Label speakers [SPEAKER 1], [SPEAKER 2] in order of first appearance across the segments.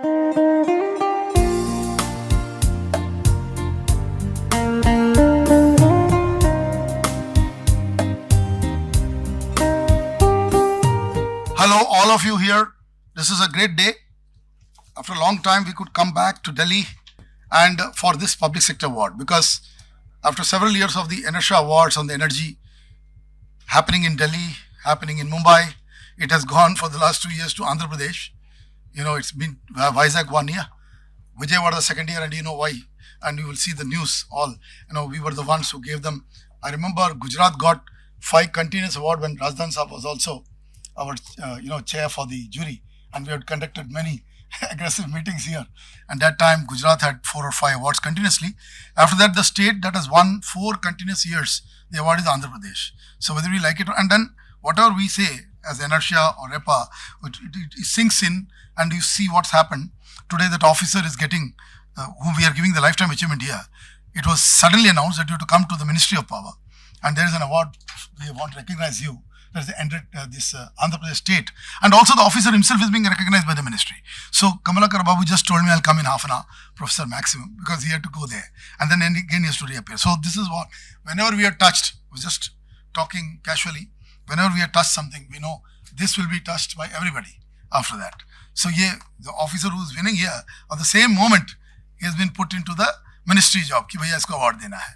[SPEAKER 1] Hello, all of you here. This is a great day. After a long time, we could come back to Delhi and for this public sector award, because after several years of the ENERTIA awards on the energy happening in Delhi, happening in Mumbai, it has gone for the last 2 years to Andhra Pradesh. You know, it's been Vizag 1 year, Vijayawada the second year, and you know why. And you will see the news all. You know, we were the ones who gave them. I remember Gujarat got 5 continuous award when Rajdan Saab was also our chair for the jury, and we had conducted many aggressive meetings here, and that time Gujarat had 4 or 5 awards continuously. After that, the state that has won 4 continuous years, the award is Andhra Pradesh. So whether we like it, and then whatever we say as ENERTIA or EPA, it sinks in, and you see what's happened today. That officer is getting whom we are giving the lifetime achievement here. It was suddenly announced that you have to come to the Ministry of Power, and there is an award. We want to recognize you. There's this Andhra Pradesh state, and also the officer himself is being recognized by the ministry. So Kamalakar Babu just told me I'll come in half an hour, Professor Maximum, because he had to go there, and then again he has to reappear. So this is what, whenever we are touched, I was just talking casually, whenever we are touched something, we know this will be touched by everybody after that. So yeah, the officer who is winning here, at the same moment, he has been put into the ministry job, ki bhaiya isko award dena hai,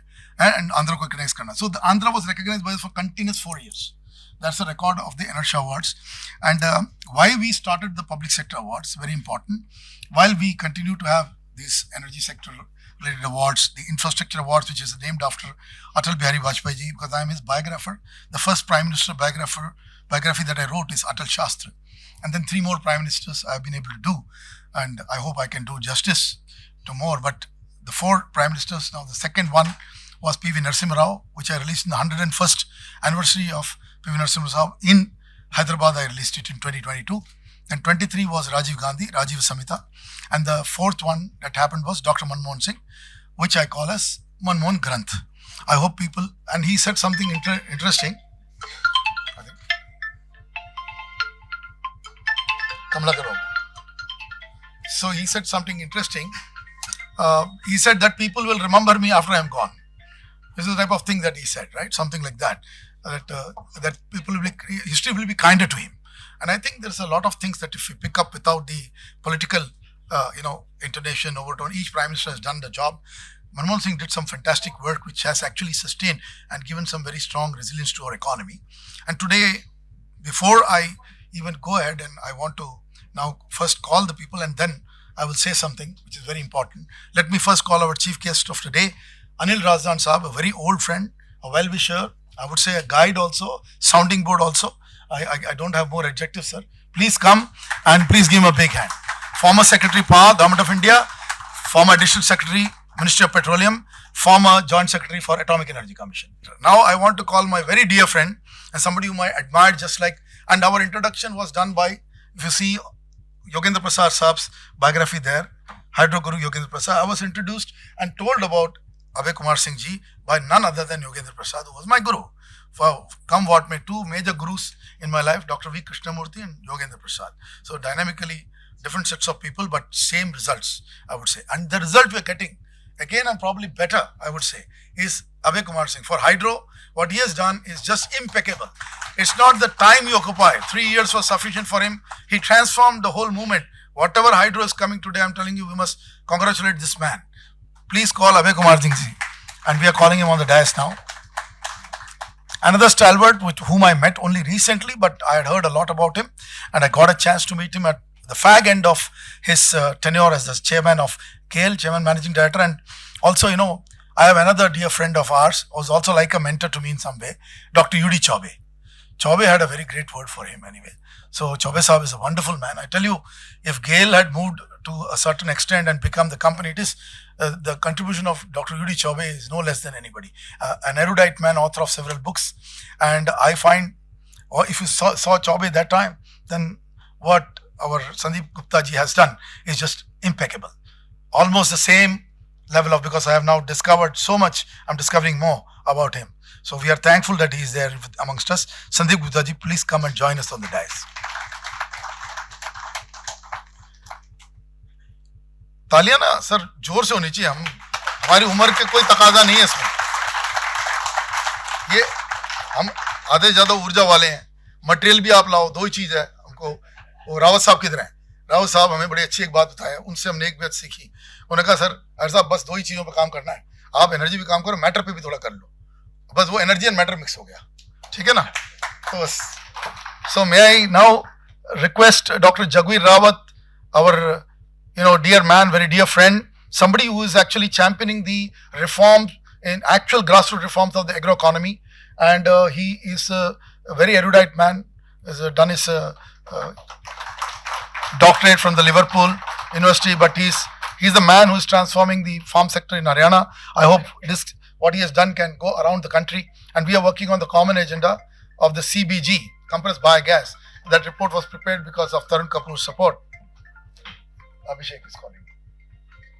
[SPEAKER 1] and Andhra ko recognize karna. So the Andhra was recognized by us for continuous 4 years. That's the record of the ENERTIA awards. And why we started the public sector awards, very important. While we continue to have these energy sector related awards, the infrastructure awards, which is named after Atal Bihari Vajpayee, because I am his biographer. The first Prime Minister biography that I wrote is Atal Shastri. And then 3 more Prime Ministers I have been able to do. And I hope I can do justice to more. But the 4 Prime Ministers, now the second one was P.V. Narasimha Rao, which I released in the 101st anniversary of P.V. Narasimha Rao in Hyderabad. I released it in 2022. And 23 was Rajiv Gandhi, Rajiv Samhita. And the 4th one that happened was Dr. Manmohan Singh, which I call as Manmohan Granth. I hope people, and he said something interesting. I think. Kamalakar Babu. So he said something interesting. He said that people will remember me after I am gone. This is the type of thing that he said, right? Something like that. That people will history will be kinder to him. And I think there's a lot of things that if we pick up without the political, intonation, overtone, each Prime Minister has done the job. Manmohan Singh did some fantastic work which has actually sustained and given some very strong resilience to our economy. And today, before I even go ahead, and I want to now first call the people and then I will say something which is very important. Let me first call our chief guest of today, Anil Razdan Saab, a very old friend, a well-wisher, I would say a guide also, sounding board also. I don't have more adjectives, sir. Please come and please give him a big hand. Former Secretary Power, Government of India, former Additional Secretary, Ministry of Petroleum, former Joint Secretary for Atomic Energy Commission. Now I want to call my very dear friend and somebody whom I admired just like, and our introduction was done by, if you see Yogendra Prasad Saab's biography there, Hydro Guru Yogendra Prasad, I was introduced and told about Abhay Kumar Singh ji by none other than Yogendra Prasad, who was my guru. For come what may, 2 major gurus in my life, Dr. V. Krishnamurthy and Yogendra Prasad. So dynamically different sets of people, but same results, I would say. And the result we are getting, again and probably better, I would say, is Abhay Kumar Singh. For hydro, what he has done is just impeccable. It's not the time you occupy. 3 years was sufficient for him. He transformed the whole movement. Whatever hydro is coming today, I'm telling you, we must congratulate this man. Please call Abhay Kumar Singh ji. And we are calling him on the dais now. Another stalwart with whom I met only recently, but I had heard a lot about him and I got a chance to meet him at the fag end of his tenure as the chairman of KL, chairman managing director. And also, I have another dear friend of ours who was also like a mentor to me in some way, Dr. UD Chaube. Chaube had a very great word for him anyway. So Chaube Saab is a wonderful man. I tell you, if GAIL had moved to a certain extent and become the company it is, the contribution of Dr. UD Chaube is no less than anybody. An erudite man, author of several books. And I find, if you saw Chaube that time, then what our Sandeep Gupta ji has done is just impeccable. Almost the same level of, because I have now discovered so much, I'm discovering more about him. So we are thankful that he is there amongst us. Sandeep Gupta ji, please come and join us on the dais. तालियां ना sir जोर से होनी चाहिए, हमारी उम्र के कोई तकाजा नहीं है इसमें, ये हम आधे ज्यादा ऊर्जा वाले हैं, मटेरियल भी आप लाओ, दो ही चीज है हमको। वो रावत साहब किधर हैं? रावत साहब हमें बड़ी अच्छी एक बात बताया, उनसे हमने एक बात सीखी, उन्होंने कहा सर अरे साहब बस दो ही चीजों पे काम करना है, आप एनर्जी भी काम करो, मैटर पे भी थोड़ा कर लो, बस वो एनर्जी एंड मैटर मिक्स हो गया, ठीक है ना? तो बस so may I now request Dr. Jagvir Rawat, our dear man, very dear friend, somebody who is actually championing the reforms in actual grassroots reforms of the agroeconomy, and he is a very erudite man, has done his doctorate from the Liverpool University, but he's the man who is transforming the farm sector in Haryana. I hope this what he has done can go around the country, and we are working on the common agenda of the CBG, compressed biogas. That report was prepared because of Tarun Kapoor's support. Abhishek is calling.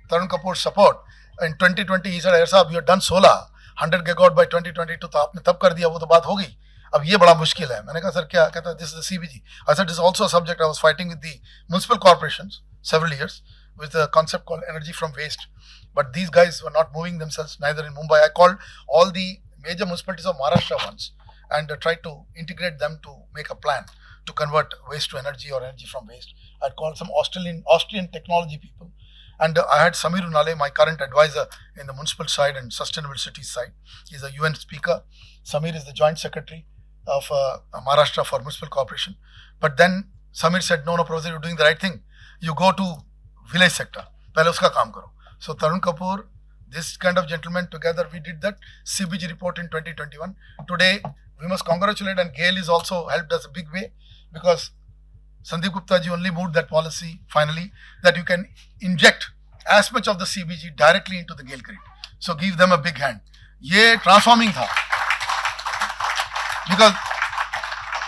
[SPEAKER 1] Tarun Kapoor's support. In 2020, he said, "Ayer sahab, you have done solar, 100 gigawatt by 2022, तो आपने तब कर दिया, वो तो बात हो गई. अब ये बड़ा मुश्किल है." मैंने कहा सर क्या? कहता this is the CBG. I said this is also a subject I was fighting with the municipal corporations several years with a concept called energy from waste. But these guys were not moving themselves, neither in Mumbai. I called all the major municipalities of Maharashtra once and tried to integrate them to make a plan to convert waste to energy or energy from waste. I called some Austrian technology people, and I had Samir Unale, my current advisor in the municipal side and sustainable cities side. He's a UN speaker. Samir is the joint secretary of Maharashtra for municipal corporation. But then Samir said, no, Professor, you're doing the right thing. You go to village sector. Pehle uska kaam karo. So Tarun Kapoor, this kind of gentleman, together we did that CBG report in 2021. Today, we must congratulate, and GAIL is also helped us a big way, because Sandeep Gupta ji only moved that policy finally, that you can inject as much of the CBG directly into the GAIL grid. So give them a big hand. Ye transforming tha. Because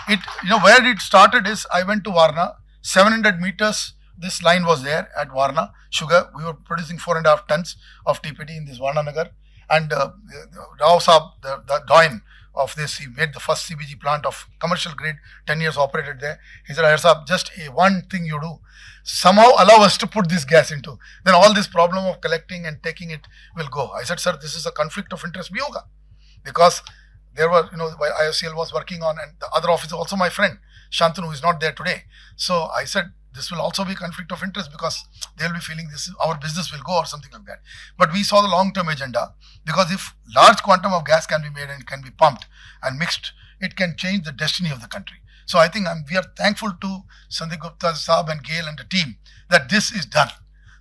[SPEAKER 1] it, where it started is, I went to Varna, 700 meters, this line was there at Varna, sugar. We were producing 4.5 tons of TPD in this Varna Nagar. And Rao Saab, the doyen of this, he made the first CBG plant of commercial grade, 10 years operated there. He said, Ayer Saab, just one thing you do, somehow allow us to put this gas into, then all this problem of collecting and taking it will go. I said, sir, this is a conflict of interest bhi hoga. Because there were, IOCL was working on, and the other officer, also my friend, Shantanu, who is not there today. So I said, this will also be conflict of interest, because they'll be feeling this is our business will go or something like that. But we saw the long-term agenda, because if large quantum of gas can be made and can be pumped and mixed, it can change the destiny of the country. So I think we are thankful to Sandeep Gupta Saab and GAIL and the team that this is done.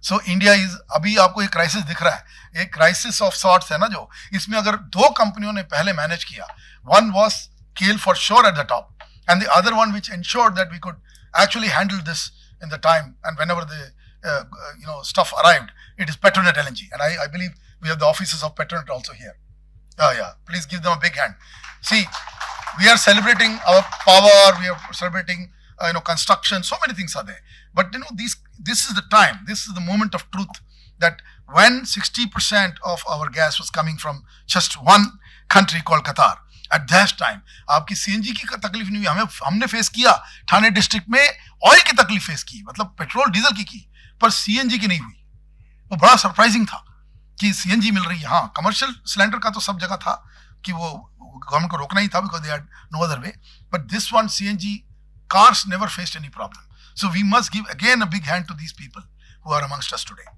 [SPEAKER 1] So India is, अभी आपको एक crisis दिख रहा है, एक crisis of sorts है ना जो, इसमें अगर दो कंपनियों ने पहले manage किया, one was GAIL for sure at the top, and the other one which ensured that we could actually handle this in the time, and whenever the stuff arrived, it is Petronet LNG, and I believe we have the officers of Petronet also here. Yeah, please give them a big hand. See, we are celebrating our power, we are celebrating construction, so many things are there. But this is the time, this is the moment of truth, that when 60% of our gas was coming from just one country called Qatar, at that time, आपकी CNG की तकलीफ नहीं हुई, हमने face किया, Thane district में oil की तकलीफ फेस की, मतलब पेट्रोल डीजल की, पर CNG की नहीं हुई. वो बड़ा सरप्राइजिंग था कि CNG मिल रही है. हाँ, कमर्शियल सिलेंडर का तो सब जगह था कि वो गवर्नमेंट को रोकना ही था, because they had no other way. But this one, CNG cars never faced any problem. So we must give again a big hand to these people who are amongst us today.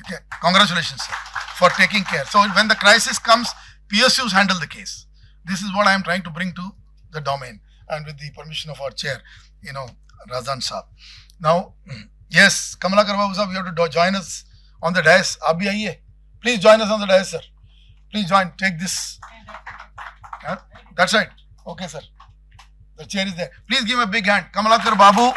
[SPEAKER 1] Okay, congratulations, sir, for taking care. So when the crisis comes, PSUs handle the case. This is what I am trying to bring to the domain, and with the permission of our chair, Razan Saab. Now, yes, Kamalakar Babu Saab, you have to join us on the dais. Aap bhi aiye. Please join us on the dais, sir. Please join. Take this. That's right. Okay, sir. The chair is there. Please give him a big hand. Kamalakar Babu,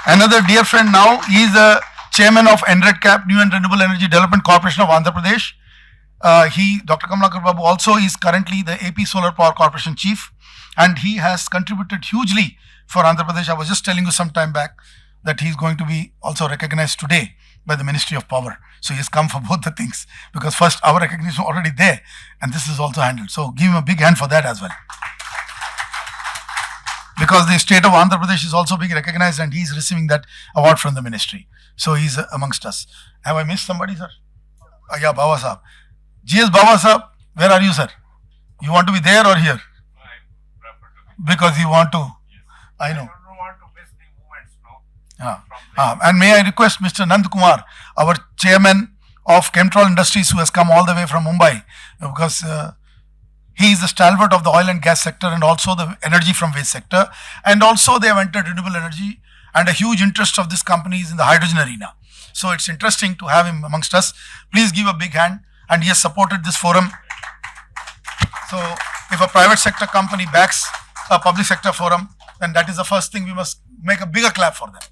[SPEAKER 1] another dear friend now. He is the chairman of ENERTIA, New and Renewable Energy Development Corporation of Andhra Pradesh. Dr. Kamalakar Babu also is currently the AP Solar Power Corporation Chief, and he has contributed hugely for Andhra Pradesh. I was just telling you some time back that he is going to be also recognized today by the Ministry of Power. So he has come for both the things, because first our recognition already there, and this is also handled. So give him a big hand for that as well. Because the state of Andhra Pradesh is also being recognized, and he is receiving that award from the ministry. So he's amongst us. Have I missed somebody, sir? Yeah, Baba Sahab. GS Baba Sahab, where are you, sir? You want to be there or here? Because you want to. Yes. I know. I don't want to miss the movements, no? And may I request Mr. Nand Kumar, our chairman of Chemtrol Industries, who has come all the way from Mumbai, because he is the stalwart of the oil and gas sector and also the energy from waste sector. And also they have entered renewable energy, and a huge interest of this company is in the hydrogen arena. So it's interesting to have him amongst us. Please give a big hand. And he has supported this forum. So if a private sector company backs a public sector forum, then that is the first thing. We must make a bigger clap for them.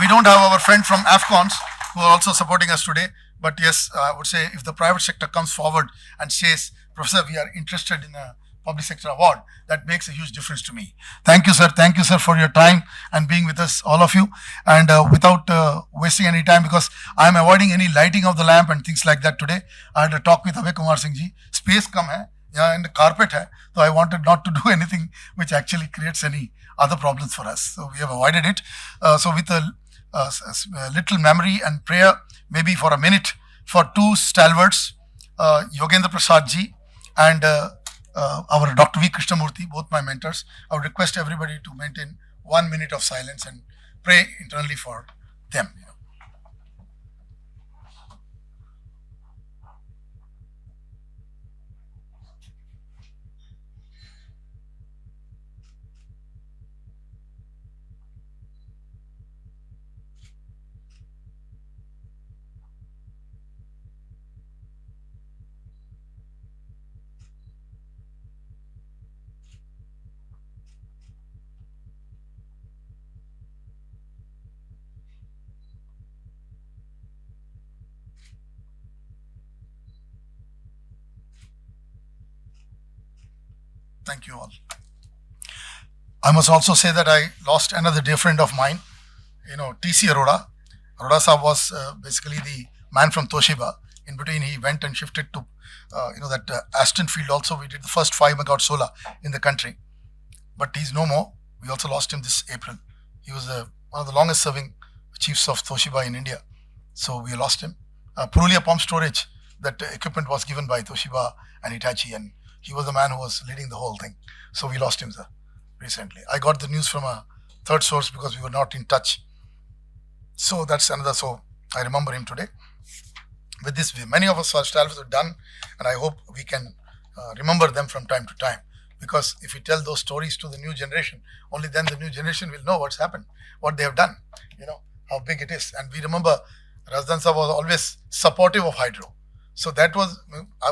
[SPEAKER 1] We don't have our friend from AFCONS who are also supporting us today. But yes, I would say if the private sector comes forward and says, Professor, we are interested in a public sector award, that makes a huge difference to me. Thank you, sir. Thank you, sir, for your time and being with us, all of you. And without wasting any time, because I am avoiding any lighting of the lamp and things like that today, I had a talk with Abhay Kumar Singh ji. Space kam hai, yeah, and the carpet hai. So I wanted not to do anything which actually creates any other problems for us. So we have avoided it. So with a little memory and prayer, maybe for a minute, for two stalwarts, Yogendra Prasad ji and our Dr. V. Krishnamurthy, both my mentors. I would request everybody to maintain 1 minute of silence and pray internally for them. Thank you all. I must also say that I lost another dear friend of mine, T.C. Arora. Arora Sahab was basically the man from Toshiba. In between, he went and shifted to, that Aston field also. We did the first 5 megawatt solar in the country. But he's no more. We also lost him this April. He was one of the longest serving chiefs of Toshiba in India. So we lost him. Purulia pump storage, that equipment was given by Toshiba and Hitachi, and he was the man who was leading the whole thing. So we lost him, sir, recently. I got the news from a third source because we were not in touch. So that's another. So I remember him today. With this, many of us are stalwarts have done, and I hope we can remember them from time to time. Because if we tell those stories to the new generation, only then the new generation will know what's happened, what they have done, how big it is. And we remember Razdan Sahab was always supportive of hydro. So I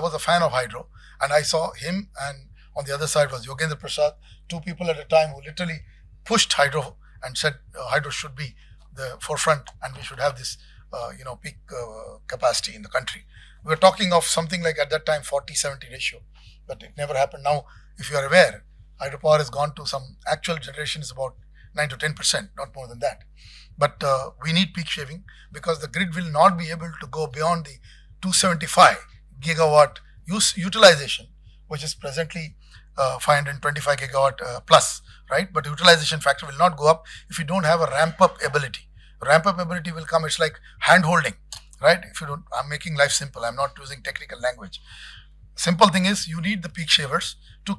[SPEAKER 1] was a fan of hydro. And I saw him, and on the other side was Yogendra Prasad, two people at a time who literally pushed hydro and said hydro should be the forefront and we should have this, peak capacity in the country. We were talking of something like at that time 40-70 ratio, but it never happened. Now, if you are aware, hydropower has gone to some actual generation is about 9 to 10%, not more than that. But we need peak shaving because the grid will not be able to go beyond the 275 gigawatt utilization, which is presently 525 gigawatt plus, right? But utilization factor will not go up if you don't have a ramp up ability. Ramp up ability will come, it's like hand holding, right? If you don't, I'm making life simple, I'm not using technical language. Simple thing is you need the peak shavers to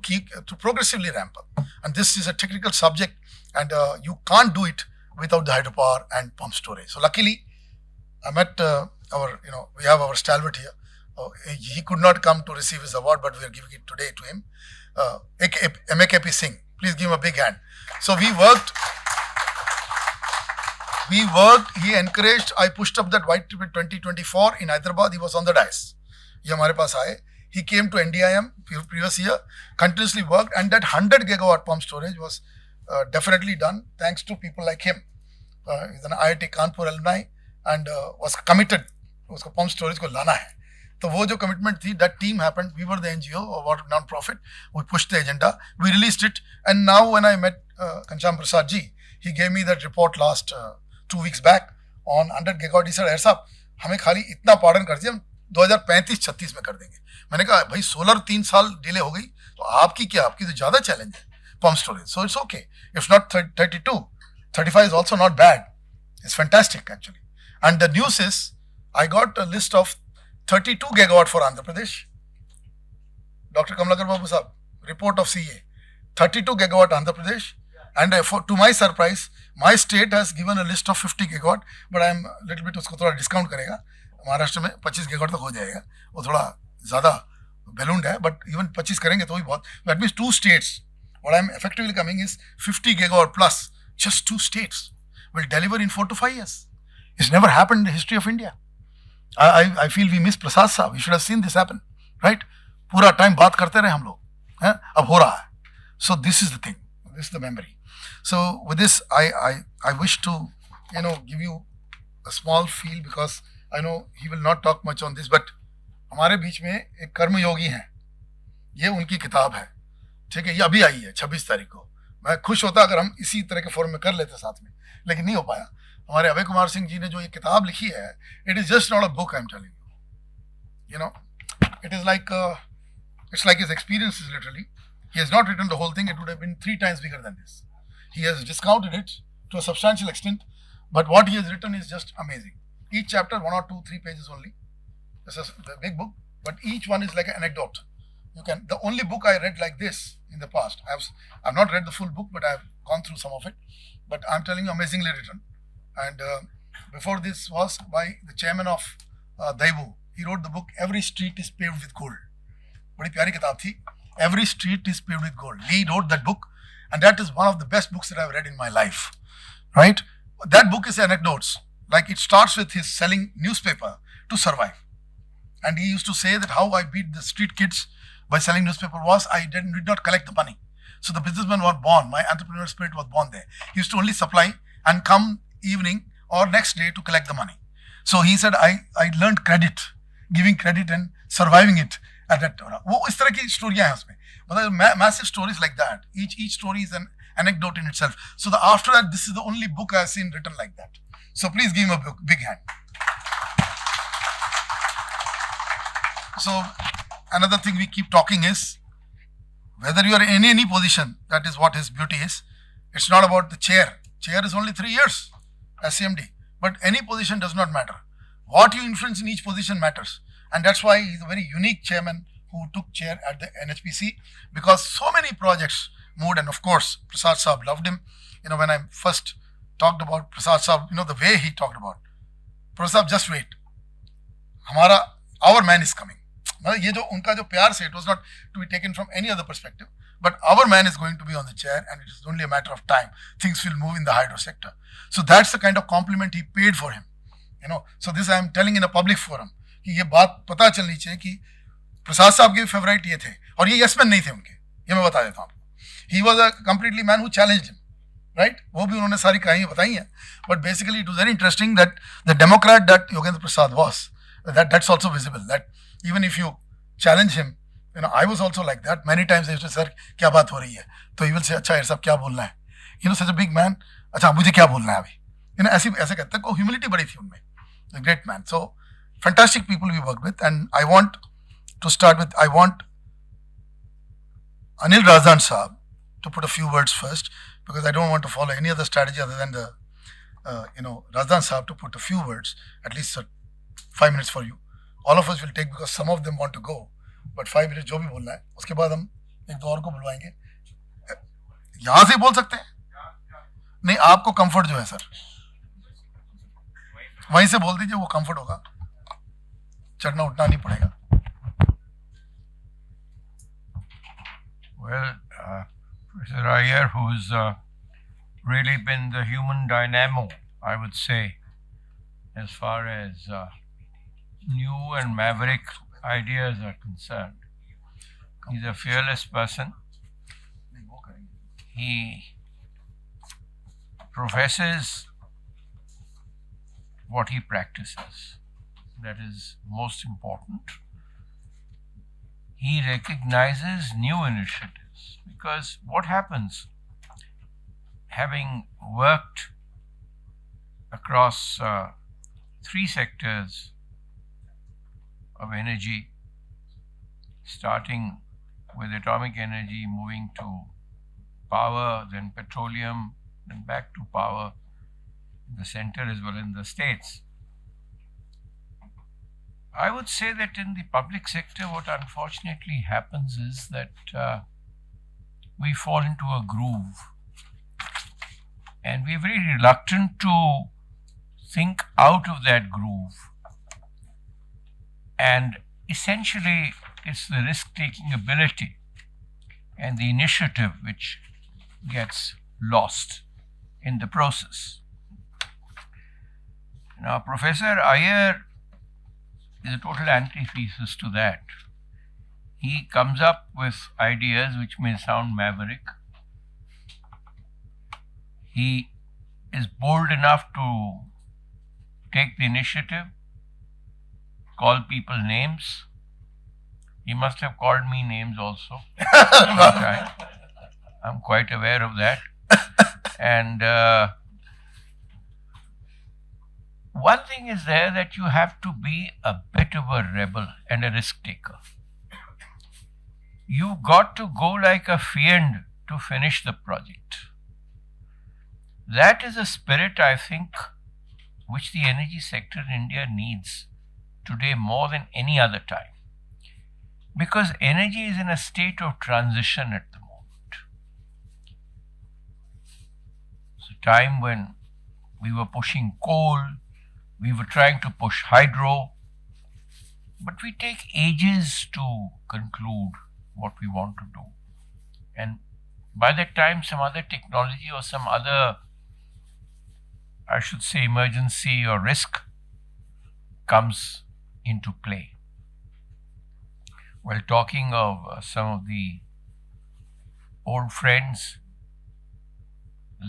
[SPEAKER 1] progressively ramp up. And this is a technical subject, and you can't do it without the hydropower and pump storage. So luckily, I met we have our stalwart here. He could not come to receive his award, but we are giving it today to him. M.A.K.P. Singh, please give him a big hand. So we worked, he encouraged, I pushed up that white trip in 2024 in Hyderabad, he was on the dais. He came to NDIM previous year, continuously worked, and that 100 gigawatt pump storage was definitely done thanks to people like him. He's an IIT Kanpur alumni and was committed, usko pump storage ko lana hai. So वो जो commitment थी, that team happened. We were the NGO or non-profit. We pushed the agenda. We released it. And now when I met Kancham Prasad ji, he gave me that report last 2 weeks back on 100 gigawatt. He said, "Air साहब, हमें खाली इतना pardon कर दिया, हम 2035-36 में कर देंगे." मैंने कहा, भाई सोलर 3 साल डिले हो गई, तो आपकी क्या? आपकी तो ज़्यादा चैलेंज है, pump storage. So it's okay. If not 32, 35 is also not bad. It's fantastic actually. And the news is, I got a list of 32 gigawatt for Andhra Pradesh. Dr. Kamlakar Babu Sahab, report of CA, 32 gigawatt Andhra Pradesh. And to my surprise, my state has given a list of 50 gigawatt, but I am a little bit उसको थोड़ा discount करेगा. महाराष्ट्र में 25 gigawatt तक हो जाएगा. वो थोड़ा ज़्यादा ballooned है, but even 25 करेंगे तो भी बहुत. That means 2 states. What I am effectively coming is 50 gigawatt plus. Just 2 states will deliver in 4 to 5 years. It's never happened in the history of India. I feel we miss Prasad Saab. We should have seen this happen, right? पूरा time बात करते रहे हम लोग, हैं? अब हो रहा है. So this is the thing. This is the memory. So with this, I wish to give you a small feel, because I know he will not talk much on this, but हमारे बीच में एक कर्म योगी हैं. ये उनकी किताब है, ठीक है. ये अभी आई है 26 तारीख को. मैं खुश होता अगर हम इसी तरह के फॉर्म में कर लेते साथ में, लेकिन नहीं हो पाया. हमारे अभय कुमार सिंह जी ने जो ये किताब लिखी है, it is just not a book, I'm telling you. It is like it's like his experiences literally. He has not written the whole thing. It would have been 3 times bigger than this. He has discounted it to a substantial extent, but what he has written is just amazing. Each chapter 1 or 2, 3 pages only. This is a big book, but each one is like an anecdote. The only book I read like this in the past, I've not read the full book, but I've gone through some of it. But I'm telling you, amazingly written. And before this was by the chairman of Daibu. He wrote the book Every Street is Paved with Gold. बड़ी प्यारी किताब थी. Every Street is Paved with Gold. Lee wrote that book, and that is one of the best books that I've read in my life. Right? That book is anecdotes. Like it starts with his selling newspaper to survive. And he used to say that how I beat the street kids by selling newspaper was I did not collect the money. So the businessmen were born. My entrepreneurial spirit was born there. He used to only supply and come evening or next day to collect the money. So he said I learned credit, giving credit and surviving it at that time. वो इस तरह की स्टोरियां हैं उसमें. मतलब massive stories like that. Each story is an anecdote in itself. So after that, this is the only book I've seen written like that. So please give him a big hand. So another thing we keep talking is whether you are in any position, that is what his beauty is. It's not about the chair. Chair is only 3 years as CMD, but any position does not matter. What you influence in each position matters, and that's why he's a very unique chairman who took chair at the NHPC, because so many projects moved, and of course Prasad Saab loved him. When I first talked about Prasad Saab, the way he talked about Prasad, just wait, our man is coming. ये जो उनका जो प्यार से, it was not to be taken from any other perspective, but our man is going to be on the chair, and it is only a matter of time. Things will move in the hydro sector. So that's the kind of compliment he paid for him. So this I am telling in a public forum कि ये बात पता चलनी चाहिए कि प्रसाद साहब के favourite ये थे, और ये यस मैन नहीं थे उनके. ये मैं बता देता हूँ आपको. He was a completely man who challenged him, right? वो भी उन्होंने सारी कहानियाँ बताई हैं. But basically it was very interesting that the Democrat that Yogendra Prasad was, that's also visible. That even if you challenge him, I was also like that. Many times I used to say, sir, क्या बात हो रही है? तो he will say, अच्छा यार साहब क्या बोलना है? Such a big man. अच्छा मुझे क्या बोलना है अभी? ऐसे कहते हैं. Humility बड़ी थी उनमें. A great man. So fantastic people we worked with, and I want to start with, I want Anil Razdan Saab to put a few words first, because I don't want to follow any other strategy other than the Razdan Saab to put a few words, at least 5 minutes for you. All of us will take, because some of them want to go, but 5 minutes जो भी बोलना है, उसके बाद हम एक दो और को बुलवाएंगे. यहाँ से बोल सकते हैं? नहीं, आपको कंफर्ट जो है सर, वहीं से बोल दीजिए, वो कंफर्ट होगा, चढ़ना उठना नहीं पड़ेगा.
[SPEAKER 2] Well, Professor Iyer, who's really been the human dynamo, I would say, as far as new and maverick ideas are concerned. He's a fearless person. He professes what he practices. That is most important. He recognizes new initiatives, because what happens, having worked across 3 sectors of energy, starting with atomic energy, moving to power, then petroleum, then back to power, the center as well in the states. I would say that in the public sector, what unfortunately happens is that we fall into a groove, and we're very reluctant to think out of that groove. And essentially, it's the risk-taking ability and the initiative which gets lost in the process. Now, Professor Iyer is a total antithesis to that. He comes up with ideas which may sound maverick. He is bold enough to take the initiative, call people names. He must have called me names also. I'm quite aware of that. And one thing is there that you have to be a bit of a rebel and a risk taker. You've got to go like a fiend to finish the project. That is a spirit, I think, which the energy sector in India needs today more than any other time. Because energy is in a state of transition at the moment. It's a time when we were pushing coal, we were trying to push hydro, but we take ages to conclude what we want to do. And by that time, some other technology or some other, I should say, emergency or risk comes into play. Well, talking of some of the old friends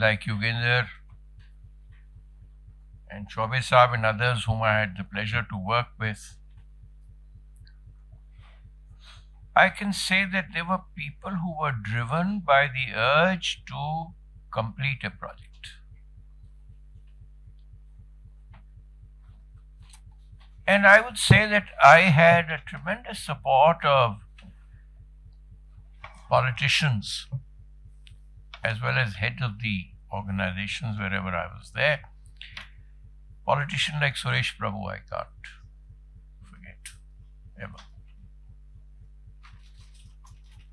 [SPEAKER 2] like Yogendra and Chaube Saab and others whom I had the pleasure to work with, I can say that there were people who were driven by the urge to complete a project. And I would say that I had a tremendous support of politicians as well as heads of the organizations wherever I was there. Politician like Suresh Prabhu, I can't forget, ever.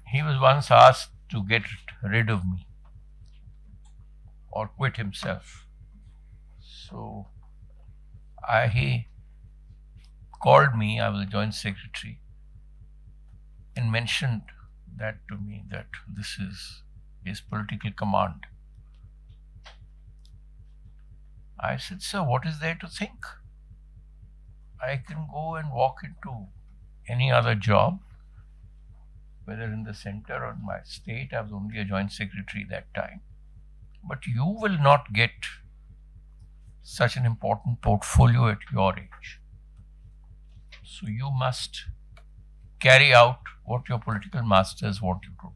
[SPEAKER 2] He was once asked to get rid of me or quit himself. So he called me, I was a joint secretary, and mentioned that to me, that this is his political command. I said, sir, what is there to think? I can go and walk into any other job, whether in the center or in my state. I was only a joint secretary that time. But you will not get such an important portfolio at your age. So you must carry out what your political masters want you to do.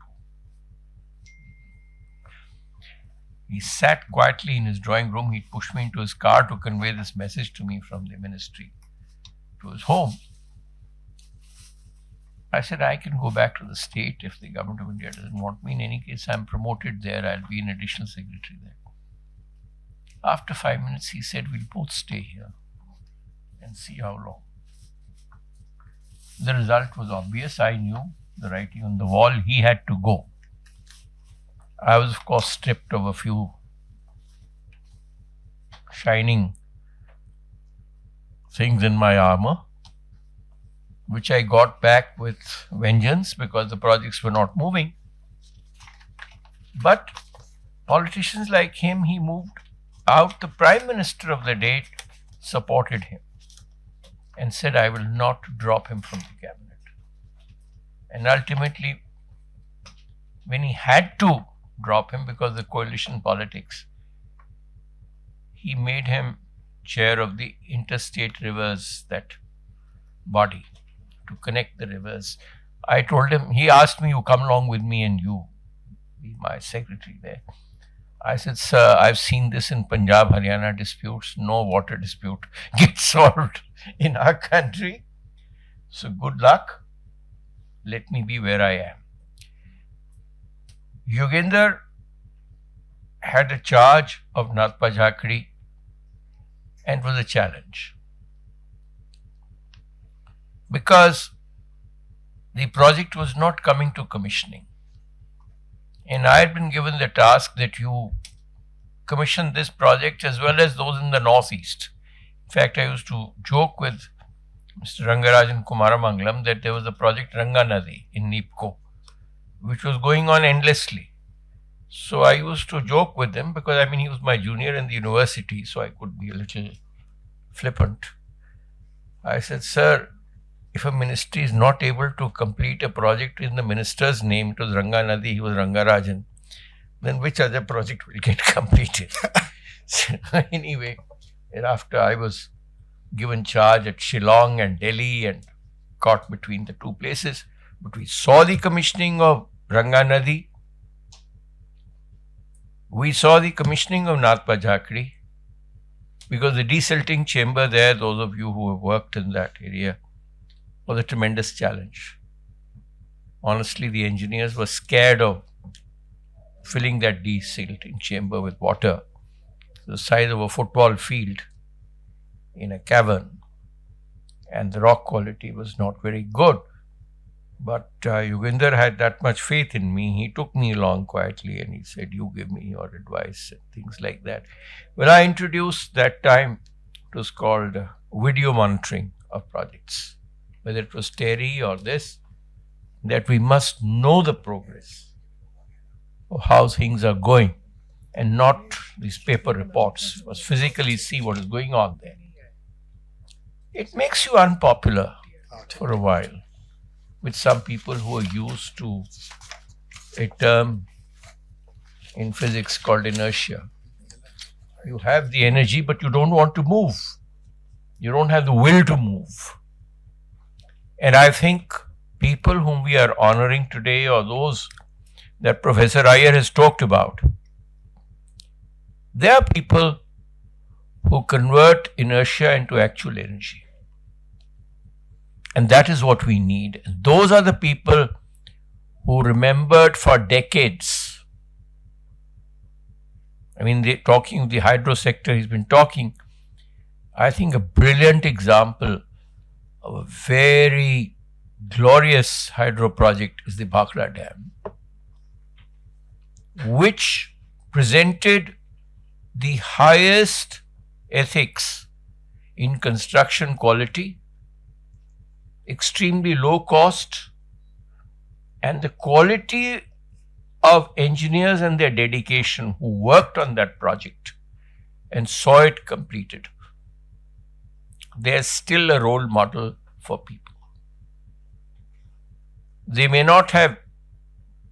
[SPEAKER 2] He sat quietly in his drawing room. He pushed me into his car to convey this message to me from the ministry to his home. I said, I can go back to the state if the government of India doesn't want me. In any case, I'm promoted there. I'll be an additional secretary there. After 5 minutes, he said, we'll both stay here and see how long. The result was obvious. I knew the writing on the wall. He had to go. I was, of course, stripped of a few shining things in my armor, which I got back with vengeance because the projects were not moving. But politicians like him, he moved out. The Prime Minister of the day supported him and said, I will not drop him from the cabinet. And ultimately, when he had to drop him because of the coalition politics, he made him chair of the interstate rivers, that body to connect the rivers. I told him, he asked me, you come along with me and you be my secretary there. I said, sir, I've seen this in Punjab, Haryana disputes. No water dispute gets solved in our country. So good luck. Let me be where I am. Yogendra had a charge of Natpa Jhakri and it was a challenge. Because the project was not coming to commissioning. And I had been given the task that you commission this project as well as those in the northeast. In fact, I used to joke with Mr. Rangarajan Kumaramangalam that there was a project Ranganadi in NIPCO, which was going on endlessly. So I used to joke with him because he was my junior in the university, so I could be a little flippant. I said, sir, if a ministry is not able to complete a project in the minister's name, it was Ranganadi, he was Rangarajan, then which other project will get completed? So anyway, thereafter I was given charge at Shillong and Delhi and caught between the two places. But we saw the commissioning of Ranganadi. We saw the commissioning of Nathpa Jhakri, because the desilting chamber there, those of you who have worked in that area, was a tremendous challenge. Honestly, the engineers were scared of filling that desilting chamber with water the size of a football field in a cavern, and the rock quality was not very good. But Yoginder had that much faith in me. He took me along quietly and he said, you give me your advice and things like that. When I introduced that time, it was called video monitoring of projects, whether it was Terry or this, that we must know the progress of how things are going and not these paper reports, but physically see what is going on there. It makes you unpopular for a while with some people who are used to a term in physics called inertia. You have the energy, but you don't want to move. You don't have the will to move. And I think people whom we are honoring today are those that Professor Iyer has talked about. They are people who convert inertia into actual energy. And that is what we need. And those are the people who remembered for decades. They're talking the hydro sector, he's been talking. I think a brilliant example of a very glorious hydro project is the Bhakra Dam, which presented the highest ethics in construction quality, extremely low cost, and the quality of engineers and their dedication who worked on that project and saw it completed. They are still a role model for people. They may not have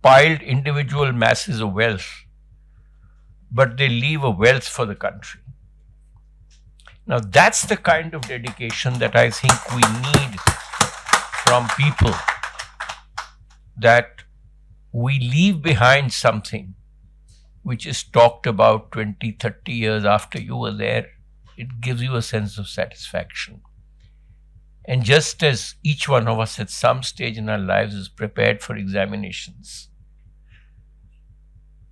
[SPEAKER 2] piled individual masses of wealth, but they leave a wealth for the country. Now that's the kind of dedication that I think we need from people, that we leave behind something which is talked about 20, 30 years after you were there. It gives you a sense of satisfaction. And just as each one of us at some stage in our lives is prepared for examinations,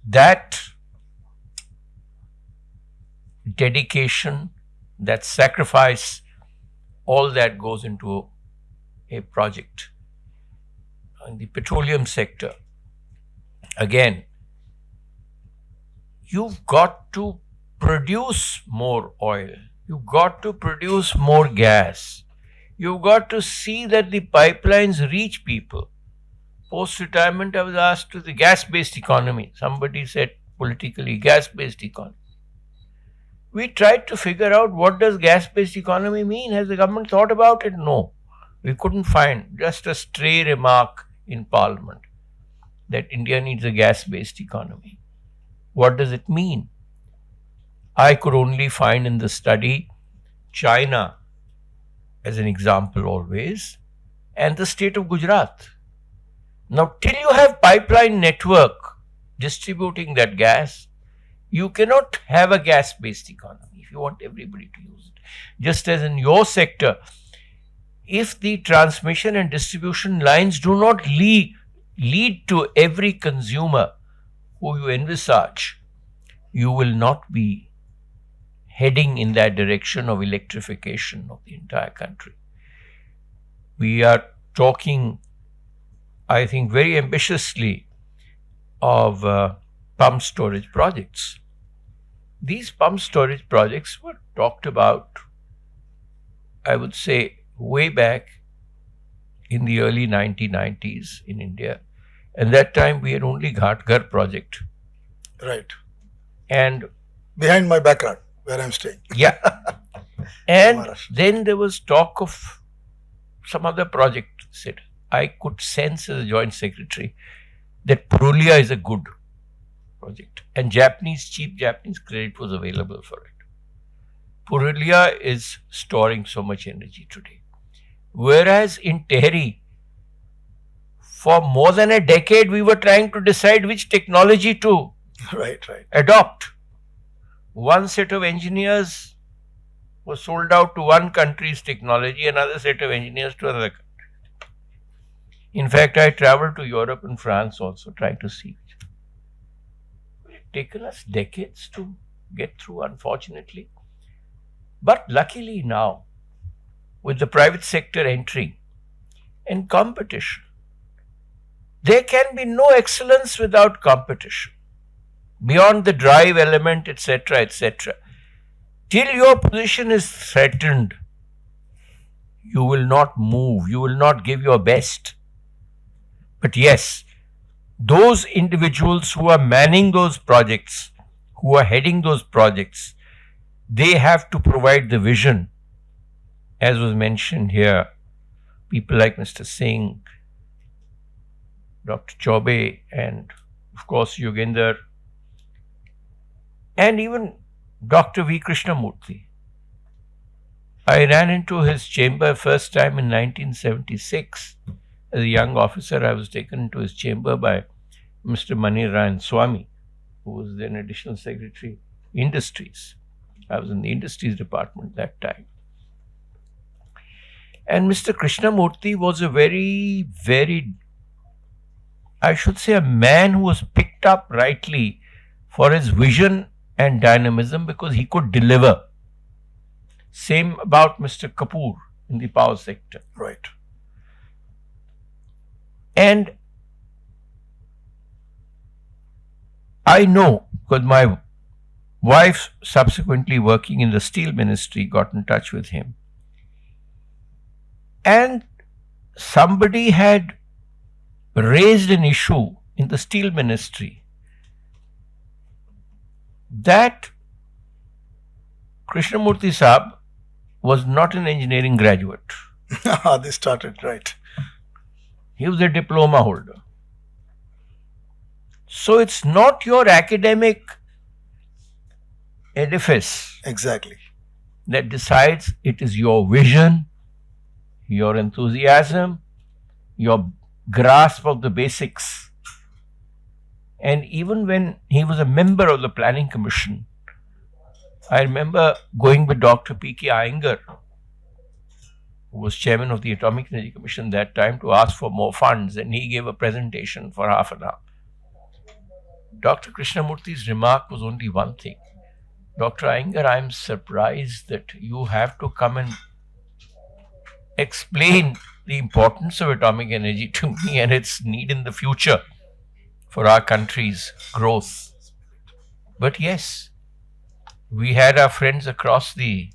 [SPEAKER 2] that dedication, that sacrifice, all that goes into a project. In the petroleum sector, again, you've got to produce more oil. You've got to produce more gas. You've got to see that the pipelines reach people. Post-retirement, I was asked to the gas-based economy. Somebody said politically, gas-based economy. We tried to figure out what does gas-based economy mean. Has the government thought about it? No. We couldn't find, just a stray remark in Parliament that India needs a gas-based economy. What does it mean? I could only find in the study China as an example always, and the state of Gujarat. Now, till you have pipeline network distributing that gas, you cannot have a gas-based economy if you want everybody to use it. Just as in your sector, if the transmission and distribution lines do not lead to every consumer who you envisage, you will not be heading in that direction of electrification of the entire country. We are talking, I think, very ambitiously of pump storage projects. These pump storage projects were talked about, I would say, way back in the early 1990s in India. And that time we had only Ghatghar project.
[SPEAKER 1] Right.
[SPEAKER 2] And
[SPEAKER 1] behind my background, where I'm staying.
[SPEAKER 2] Yeah. And then there was talk of some other project. Said I could sense as a joint secretary that Purulia is a good project, and cheap Japanese credit was available for it. Purulia is storing so much energy today. Whereas in Tehri, for more than a decade, we were trying to decide which technology to adopt. One set of engineers was sold out to one country's technology, another set of engineers to another country. In fact, I traveled to Europe and France also trying to see which. It had taken us decades to get through, unfortunately. But luckily now, with the private sector entering and competition, there can be no excellence without competition. Beyond the drive element, etc., etc. Till your position is threatened, you will not move, you will not give your best. But yes, those individuals who are manning those projects, who are heading those projects, they have to provide the vision, as was mentioned here. People like Mr. Singh, Dr. Chaube, and of course Yogendra, and even Dr. V. Krishnamurthy. I ran into his chamber first time in 1976. As a young officer, I was taken into his chamber by Mr. Manirayan Swamy, who was then Additional Secretary, Industries. I was in the Industries Department that time. And Mr. Krishnamurthy was a very, very, I should say, a man who was picked up rightly for his vision and dynamism because he could deliver. Same about Mr. Kapoor in the power sector.
[SPEAKER 1] Right.
[SPEAKER 2] And I know, because my wife, subsequently working in the steel ministry, got in touch with him. And somebody had raised an issue in the steel ministry that Krishnamurthy Saab was not an engineering graduate.
[SPEAKER 1] They started, right.
[SPEAKER 2] He was a diploma holder. So it's not your academic edifice
[SPEAKER 1] Exactly.
[SPEAKER 2] that decides, it is your vision, your enthusiasm, your grasp of the basics. And even when he was a member of the Planning Commission, I remember going with Dr. P.K. Iyengar, who was chairman of the Atomic Energy Commission that time, to ask for more funds, and he gave a presentation for half an hour. Dr. Krishnamurthy's remark was only one thing. Dr. Iyengar, I am surprised that you have to come and explain the importance of atomic energy to me and its need in the future for our country's growth. But yes, we had our friends across the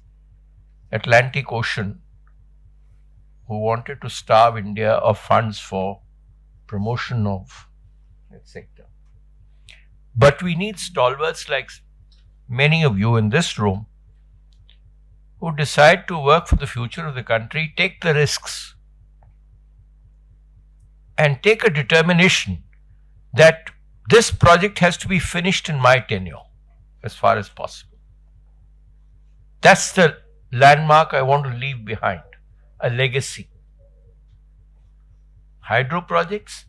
[SPEAKER 2] Atlantic Ocean who wanted to starve India of funds for promotion of that sector. But we need stalwarts like many of you in this room who decide to work for the future of the country, take the risks, and take a determination that this project has to be finished in my tenure as far as possible. That's the landmark I want to leave behind, a legacy. Hydro projects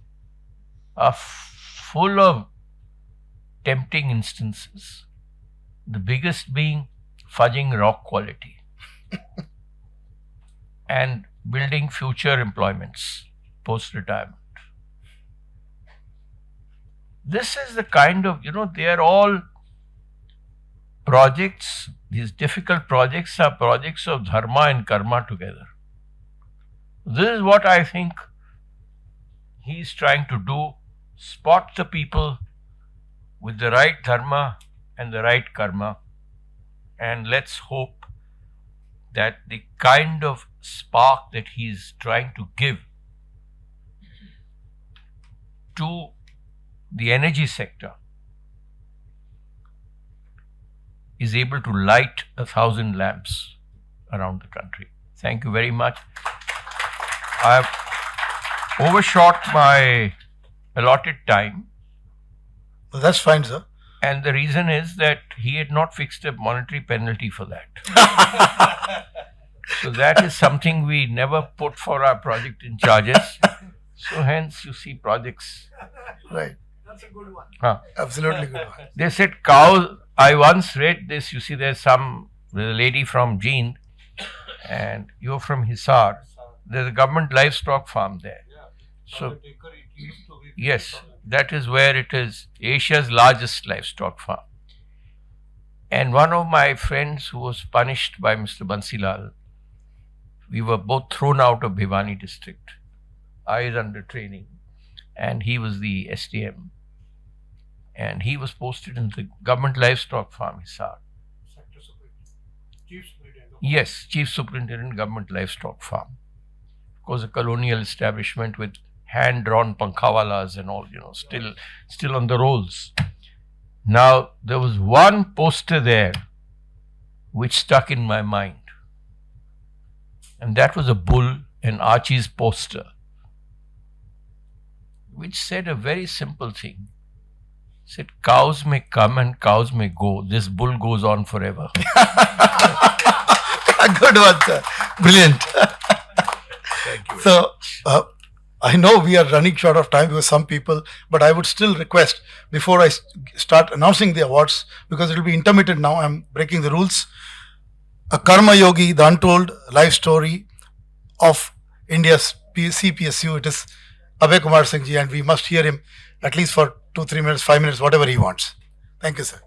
[SPEAKER 2] are full of tempting instances, the biggest being fudging rock quality and building future employments post-retirement. This is the kind of, they are all projects these difficult projects are projects of dharma and karma together. This is what I think he's trying to do, spot the people with the right dharma and the right karma, and let's hope that the kind of spark that he's trying to give to the energy sector is able to light 1,000 lamps around the country. Thank you very much. I have overshot my allotted time.
[SPEAKER 1] Well, that's fine, sir.
[SPEAKER 2] And the reason is that he had not fixed a monetary penalty for that. So that is something we never put for our project in charges. So hence you see projects.
[SPEAKER 1] Right.
[SPEAKER 3] That's a good one.
[SPEAKER 1] Absolutely good one.
[SPEAKER 2] They said cows. I once read this. You see, there's a lady from Jeend, and you're from Hisar. There's a government livestock farm there. So, yes, that is where it is, Asia's largest livestock farm. And one of my friends who was punished by Mr. Bansilal, we were both thrown out of Bhiwani district. I was under training, and he was the SDM. And he was posted in the government livestock farm, Hisar.
[SPEAKER 3] Chief Superintendent.
[SPEAKER 2] Yes, Chief Superintendent, Government Livestock Farm. Of course, a colonial establishment with hand-drawn pankhawalas and all, still on the rolls. Now, there was one poster there which stuck in my mind. And that was a bull, an Archie's poster, which said a very simple thing. It said, cows may come and cows may go. This bull goes on forever.
[SPEAKER 1] Good one, sir. Brilliant.
[SPEAKER 2] Thank you.
[SPEAKER 1] So, I know we are running short of time with some people, but I would still request before I start announcing the awards, because it will be intermittent now, I'm breaking the rules. A Karma Yogi, the untold life story of India's CPSU. It is Abhay Kumar Singh ji, and we must hear him at least for 2-3 minutes, 5 minutes, whatever he wants. Thank you, sir.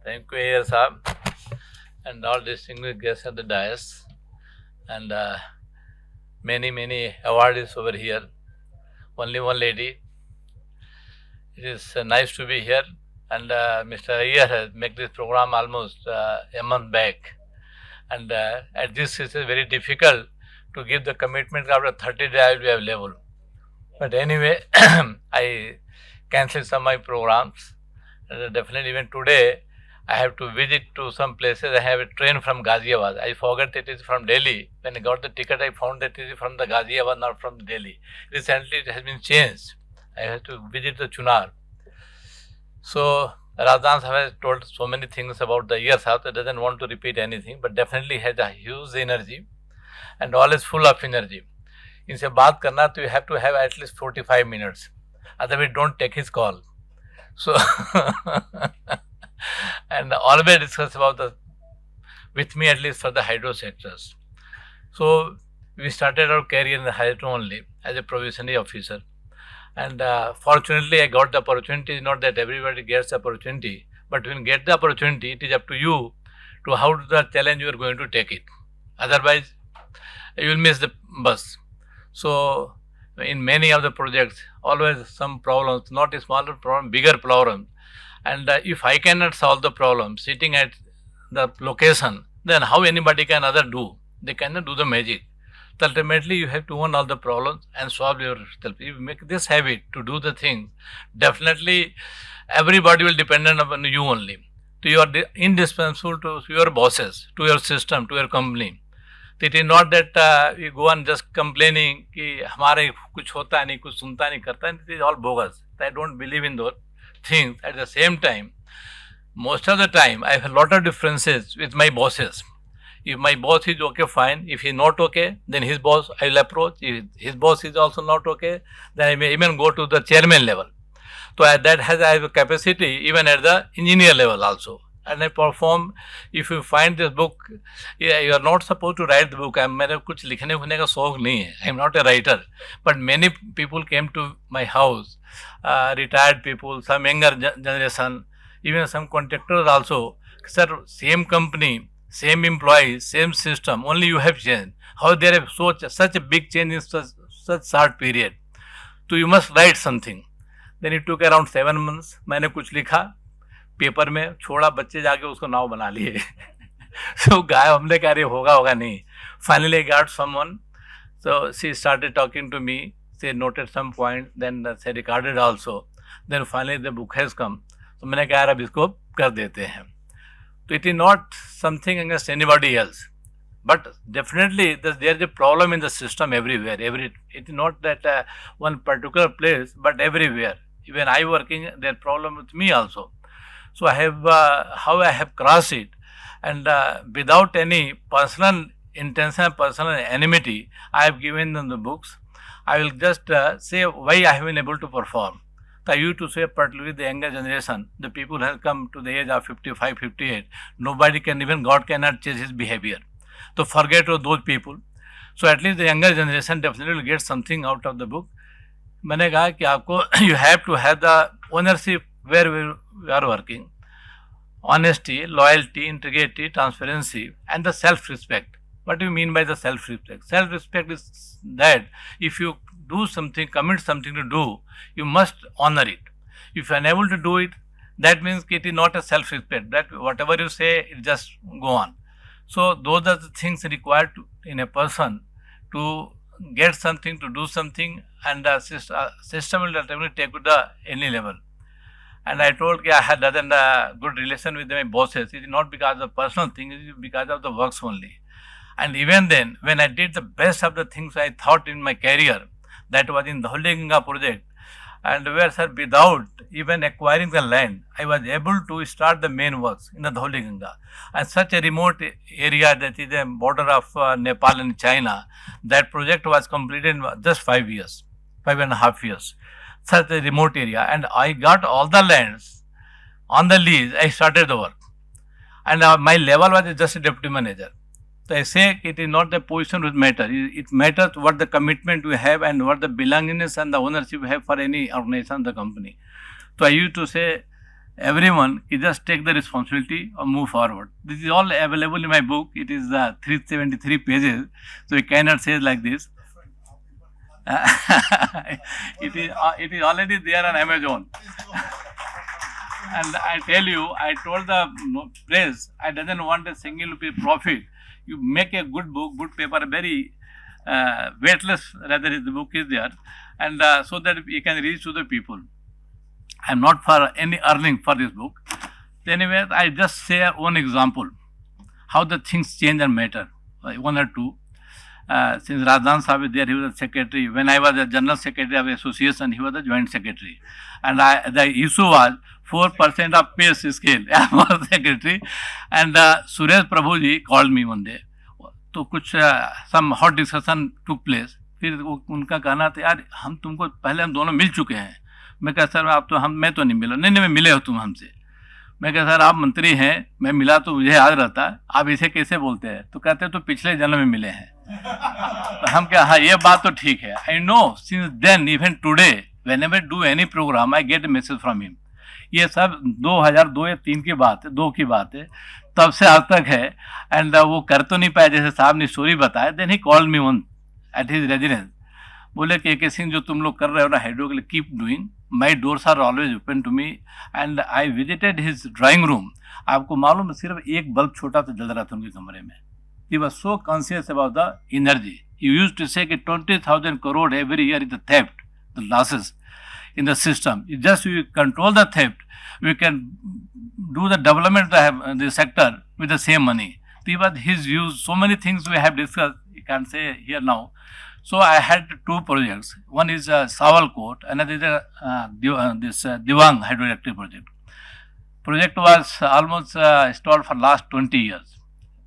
[SPEAKER 4] Thank you, Ayer Saab, and all distinguished guests at the dais, and many awardees over here. Only one lady. It is nice to be here, and Mr. Ayer has made this program almost a month back, and at this it is very difficult to give the commitment after 30 days I will be available. But anyway, I cancelled some of my programs, and definitely even today I have to visit to some places. I have a train from Ghaziabad. I forgot it is from Delhi. When I got the ticket, I found that it is from the Ghaziabad, not from Delhi. Recently, it has been changed. I have to visit the Chunar. So, Razdan Sahab has told so many things about the year Sahab. I doesn't want to repeat anything, but definitely has a huge energy and always full of energy. इनसे बात करना तो you have to have at least 45 minutes. Otherwise, don't take his call. So, and always discuss about with me, at least for the hydro sectors. So we started our career in the hydro only as a provisionary officer, and fortunately I got the opportunity. Not that everybody gets the opportunity, but when you get the opportunity, it is up to you to how to the challenge you are going to take it. Otherwise, you will miss the bus. So in many of the projects, always some problems, not a smaller problem, bigger problem. And if I cannot solve the problem sitting at the location, then how anybody can other do? They cannot do the magic. So ultimately, you have to own all the problems and solve yourself. If you make this habit to do the things, definitely everybody will depend on you only. So you are indispensable to your bosses, to your system, to your company. So it is not that you go on just complaining कि हमारे कुछ होता नहीं, कुछ सुनता नहीं, करता नहीं. It is all bogus. I don't believe in those things. At the same time, most of the time I have a lot of differences with my bosses. If my boss is okay, fine. If he is not okay, then his boss I will approach. If his boss is also not okay, then I may even go to the chairman level. So that has I have a capacity even at the engineer level also. and I perform. If you find this book, yeah, you are not supposed to write the book. मेरे कुछ लिखने उखने का शौक नहीं है. I am not a writer, but many people came to my house, retired people, some younger generation, even some contractors also. Sir, same company, same employees, same system, only you have changed. How there is such a big change in such short period? So you must write something. Then it took around 7 months. मैंने कुछ लिखा paper में, छोड़ा, बच्चे जाके उसको नाव बना लिए. So गाय हमने कहा अरे होगा नहीं. Finally I got someone. So she started talking to me. She noted some points. Then she recorded also. Then finally the book has come. So मैंने कहा यार अब इसको कर देते हैं. So it is not something against anybody else. But definitely there is a problem in the system everywhere. It is not that one particular place, but everywhere. Even I working, there problem with me also. So I have how I have crossed it, and without any personal intention, personal enmity, I have given them the books. I will just say why I have been able to perform. So I used to say, particularly the younger generation, the people who have come to the age of 55, 58, nobody can, even God cannot change his behavior. So forget those people. So at least the younger generation definitely will get something out of the book. मैंने कहा कि आपको you have to have the ownership where we are working. Honesty, loyalty, integrity, transparency, and the self-respect. What do you mean by the self-respect? Self-respect is that if you do something, commit something to do, you must honor it. If you are unable to do it, that means it is not a self-respect. That whatever you say, it just go on. So those are the things required in a person to get something, to do something, and the system will definitely take to the any level. And I told I had a good relation with my bosses. It is not because of personal things, it is because of the works only. And even then, when I did the best of the things I thought in my career, that was in the Lodhi Ganga project, and where, sir, without even acquiring the land, I was able to start the main works in the Lodhi Ganga. And such a remote area that is the border of Nepal and China, that project was completed in just 5 years, 5.5 years. Such a remote area, and I got all the lands on the lease. I started the work, and my level was just a deputy manager. So I say it is not the position which matters. It matters what the commitment we have and what the belongingness and the ownership we have for any organization, the company. So I used to say, everyone, you just take the responsibility or move forward. This is all available in my book. It is 373 pages. So we cannot say like this. It is already there on Amazon. And I tell you, I told the press, I doesn't want a single rupee profit. You make a good book, good paper, very weightless, rather the book is there, and so that you can reach to the people. I am not for any earning for this book. Anyway, I just say one example, how the things change and matter, one or two. Since Radhan Sahib is there, he was the secretary. When I was the general secretary of the association, he was the joint secretary. And the issue was 4% of PSE scale. I was secretary. And Suresh Prabhuji called me one day. तो कुछ some hot discussion took place. फिर उनका कहना था, यार हम तुमको पहले हम दोनों मिल चुके हैं. मैं कहा सर आप तो मैं तो नहीं मिला. नहीं मैं मिले हो तुम हमसे. मैं कहा सर आप मंत्री हैं, मैं मिला तो मुझे याद रहता, आप इसे कैसे बोलते हैं? तो कहते तो पिछले जन्म में मिले हैं. तो हम क्या, हाँ ये बात तो ठीक है. I know since then even today whenever do any programme I get message from him. ये सब 2002 या 3 की बात है, 2 की बात है, तब से आज तक है. एंड वो कर तो नहीं पाए, जैसे साहब ने स्टोरी बताया. Then he called me one at his residence. बोले कि के सिंह जो तुम लोग कर रहे हो ना हाइड्रो के लिए, keep doing, my doors are always open to me. And I visited his drawing room. आपको मालूम है सिर्फ एक बल्ब छोटा तो जल रहा था उनके कमरे में. He was so conscious about the energy. He used to say that 20,000 crore every year is the theft, the losses in the system. You just you control the theft, we can do the development of the sector with the same money. He was his views. So many things we have discussed, you can't say here now. So I had 2 projects. One is Sawal Court, another is this Diwang hydroelectric project. Project was almost stalled for last 20 years.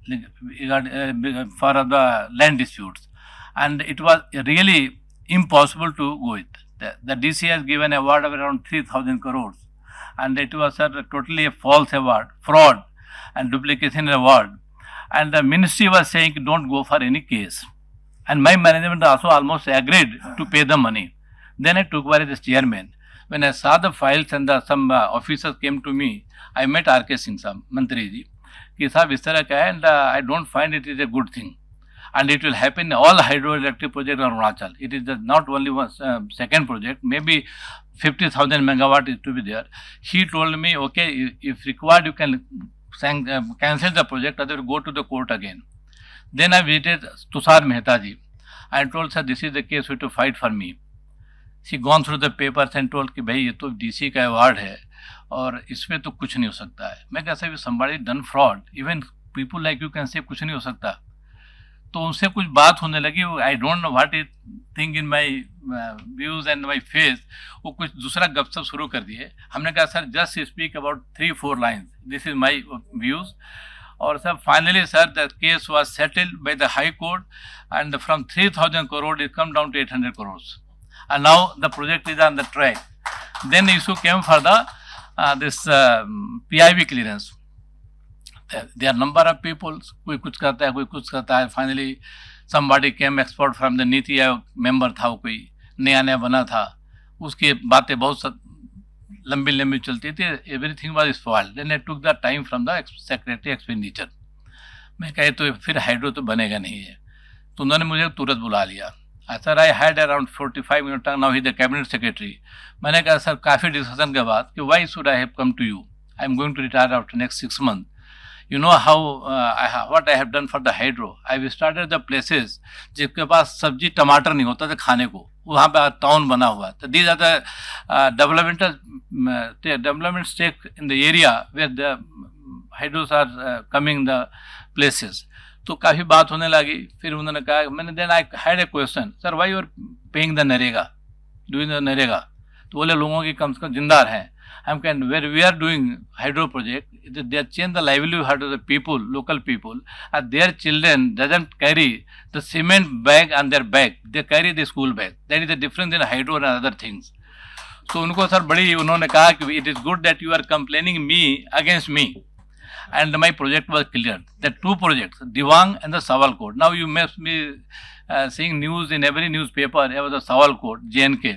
[SPEAKER 4] For the land disputes, and it was really impossible to go with. The DC has given a award of around 3,000 crores,
[SPEAKER 5] and it was totally a false award, fraud and duplication award. And the ministry was saying don't go for any case. And my management also almost agreed to pay the money. Then I took over as chairman. When I saw the files and some officers came to me, I met R.K. Singh Sahab, Mantri ji, कि साहब इस तरह का है, and I don't find it is a good thing. And it will happen in all hydroelectric projects in Arunachal. It is not only one second project, maybe 50,000 megawatt is to be there. He told me, okay, if required, you can cancel the project, otherwise go to the court again. Then I visited Tushar Mehta ji. I told sir, this is the case, you have to fight for me. She gone through the papers and told कि भाई ये तो DC का award है और इसमें तो कुछ नहीं हो सकता है. मैं कहता हूँ somebody done fraud, even people like you can say कुछ नहीं हो सकता. तो उनसे कुछ बात होने लगी. I don't know what is thing in my views and my face. वो कुछ दूसरा गपशप शुरू कर दिए. हमने कहा sir just speak about 3-4 lines. This is my views. और sir finally sir the case was settled by the High Court and from 3,000 crore it come down to 800 crores. And now the project is on the track. Then issue came for the this PIB clearance. There are number of people, कोई कुछ करता है, कोई कुछ करता है. Finally somebody came expert from the NITI Aayog member था, वो कोई नया बना था, उसकी बातें बहुत लंबी चलती थी. Everything was spoiled. Then I took the time from the secretary expenditure. मैं कहे तो फिर हाइड्रो तो बनेगा नहीं है, तो उन्होंने मुझे तुरंत बुला लिया. Sir I had around 45 minute now he the cabinet secretary. मैंने कहा सर काफ़ी डिस्कशन के बाद कि why should I have come to you, I am going to retire after next 6 months. You know how what I have done for the hydro. I have started the places जिसके पास सब्जी टमाटर नहीं होता था खाने को, वहाँ पे टाउन बना हुआ. तो these are the development stake in the area where the hydros are coming the places. तो काफ़ी बात होने लगी. फिर उन्होंने कहा, मैंने then I had a question, sir why you are paying the NREGA, doing the NREGA. तो बोले लोगों की कम से कम जिंदार हैं. हम can where we are doing hydro project, they are change the livelihood of the people, local people, and their children doesn't carry the cement bag on their bag, they carry the school bag. That is the difference in hydro and other things. तो उनको sir बड़ी उन्होंने कहा कि it is good that you are complaining me against me. And my project was cleared. The 2 projects, Diwang and the Sawal Court. Now you must be seeing news in every newspaper about the Sawal Court, JNK.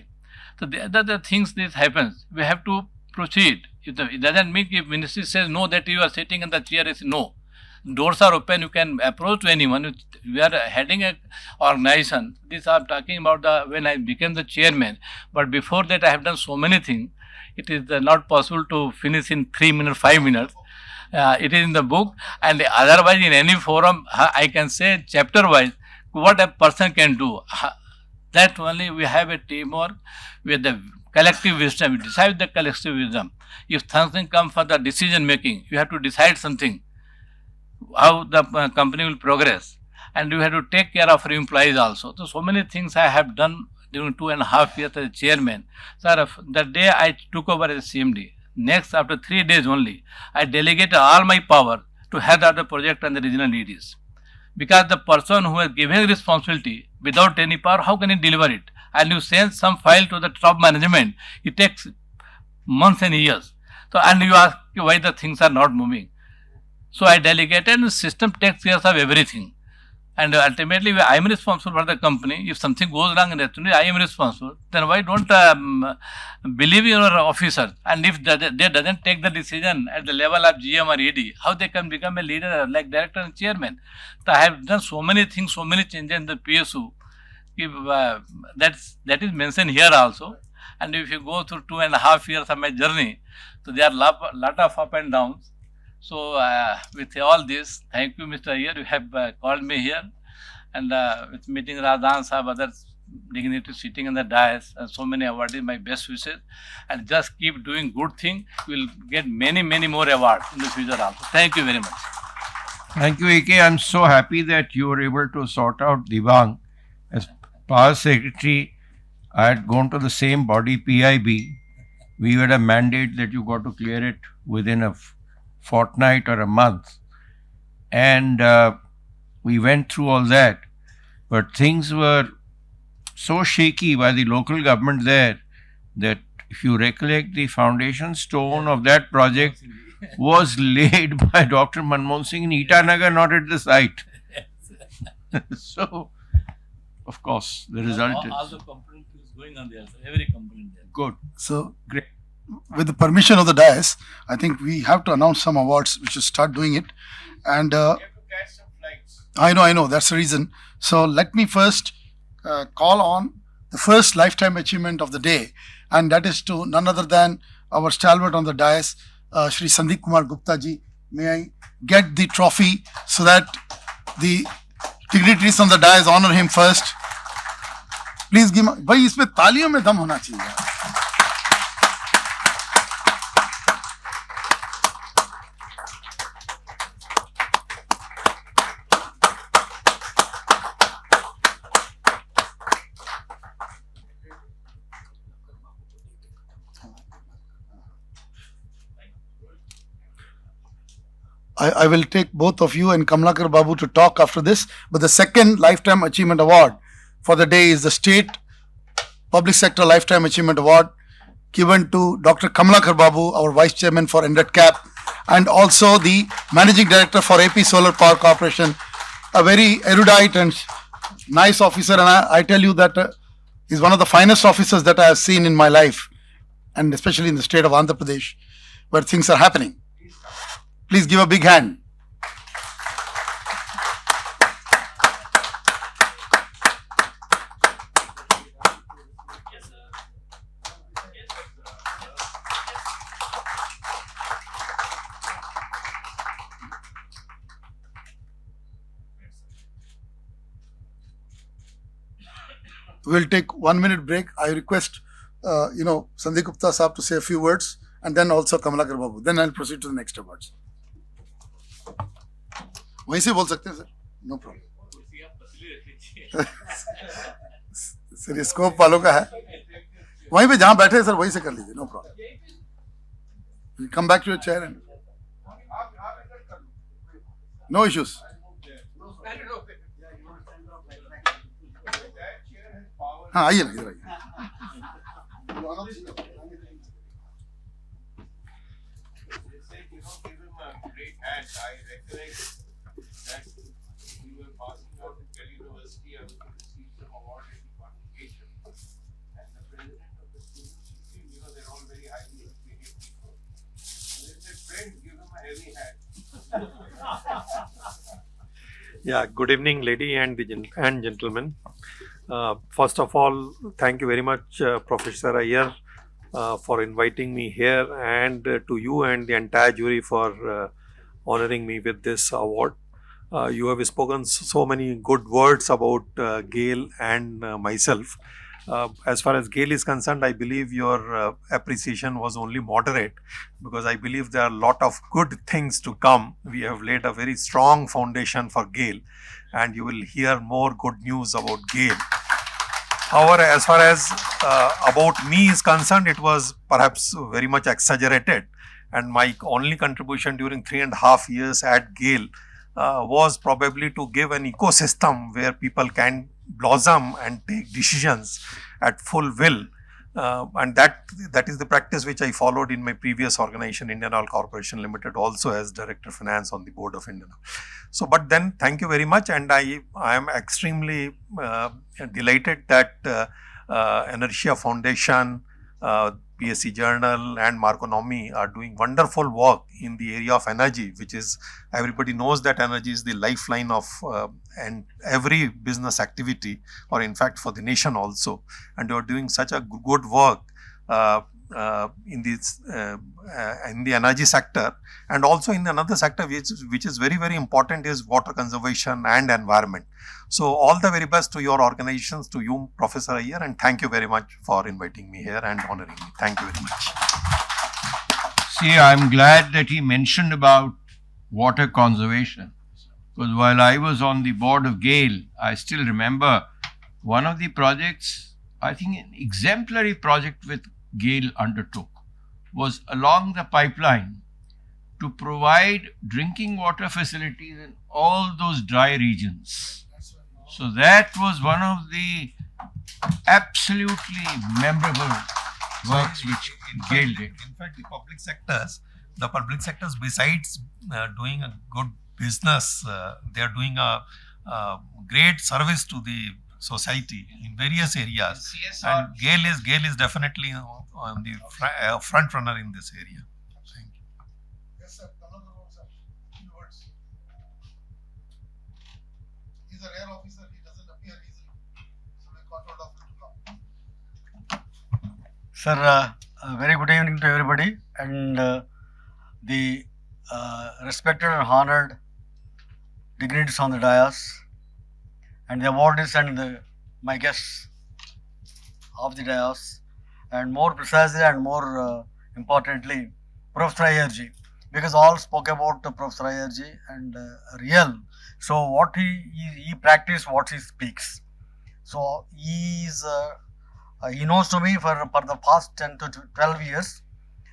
[SPEAKER 5] So the things this happens, we have to proceed. It doesn't mean if ministry says no that you are sitting in the chair is no. Doors are open, you can approach to anyone. We are heading a organization. This I'm talking about when I became the chairman. But before that I have done so many things. It is not possible to finish in 3 minutes, 5 minutes. It is in the book, and otherwise in any forum I can say chapter wise what a person can do. That only we have a teamwork with the collective wisdom. We decide the collective wisdom. If something comes for the decision making, you have to decide something, how the company will progress, and you have to take care of your employees also. So many things I have done during 2.5 years as chairman. Sir, the day I took over as CMD, next, after 3 days only, I delegated all my power to head of the project and the regional leaders. Because the person who is giving responsibility without any power, how can he deliver it? And you send some file to the top management, it takes months and years. So, and you ask why the things are not moving. So I delegated, and the system takes care of everything. And ultimately, I am responsible for the company. If something goes wrong in the I am responsible. Then why don't believe your officers? And if they doesn't take the decision at the level of GM or ED, how they can become a leader like director and chairman? So I have done so many things, so many changes in the PSU. That is mentioned here also. And if you go through 2.5 years of my journey, so there are lot of up and downs. So with all this, thank you, Mr. Iyer. You have called me here, and with meeting Radhan Sahab, other dignitaries sitting in the dais, and so many awardees, my best wishes, and just keep doing good thing. You will get many more awards in the future also. Thank you very much.
[SPEAKER 2] Thank you, AK. I'm so happy that you were able to sort out Diwang. As power secretary, I had gone to the same body, PIB. We had a mandate that you got to clear it within a fortnight or a month, and we went through all that, but things were so shaky by the local government there that if you recollect, the foundation stone of that project was laid by Dr. Manmohan Singh in Itanagar, not at the site. So, of course, the result
[SPEAKER 5] All
[SPEAKER 2] is
[SPEAKER 5] the component is going on there, sir. Every component there.
[SPEAKER 2] good.
[SPEAKER 1] So,
[SPEAKER 2] Great.
[SPEAKER 1] with the permission of the dais, I think we have to announce some awards. We should start doing it. And
[SPEAKER 2] You have to catch some flights.
[SPEAKER 1] I know. That's the reason. So let me first call on the first lifetime achievement of the day, and that is to none other than our stalwart on the dais, Shri Sandeep Kumar Gupta ji. May I get the trophy so that the dignitaries on the dais honor him first. Please give. भाई इसमें तालियों में दम होना चाहिए. I will take both of you and Kamlakar Babu to talk after this. But the second Lifetime Achievement Award for the day is the State Public Sector Lifetime Achievement Award given to Dr. Kamlakar Babu, our Vice Chairman for ENERTIA, and also the Managing Director for AP Solar Power Corporation, a very erudite and nice officer. And I tell you that he's one of the finest officers that I have seen in my life, and especially in the state of Andhra Pradesh, where things are happening. Please give a big hand. We'll take 1 minute break. I request, Sandeep Gupta Saab to say a few words, and then also Kamlakar Babu. Then I'll proceed to the next awards. वहीं से बोल सकते हैं sir, no problem. Sir ये scope वालों का है, वहीं पे जहां बैठे सर वहीं से कर लीजिए, no problem. Come back to your chair and no issues. हाँ आइए ना, इधर आइए.
[SPEAKER 6] Yeah, good evening, lady and gentlemen. First of all, thank you very much, Professor Iyer, for inviting me here, and to you and the entire jury for honoring me with this award. You have spoken so many good words about GAIL and myself. As far as GAIL is concerned, I believe your appreciation was only moderate, because I believe there are a lot of good things to come. We have laid a very strong foundation for GAIL, and you will hear more good news about GAIL. However, as far as about me is concerned, it was perhaps very much exaggerated, and my only contribution during 3.5 years at GAIL was probably to give an ecosystem where people can blossom and take decisions at full will, and that is the practice which I followed in my previous organization, Indian Oil Corporation Limited, also as Director of Finance on the board of Indian Oil. So, but then thank you very much, and I am extremely delighted that ENERGIZING Foundation, PSE Journal and Marconomy are doing wonderful work in the area of energy, which is, everybody knows that energy is the lifeline of and every business activity, or in fact for the nation also, and you are doing such a good work in the energy sector, and also in another sector which is very, very important, is water conservation and environment. So all the very best to your organizations, to you, Professor Iyer, and thank you very much for inviting me here and honoring me. Thank you very much.
[SPEAKER 2] See, I'm glad that he mentioned about water conservation, because while I was on the board of GAIL, I still remember one of the projects, I think an exemplary project with GAIL undertook, was along the pipeline to provide drinking water facilities in all those dry regions. So that was one of the absolutely memorable works which GAIL did.
[SPEAKER 7] In fact, the public sectors, besides doing a good business, they are doing a great service to the society in various areas. And GAIL is definitely on the front runner in this area. Thank you.
[SPEAKER 1] Yes, sir. Kamala sir. Few words. He's a rare officer. He doesn't appear easily. So we controlled of him to come.
[SPEAKER 8] Sir, very good evening to everybody and the respected and honored dignitaries on the dais and the awardees and my guests of the dais, and more precisely and more importantly, Professor Ayerji, because all spoke about Professor Ayerji and real. So what he practiced, what he speaks. So he knows to me for the past 10 to 12 years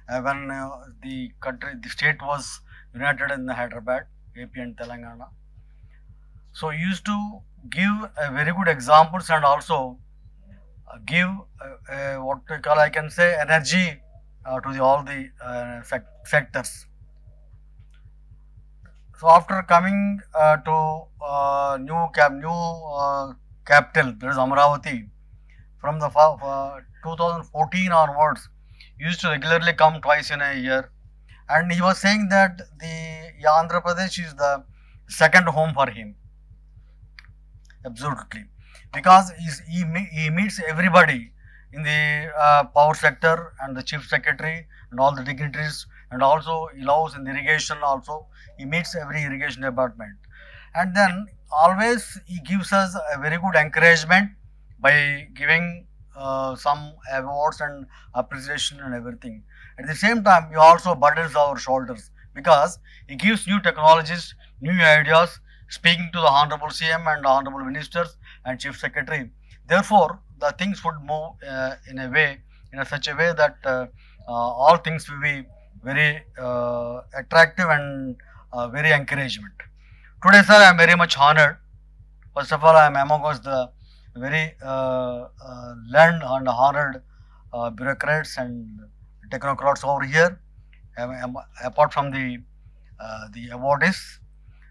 [SPEAKER 8] when the state was united in Hyderabad, AP and Telangana. So he used to give very good examples and also give what we call, I can say, energy to all the sectors. So after coming to new capital, that is Amravati, from the 2014 onwards, he used to regularly come twice in a year, and he was saying that the Andhra Pradesh is the second home for him. Absolutely, because he meets everybody in the power sector and the chief secretary and all the dignitaries, and also he loves in the irrigation also. He meets every irrigation department, and then always he gives us a very good encouragement by giving some awards and appreciation and everything. At the same time, he also burdens our shoulders because he gives new technologies, new ideas, speaking to the Honorable CM and Honorable Ministers and Chief Secretary. Therefore, the things would move in such a way that all things will be very attractive and very encouragement. Today, sir, I am very much honored. First of all, I am among us the very learned and honored bureaucrats and technocrats over here, apart from the awardees.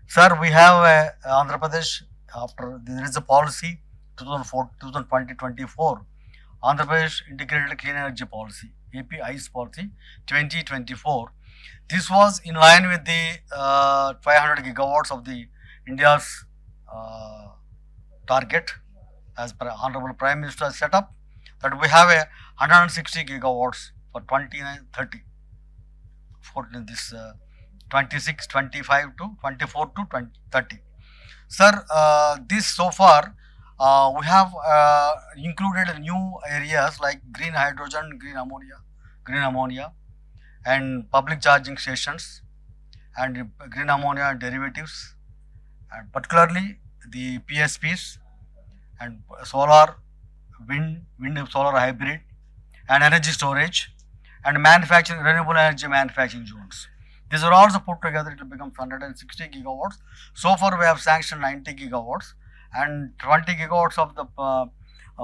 [SPEAKER 8] Sir, we have Andhra Pradesh, after there is a policy 2020-24, Andhra Pradesh Integrated Clean Energy Policy, IPSE policy 2024. This was in line with the 500 gigawatts of the India's target as per Honorable Prime Minister set up, that we have a 160 gigawatts for 2030 for this 26, 25 to 24 to 2030. Sir, this so far we have included new areas like green hydrogen, green ammonia and public charging stations and green ammonia derivatives, and particularly the PSPs and solar, wind solar hybrid and energy storage and manufacturing, renewable energy manufacturing zones. These are also put together, it will become 160 gigawatts. So far we have sanctioned 90 gigawatts and 20 gigawatts of the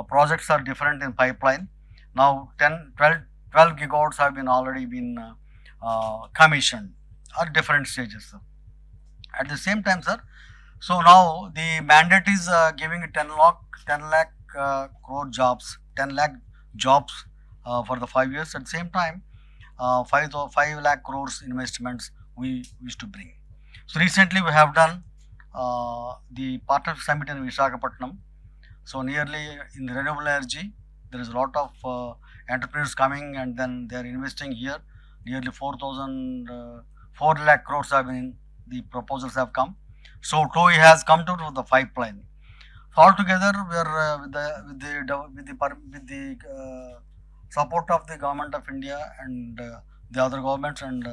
[SPEAKER 8] projects are different in pipeline. Now 12 gigawatts have already been commissioned at different stages, sir. At the same time, sir, so now the mandate is giving 10 lakh crore jobs, 10 lakh jobs for the 5 years. At the same time, 5 lakh crores investments we wish to bring. So recently we have done the Partnership Summit in Visakhapatnam. So nearly in the renewable energy, there is a lot of entrepreneurs coming and then they are investing here. Nearly 4 lakh crores have been, the proposals have come. So TOE has come to the pipeline. So altogether, we are with the support of the government of India and the other governments and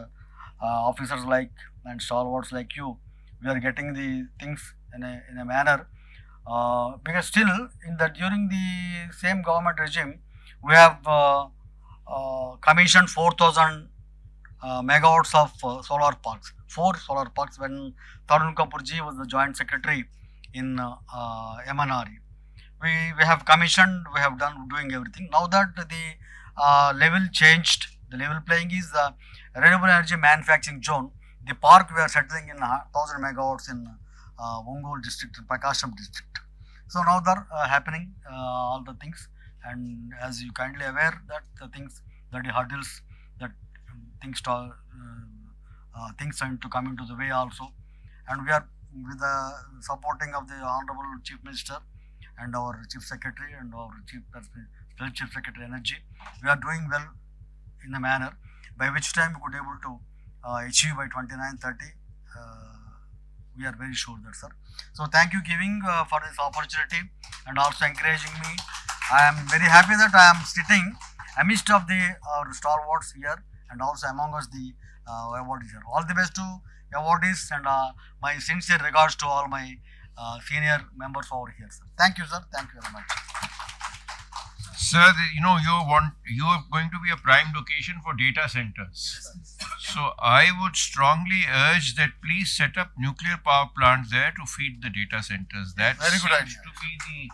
[SPEAKER 8] officers like and stalwarts like you, we are getting the things in a manner because still during the same government regime, we have commissioned 4,000 megawatts of solar parks. 4 solar parks when Tarun Kapoorji was the joint secretary in MNRE. We have commissioned, we have done doing everything. Now that the level changed. The level playing is the renewable energy manufacturing zone. The park we are settling in 1000 megawatts in Ongole district, Prakasham district. So now they're happening all the things, and as you kindly aware that the things, that the hurdles, that things things are to come into the way also, and we are with the supporting of the Honorable Chief Minister and our Chief Secretary and our Chief Secretary Energy, we are doing well in a manner by which time we could able to achieve by 29-30. We are very sure that, sir. So thank you giving for this opportunity and also encouraging me. I am very happy that I am sitting amidst of the our stalwarts here and also among us the awardees here. All the best to awardees and my sincere regards to all my senior members over here, sir. Thank you, sir. Thank you very much.
[SPEAKER 2] Sir, you're going to be a prime location for data centers. So I would strongly urge that please set up nuclear power plants there to feed the data centers. That
[SPEAKER 1] Very good
[SPEAKER 2] seems
[SPEAKER 1] idea.
[SPEAKER 2] to be the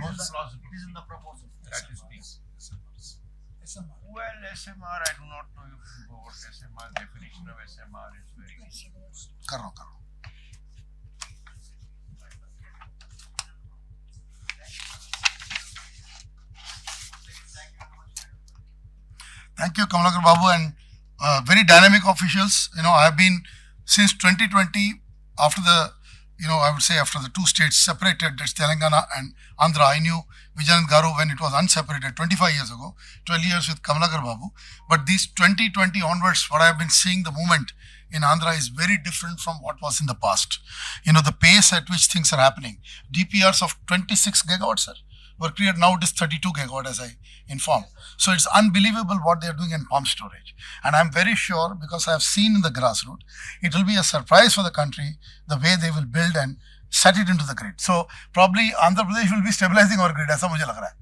[SPEAKER 2] most plausible.
[SPEAKER 8] It is in the proposal.
[SPEAKER 2] That is the well, SMR, I do not know if you know what SMR, definition of SMR is very
[SPEAKER 1] Karo. Thank you, Kamalakar Babu, and very dynamic officials. I have been since 2020 after the, I would say after the two states separated, that's Telangana and Andhra. I knew VIGYAN Garu when it was unseparated 25 years ago, 12 years with Kamalakar Babu. But these 2020 onwards, what I have been seeing, the movement in Andhra is very different from what was in the past. The pace at which things are happening. DPRs of 26 gigawatts, sir, were created. Now it is 32 gigawatt, as I informed. So it's unbelievable what they are doing in pump storage. And I'm very sure, because I have seen in the grassroots, it will be a surprise for the country the way they will build and set it into the grid. So probably Andhra Pradesh will be stabilizing our grid, aisa mujhe lag raha hai.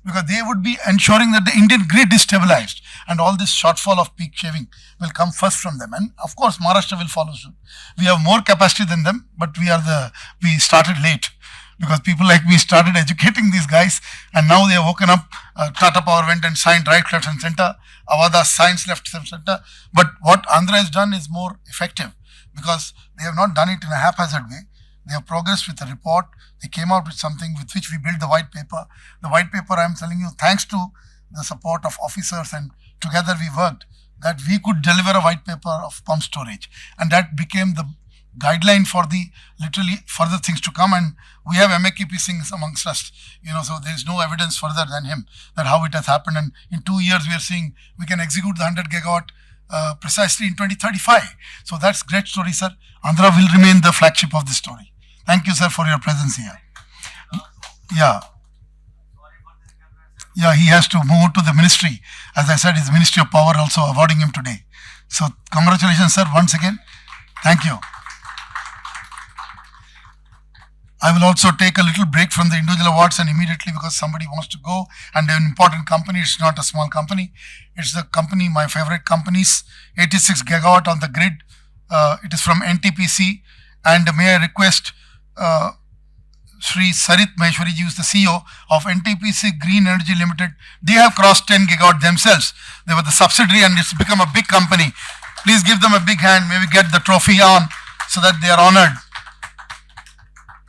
[SPEAKER 1] Because they would be ensuring that the Indian grid is stabilized, and all this shortfall of peak shaving will come first from them. And of course, Maharashtra will follow suit. We have more capacity than them, but we started late. Because people like me started educating these guys, and now they have woken up. Tata Power went and signed right, left and center. Avada signs left and center. But what Andhra has done is more effective, because they have not done it in a haphazard way. They have progressed with a report. They came out with something with which we built the white paper. The white paper, I am telling you, thanks to the support of officers, and together we worked, that we could deliver a white paper of pump storage. And that became the guideline for the literally further things to come. And we have MAKP Singh amongst us, so there is no evidence further than him that how it has happened. And in 2 years, we are seeing we can execute the 100 gigawatt precisely in 2035. So that's great story, sir. Andhra will remain the flagship of this story. Thank you, sir, for your presence here. Yeah, he has to move to the ministry. As I said, his Ministry of Power also awarding him today. So congratulations, sir, once again. Thank you. I will also take a little break from the individual awards, and immediately, because somebody wants to go, and an important company, it's not a small company, it's the company, my favorite companies, 86 gigawatt on the grid. It is from NTPC, and may I request Shri Sarit Maheshwari ji, who is the CEO of NTPC Green Energy Limited. They have crossed 10 gigawatt themselves. They were the subsidiary, and it's become a big company. Please give them a big hand. May we get the trophy on so that they are honored.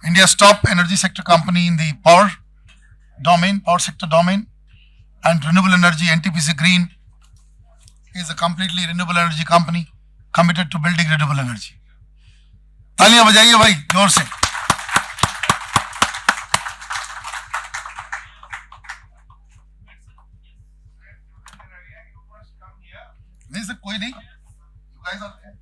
[SPEAKER 1] India's top energy sector company in the power sector domain, and renewable energy. NTPC Green is a completely renewable energy company committed to building renewable energy. तालियां बजाइए भाई जोर से. नहीं sir, कोई नहीं. You guys are there.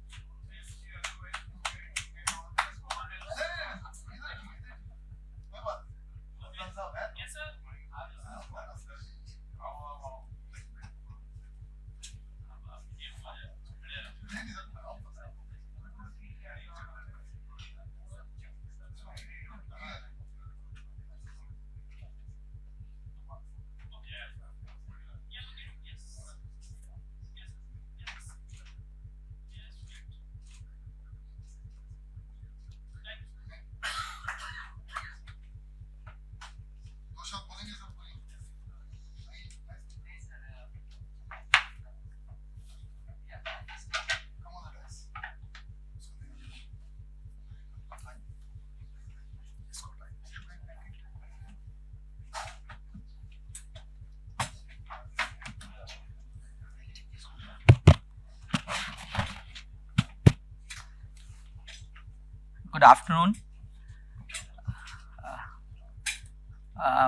[SPEAKER 9] Good afternoon.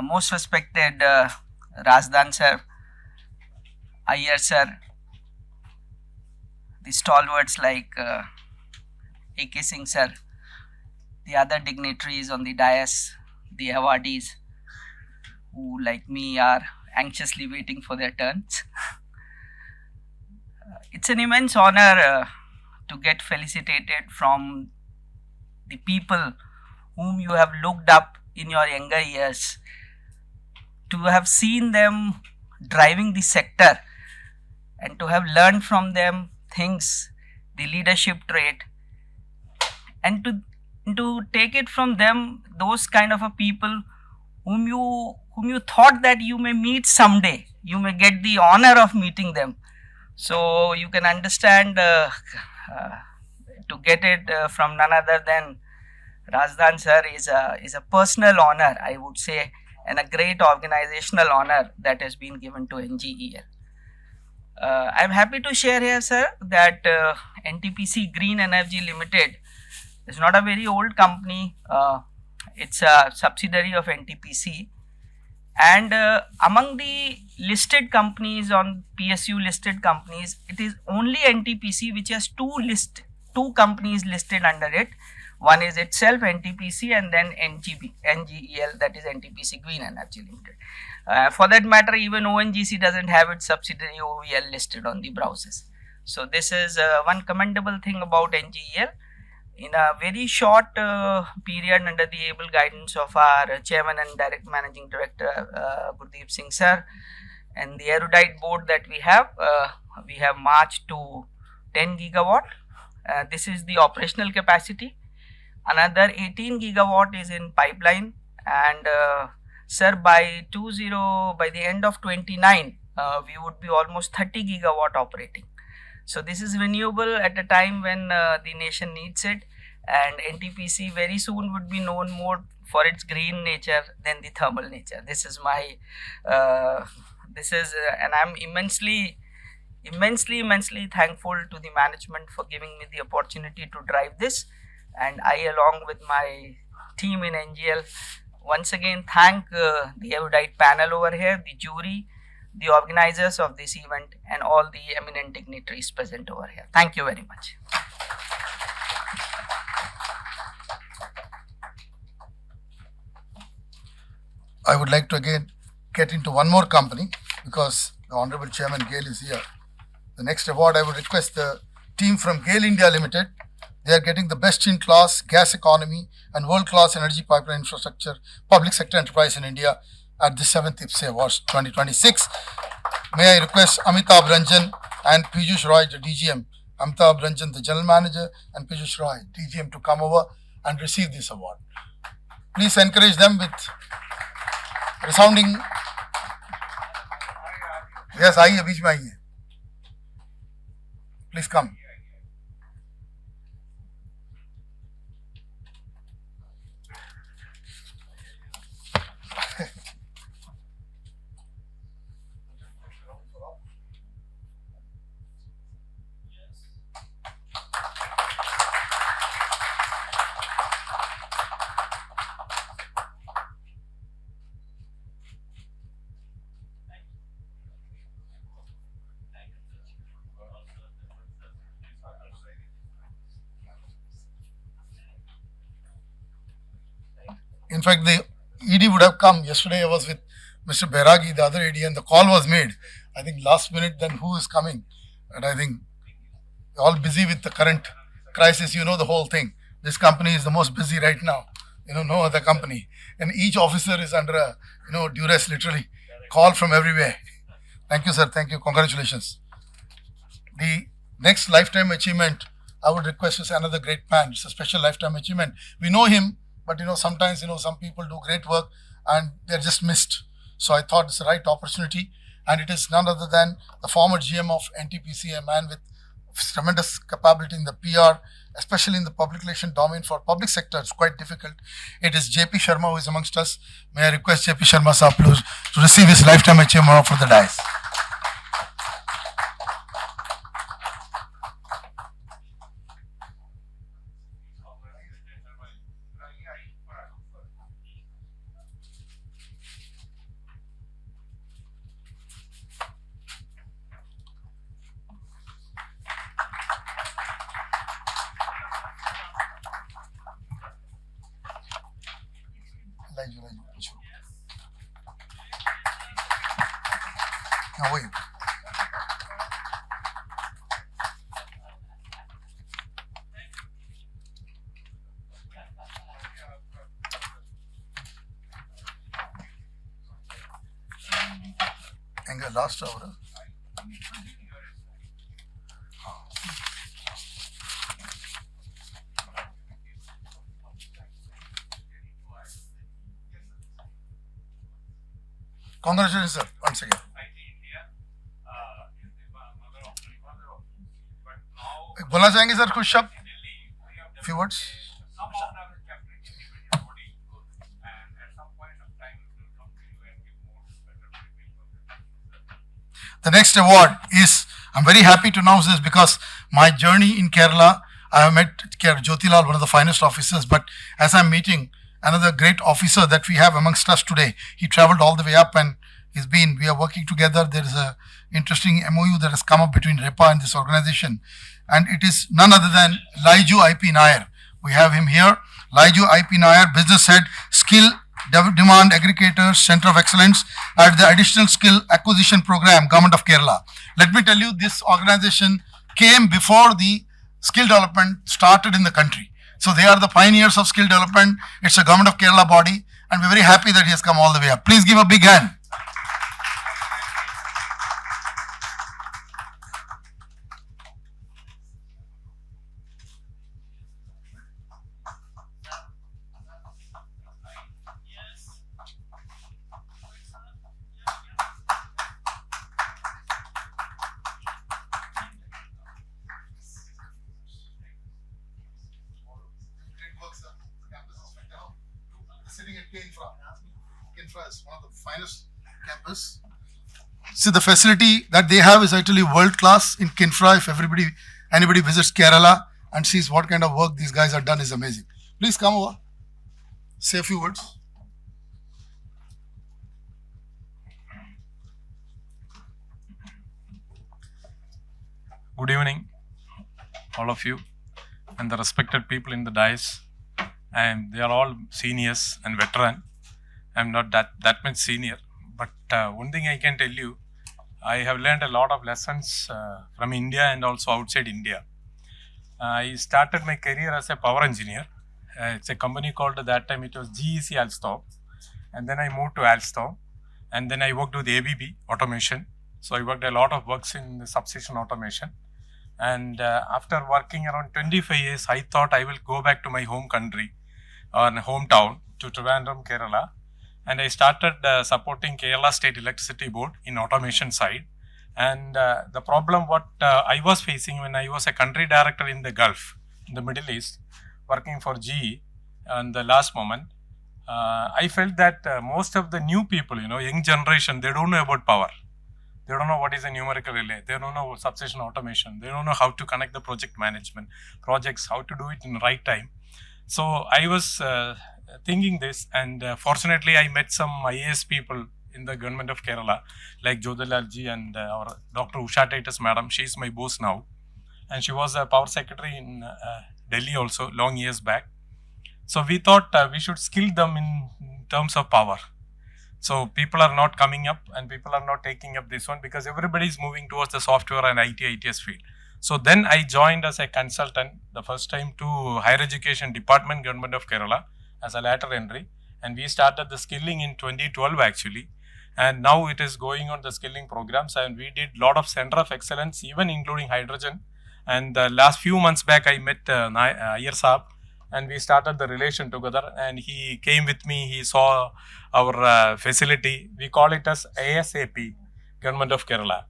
[SPEAKER 9] Most respected Razdan sir, Iyer sir, the stalwarts like A.K. Singh sir, the other dignitaries on the dais, the awardees who like me are anxiously waiting for their turns. It's an immense honor to get felicitated from the people whom you have looked up in your younger years, to have seen them driving the sector and to have learned from them things, the leadership trait, and to take it from them, those kind of a people whom you thought that you may meet someday, you may get the honor of meeting them. So you can understand to get it from none other than Razdan sir is a personal honor, I would say, and a great organizational honor that has been given to NGEL. I am happy to share here, sir, that NTPC Green Energy Limited is not a very old company. It's a subsidiary of NTPC, and among the listed companies on PSU listed companies, it is only NTPC which has two companies listed under it. One is itself NTPC, and then NGEL, that is NTPC Green Energy Limited. For that matter, even ONGC doesn't have its subsidiary OVL listed on the browsers. So this is one commendable thing about NGEL. In a very short period, under the able guidance of our Chairman and Direct Managing Director Gurdeep Singh sir, and the erudite board that we have marched to 10 gigawatt. This is the operational capacity. Another 18 gigawatt is in pipeline, and sir, by the end of 29, we would be almost 30 gigawatt operating. So this is renewable at a time when the nation needs it, and NTPC very soon would be known more for its green nature than the thermal nature. This is my and I'm immensely thankful to the management for giving me the opportunity to drive this. And I, along with my team in NGL, once again thank the erudite panel over here, the jury, the organizers of this event, and all the eminent dignitaries present over here. Thank you very much.
[SPEAKER 1] I would like to again get into one more company because the Honorable Chairman Gale is here. The next award, I would request the team from Gale India Limited. They are getting the best in class gas economy and world class energy pipeline infrastructure public sector enterprise in India at the 7th IPSE Awards 2026. May I request Amitabh Ranjan and Piyush Roy, the DGM, Amitabh Ranjan, the General Manager, and Piyush Roy, DGM, to come over and receive this award. Please encourage them with resounding. Yes, आइए बीच में आइए. Please come. In fact, the ED would have come. Yesterday I was with Mr. Bairagi, the other ED, and the call was made. I think last minute, then who is coming? And I think all busy with the current crisis. You know the whole thing. This company is the most busy right now. No other company. And each officer is under a, duress, literally. Call from everywhere. Thank you, sir. Thank you. Congratulations. The next lifetime achievement, I would request, is another great man. It's a special lifetime achievement. We know him, but sometimes some people do great work and they're just missed. So I thought it's the right opportunity, and it is none other than the former GM of NTPC, a man with tremendous capability in the PR, especially in the public relation domain for public sector. It's quite difficult. It is JP Sharma who is amongst us. May I request JP Sharma sir, please, to receive his lifetime achievement for the dais. Laiju. Sure. How are you? Enga last hour. Congratulations, sir, once again. बोलना चाहेंगे sir कुछ शब्द? Few words. The next award is, I'm very happy to announce this because my journey in Kerala, I have met Jyotilal, one of the finest officers, but as I'm meeting another great officer that we have amongst us today, he traveled all the way up and we are working together. There is a interesting MOU that has come up between REPA and this organization, and it is none other than Laiju IP Nair. We have him here. Laiju IP Nair, Business Head, Skill Demand Aggregators, Center of Excellence at the Additional Skill Acquisition Program, Government of Kerala. Let me tell you, this organization came before the skill development started in the country. So they are the pioneers of skill development. It's a Government of Kerala body, and we're very happy that he has come all the way up. Please give a big hand. Sitting at Kinfra is one of the finest campus. See, the facility that they have is actually world class in Kinfra. If anybody visits Kerala and sees what kind of work these guys have done, is amazing. Please come over, say a few words.
[SPEAKER 10] Good evening, all of you, and the respected people in the dais. And they are all seniors and veteran. I'm not that much senior, but one thing I can tell you, I have learned a lot of lessons from India and also outside India. I started my career as a power engineer. It's a company called, at that time it was GEC Alstom, and then I moved to Alstom, and then I worked with ABB Automation. So I worked a lot of works in the substation automation. And after working around 25 years, I thought I will go back to my home country or hometown to Trivandrum, Kerala. And I started supporting Kerala State Electricity Board in automation side. And the problem what I was facing when I was a country director in the Gulf, in the Middle East, working for GE, and the last moment, I felt that most of the new people, young generation, they don't know about power. They don't know what is a numerical relay. They don't know substation automation. They don't know how to connect the project management, projects, how to do it in the right time. So I was thinking this, and fortunately I met some IAS people in the government of Kerala, like Jyotilal ji and our Dr. Usha Titus madam. She is my boss now. And she was a power secretary in Delhi also, long years back. So we thought we should skill them in terms of power. So people are not coming up and people are not taking up this one because everybody is moving towards the software and ITS field. So then I joined as a consultant the first time to Higher Education Department, Government of Kerala, as a lateral entry. And we started the skilling in 2012 actually. And now it is going on the skilling programs, and we did lot of center of excellence, even including hydrogen. And the last few months back, I met Iyer Saab, and we started the relation together. And he came with me. He saw our facility. We call it as ASAP, Government of Kerala,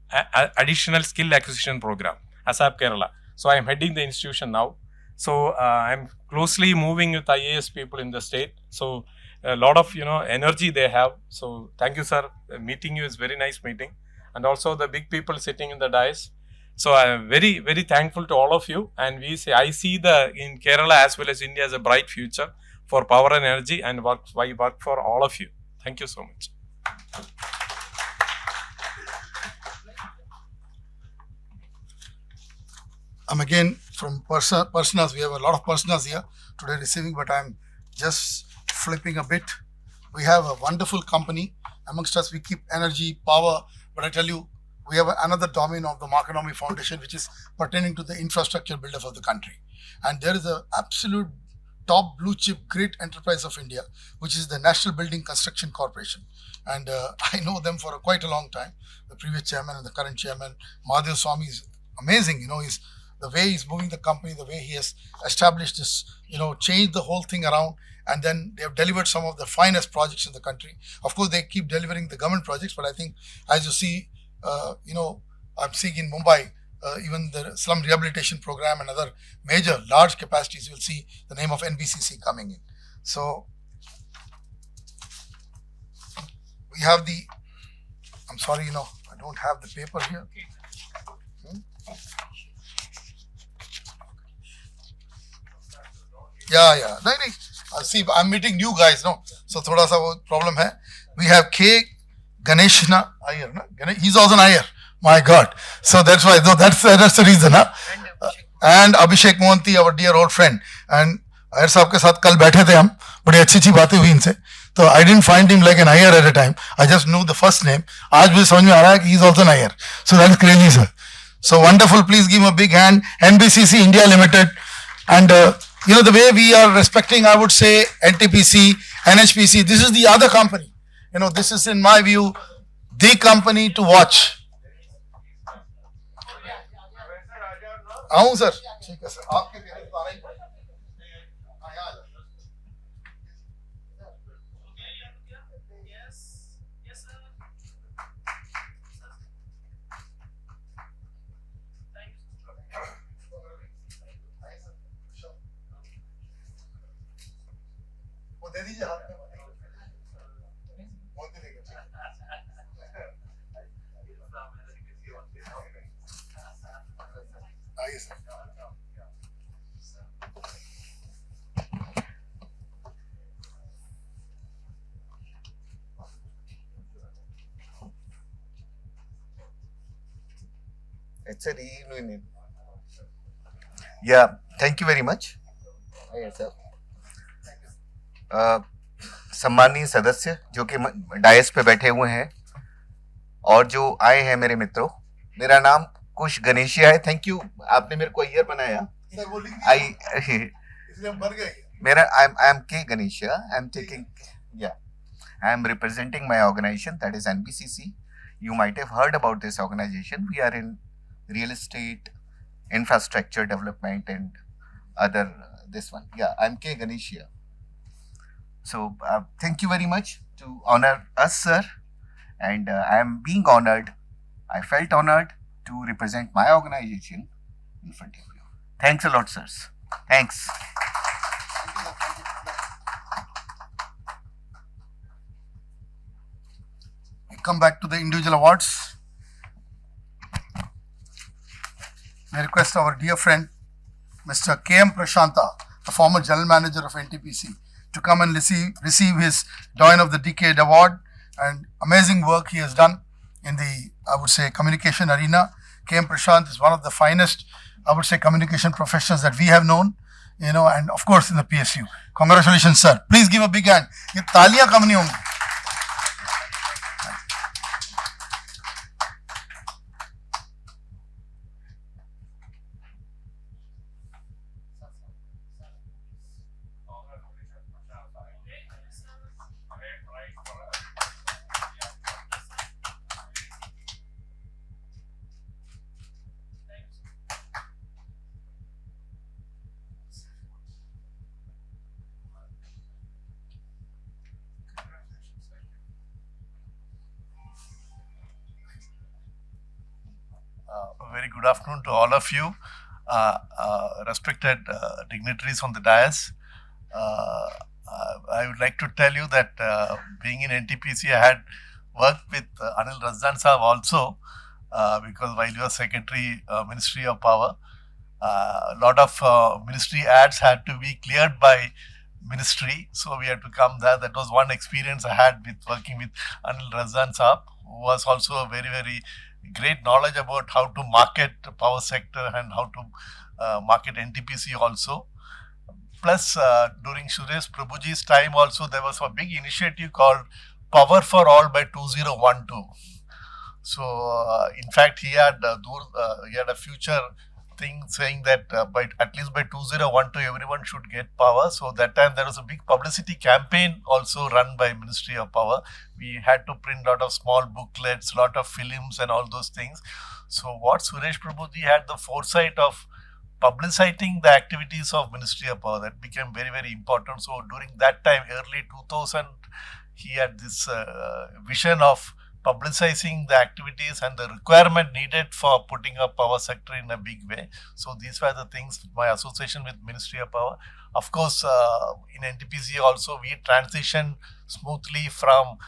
[SPEAKER 10] Additional Skill Acquisition Program, ASAP Kerala. So I am heading the institution now. So I am closely moving with IAS people in the state. So a lot of energy they have. So thank you, sir. Meeting you is very nice meeting, and also the big people sitting in the dais. So I am very, very thankful to all of you. And I see in Kerala as well as India as a bright future for power and energy, and I work for all of you. Thank you so much.
[SPEAKER 1] I'm again from personas. We have a lot of personas here today receiving, but I'm just flipping a bit We have a wonderful company. Amongst us, we keep energy, power, but I tell you, we have another domain of the Marconomy Foundation, which is pertaining to the infrastructure build-up of the country. And there is a absolute top blue chip great enterprise of India, which is the National Building Construction Corporation. And I know them for quite a long time. The previous chairman and the current chairman, Madhav Swami, is amazing. He's the way he's moving the company, the way he has established this, changed the whole thing around. And then they have delivered some of the finest projects in the country. Of course, they keep delivering the government projects, but I think as you see, I'm seeing in Mumbai, even the slum rehabilitation program and other major large capacities, you'll see the name of NBCC coming in. So we have I'm sorry, I don't have the paper here. Yeah. No. See, I'm meeting new guys, no? So thoda sa wo problem hai. We have K. Ganeshna Iyer, no? He's also an Iyer. My God. So that's why, that's the reason, huh? And Abhishek Mohanty, our dear old friend. And Iyer साहब के साथ कल बैठे थे हम, बड़ी अच्छी बातें हुई इनसे. So I didn't find him like an Iyer at a time. I just knew the first name. आज मुझे समझ में आ रहा है कि he's also an Iyer. So that's crazy, sir. So wonderful. Please give him a big hand. NBCC India Limited. And the way we are respecting, I would say, NTPC, NHPC, this is the other company. This is, in my view, the company to watch. Sir. दे दीजिए हाथ में बहुत देगा आइए sir
[SPEAKER 11] It's a reunion. Yeah, thank you very much. Yes, sir. सम्मानीय सदस्य जो कि डायस पे बैठे हुए हैं और जो आए हैं मेरे मित्रों, मेरा नाम कुश गणेशिया है. थैंक यू, आपने मेरे को ईयर बनाया. मेरा I am K Ganeshia. I am representing my organization, that is NBCC. You might have heard about this organization. We are in real estate, infrastructure development and other this one. Yeah, I'm K. Ganeshia. So thank you very much to honor us, sir. And I am being honored. I felt honored to represent my organization in front of you. Thanks a lot, sirs. Thanks.
[SPEAKER 1] We come back to the individual awards. I request our dear friend, Mr. K.M. Prashanta, the former General Manager of NTPC, to come and receive his Join of the Decade Award, and amazing work he has done in the, I would say, communication arena. K.M. Prashant is one of the finest, I would say, communication professionals that we have known, and of course in the PSU. Congratulations, sir. Please give a big hand. ये तालियां कम नहीं होंगी.
[SPEAKER 12] Very good afternoon to all of you, respected dignitaries on the dais. I would like to tell you that being in NTPC, I had worked with Anil Razdan Sahab also, because while he was Secretary, Ministry of Power, a lot of ministry ads had to be cleared by ministry, so we had to come there. That was one experience I had with working with Anil Razdan Sahab, who was also a very, very great knowledge about how to market the power sector and how to market NTPC also. plus during Suresh Prabhuji's time also there was a big initiative called Power for All by 2012. So in fact he had a future thing saying that at least by 2012 everyone should get power. So that time there was a big publicity campaign also run by Ministry of Power. We had to print a lot of small booklets, lot of films and all those things. So what Suresh Prabhuji had the foresight of publicizing the activities of Ministry of Power, that became very, very important. So during that time, early 2000, he had this vision of publicizing the activities and the requirement needed for putting up power sector in a big way. So these were the things, my association with Ministry of Power. Of course, in NTPC also we transitioned smoothly from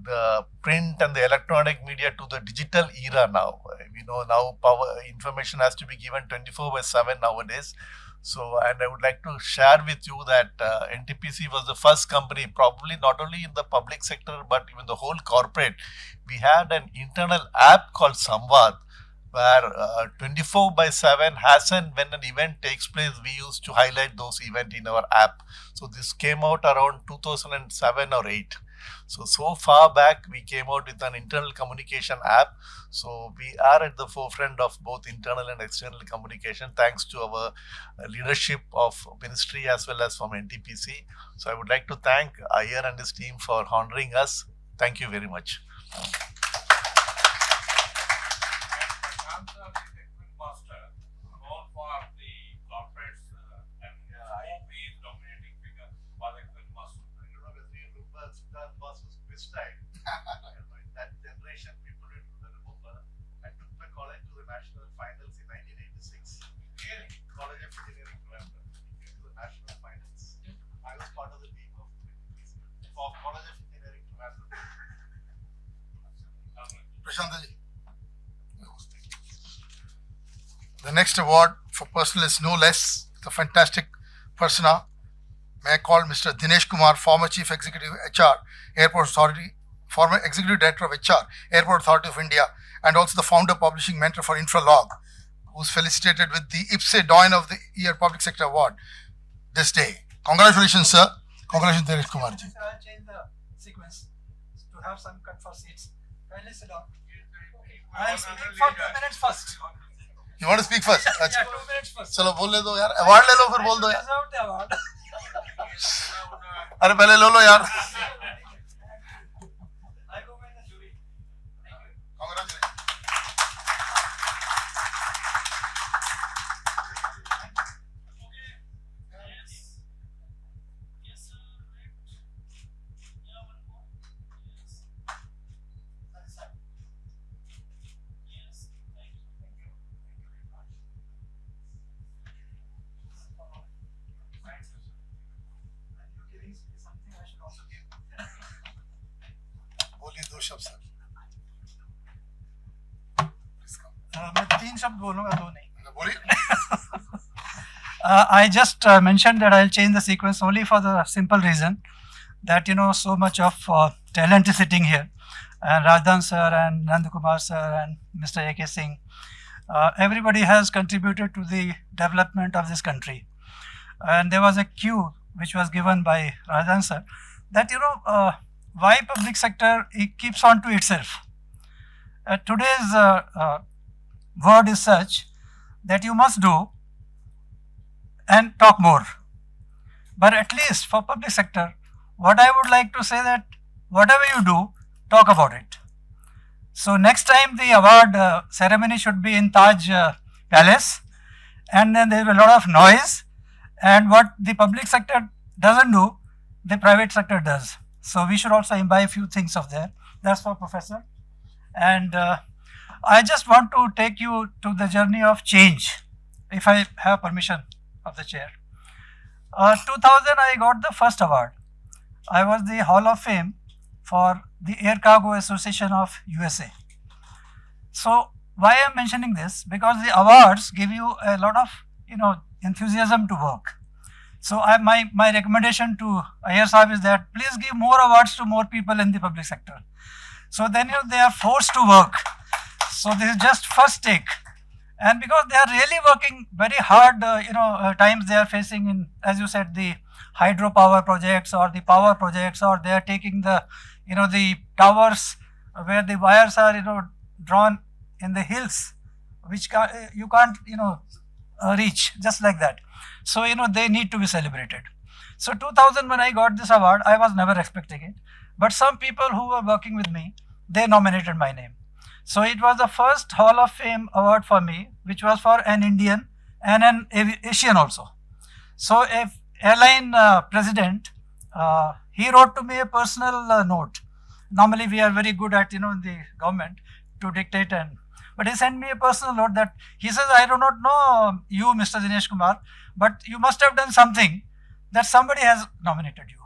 [SPEAKER 12] the print and the electronic media to the digital era now. We know now power information has to be given 24/7 nowadays. So, and I would like to share with you that NTPC was the first company, probably not only in the public sector, but even the whole corporate. We had an internal app called Samvad, where 24/7 as and when an event takes place, we used to highlight those events in our app. So this came out around 2007 or 8. So far back, we came out with an internal communication app. So we are at the forefront of both internal and external communication, thanks to our leadership of ministry as well as from NTPC. So I would like to thank Iyer and his team for honoring us. Thank you very much. That generation, people will remember. I took my college to the national finals in 1986. College of Engineering, Trivandrum. To the national finals. I was part of the team of for College of Engineering, Trivandrum.
[SPEAKER 1] Prashantaji. The next award for personal is no less the fantastic persona. May I call Mr. Dinesh Kumar, former Chief Executive HR, Airport Authority, former Executive Director of HR, Airport Authority of India, and also the founder, publishing mentor for Infralog, who's felicitated with the IPSE Doyen of the Year Public Sector Award this day. Congratulations, sir. Congratulations, Dinesh Kumar ji.
[SPEAKER 3] I'll change the sequence to have some cut for seats. Kindly sit down. I'll speak for 2 minutes first.
[SPEAKER 1] You want to speak first?
[SPEAKER 3] Yeah, 2 minutes first.
[SPEAKER 1] चलो बोलने दो यार, award ले लो फिर बोल दो यार.
[SPEAKER 3] Deserve the award.
[SPEAKER 1] अरे पहले लो यार.
[SPEAKER 3] I go by the jury. Thank you.
[SPEAKER 1] Congratulations.
[SPEAKER 3] मैं 3 शब्द बोलूंगा, 2 नहीं. I just mentioned that I'll change the sequence only for the simple reason that so much of talent is sitting here, and Rajan sir and Nandakumar sir and Mr. A.K. Singh. Everybody has contributed to the development of this country, and there was a cue which was given by Rajan sir that why public sector it keeps on to itself. Today's word is such that you must do and talk more. But at least for public sector, what I would like to say that whatever you do, talk about it. So next time the award ceremony should be in Taj Palace, and then there will be a lot of noise, and what the public sector doesn't do, the private sector does. So we should also imbibe a few things of there. That's for Professor. And I just want to take you to the journey of change, if I have permission of the chair. 2000 I got the first award. I was the Hall of Fame for the Air Cargo Association of USA. So why I am mentioning this? Because the awards give you a lot of enthusiasm to work. So my recommendation to Iyer Sahab is that please give more awards to more people in the public sector. So then they are forced to work. So this is just first take. And because they are really working very hard, times they are facing in, as you said, the hydropower projects or the power projects, or they are taking the, the towers where the wires are, drawn in the hills, which you can't, reach, just like that. So, they need to be celebrated. So 2000, when I got this award, I was never expecting it. But some people who were working with me, they nominated my name. So it was the first Hall of Fame award for me, which was for an Indian and an Asian also. So if airline president, he wrote to me a personal note. Normally we are very good at, in the government to dictate, but he sent me a personal note that he says, I do not know you, Mr. Dinesh Kumar, but you must have done something that somebody has nominated you.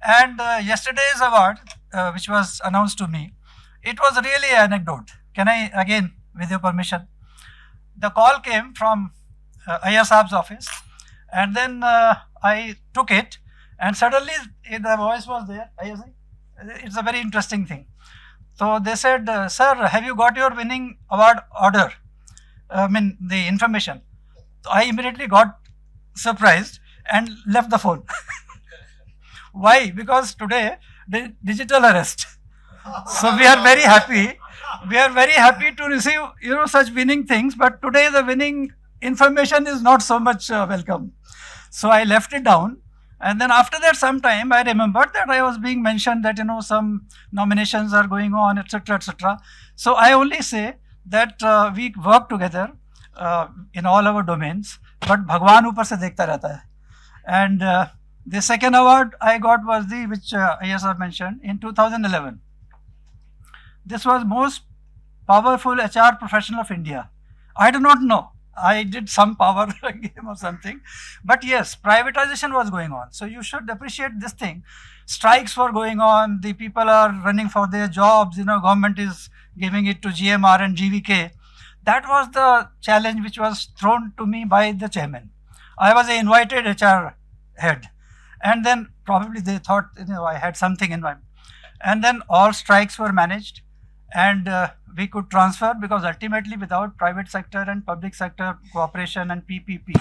[SPEAKER 3] And yesterday's award, which was announced to me, it was really an anecdote. Can I, again, with your permission? The call came from Ayya Saab's office, and then I took it, and suddenly the voice was there. It's a very interesting thing. So they said, sir, have you got your winning award order? The information. So I immediately got surprised and left the phone. Why? Because today, the digital arrest. So we are very happy. We are very happy to receive, such winning things. But today the winning information is not so much welcome. So I left it down. And then after that, some time, I remembered that I was being mentioned that, some nominations are going on, etc., etc. So I only say that we work together in all our domains. But Bhagwan upar se dekhta rehta hai. And the second award I got was which Ayya Saab mentioned, in 2011. This was most powerful HR professional of India. I do not know. I did some power game or something. But yes, privatization was going on. So you should appreciate this thing. Strikes were going on. The people are running for their jobs. Government is giving it to GMR and GVK. That was the challenge which was thrown to me by the chairman. I was an invited HR head. And then probably they thought, I had something in mind. And then all strikes were managed. And we could transfer, because ultimately without private sector and public sector cooperation and PPP.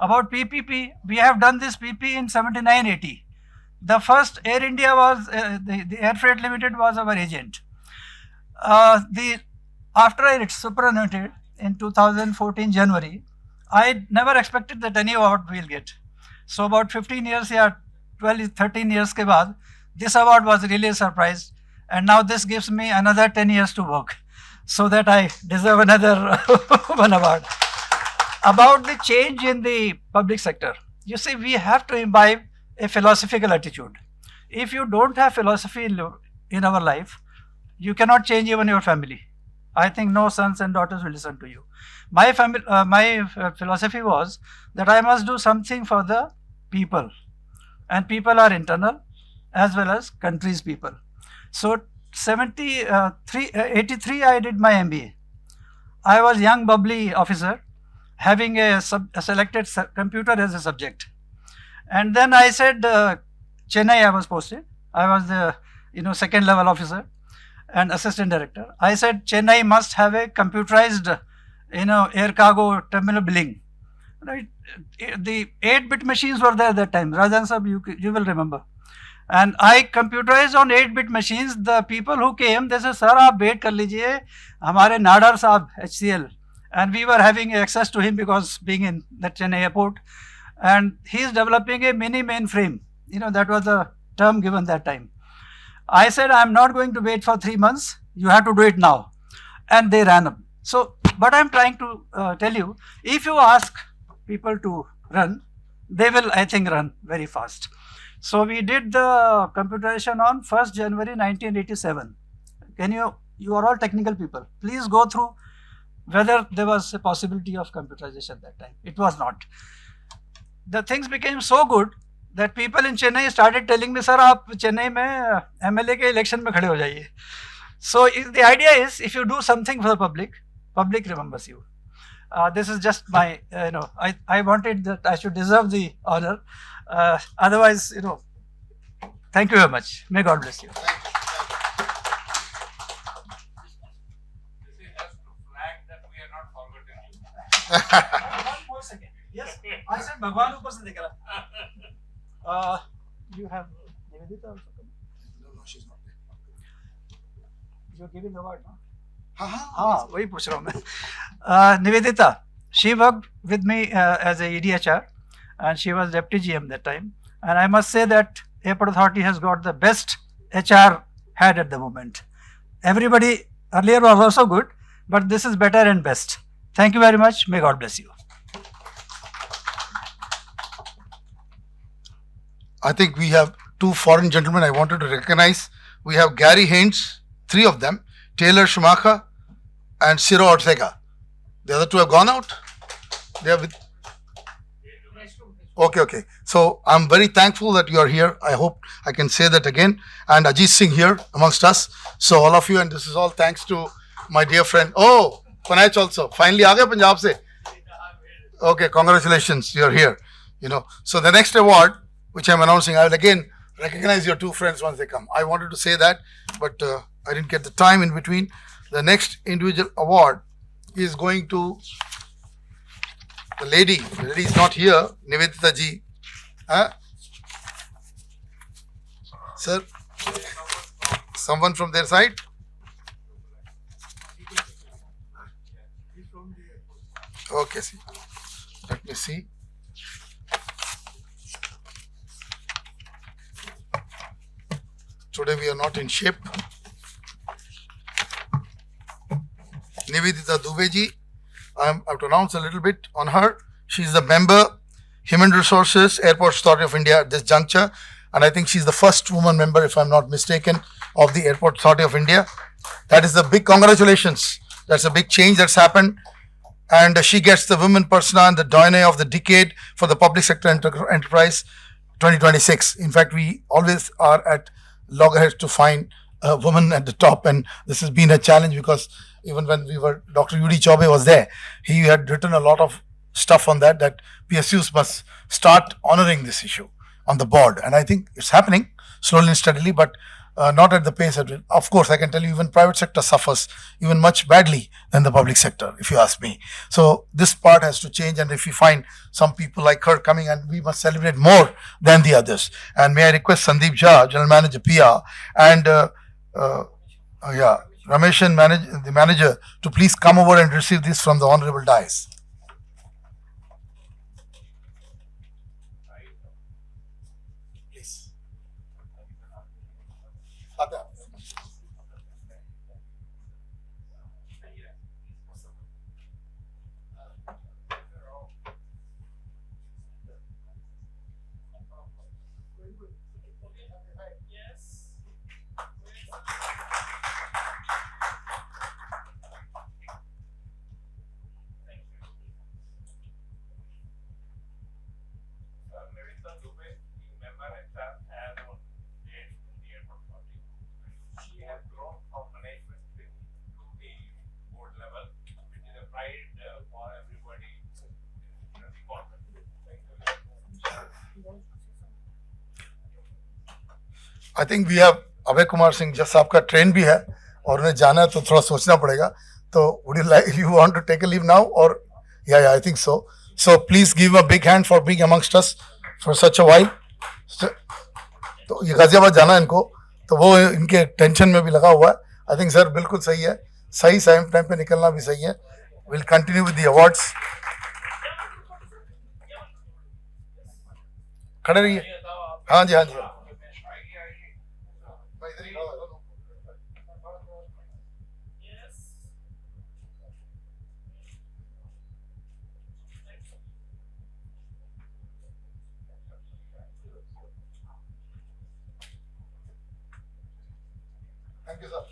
[SPEAKER 3] About PPP, we have done this PP in 79-80. The first Air India was, the Air Freight Limited was our agent. After I superannuated in 2014 January, I never expected that any award we'll get. So about 15 years, 13 years ke baad, this award was really a surprise. And now this gives me another 10 years to work, so that I deserve another one award. About the change in the public sector, you see, we have to imbibe a philosophical attitude. If you don't have philosophy in our life, you cannot change even your family. I think no sons and daughters will listen to you. My philosophy was that I must do something for the people, and people are internal as well as country's people. So 83, I did my MBA. I was young, bubbly officer, having a selected computer as a subject. And then I said, Chennai I was posted. I was the second level officer and assistant director. I said Chennai must have a computerized air cargo terminal billing. Right? The 8-bit machines were there at that time. Rajan sab, you will remember. And I computerized on 8-bit machines. The people who came, they said, sir, aap wait kar lijiye, hamare Nadar saab, HCL. And we were having access to him because being in the Chennai airport. And he is developing a mini mainframe. That was the term given that time. I said, I'm not going to wait for 3 months. You have to do it now. And they ran up. So, but I'm trying to tell you, if you ask people to run, they will, I think, run very fast. So we did the computerization on 1st January 1987. You are all technical people. Please go through whether there was a possibility of computerization that time. It was not. The things became so good that people in Chennai started telling me, sir, aap Chennai mein MLA ke election mein khade ho jaiye. So the idea is, if you do something for the public, public remembers you. This is just my, I wanted that I should deserve the honor. Otherwise, thank you very much. May God bless you.
[SPEAKER 2] This is just to flag that we are not forgetting you.
[SPEAKER 3] One more second. Yes, I said Bhagwan upar se dekh raha. You have Nivedita also coming?
[SPEAKER 1] No, she's not there.
[SPEAKER 3] You're giving award, no?
[SPEAKER 1] हाँ,
[SPEAKER 3] वही पूछ रहा हूँ मैं. Nivedita, she worked with me as a EDHR and she was deputy GM that time. And I must say that Airport Authority has got the best HR head at the moment. Everybody earlier was also good, but this is better and best. Thank you very much. May God bless you.
[SPEAKER 1] I think we have two foreign gentlemen I wanted to recognize. We have Gary Haynes, three of them, Taylor Schumacher and Ciro Ortega. The other two have gone out. They are with. Okay. So I'm very thankful that you are here. I hope I can say that again. And Ajit Singh here amongst us. So all of you, and this is all thanks to my dear friend. Oh, Panach also. Finally, aa gaya Punjab se. Okay, congratulations. You're here. So the next award, which I'm announcing, I will again recognize your two friends once they come. I wanted to say that, but I didn't get the time in between. The next individual award is going to the lady. The lady is not here, Nivedita ji. Sir, someone from their side? Okay, see. Let me see. Today we are not in shape. Nivedita Dubey ji, I have to announce a little bit on her. She is the member, Human Resources, Airport Authority of India at this juncture. And I think she's the first woman member, if I'm not mistaken, of the Airport Authority of India. That is the big congratulations. That's a big change that's happened. And she gets the Women Persona and the Doyenne of the Decade for the Public Sector Enterprise 2026. In fact, we always are at loggerheads to find a woman at the top, and this has been a challenge because even when Dr. Yudi Chaube was there, he had written a lot of stuff on that PSUs must start honoring this issue on the board. And I think it's happening slowly and steadily, but not at the pace at it. Of course, I can tell you even private sector suffers even much badly than the public sector, if you ask me. So this part has to change, and if you find some people like her coming, and we must celebrate more than the others. And may I request Sandeep Jha, General Manager PR, and Ramesh, the manager, to please come over and receive this from the Honorable Dais. Please. I think we have Abhay Kumar Singh just आपका train भी है और उन्हें जाना है तो थोड़ा सोचना पड़ेगा. तो would you want to take a leave now or yeah I think so. So please give a big hand for being amongst us for such a while. तो ये गाजियाबाद जाना है इनको, तो वो इनके टेंशन में भी लगा हुआ है. I think सर बिल्कुल सही है, सही टाइम पे निकलना भी सही है. We'll continue with the awards. खड़े रहिए. हाँ जी. Thank you, sir.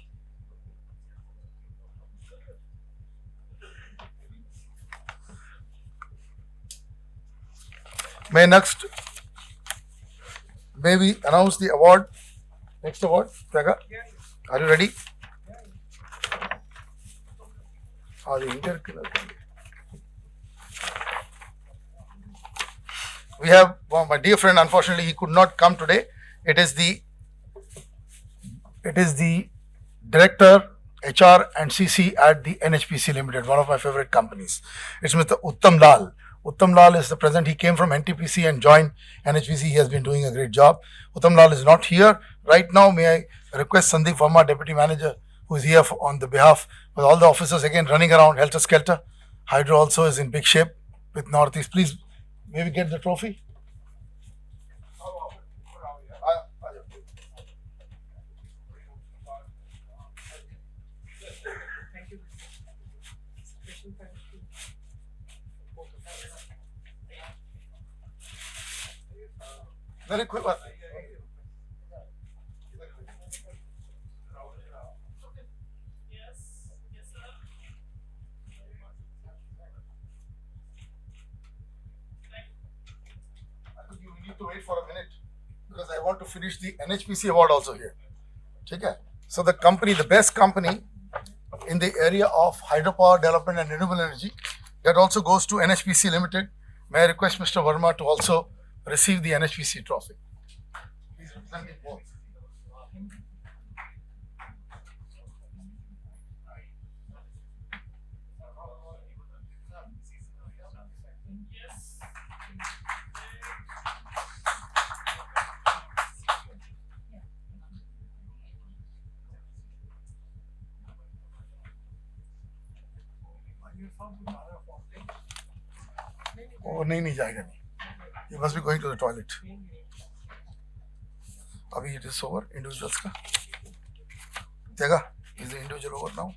[SPEAKER 1] May we announce the award? Next award, Taga. Are you ready? We have my dear friend. Unfortunately, he could not come today. It is the Director, HR and CC at the NHPC Limited, one of my favorite companies. It's Mr. Uttam Lal. Uttam Lal is the president. He came from NTPC and joined NHPC. He has been doing a great job. Uttam Lal is not here right now. May I request Sandeep Verma, Deputy Manager, who is here on the behalf with all the officers again running around helter-skelter. Hydro also is in big shape with Northeast. Please, may we get the trophy? Very quick one. You need to wait for a minute because I want to finish the NHPC award also here. Okay? So the company, the best company in the area of hydropower development and renewable energy, that also goes to NHPC Limited. May I request Mr. Verma to also receive the NHPC trophy. Please represent it both. Oh, नहीं जाएगा नहीं. You must be going to the toilet. Abhi it is over. Individuals ka. Tega, is the individual over now?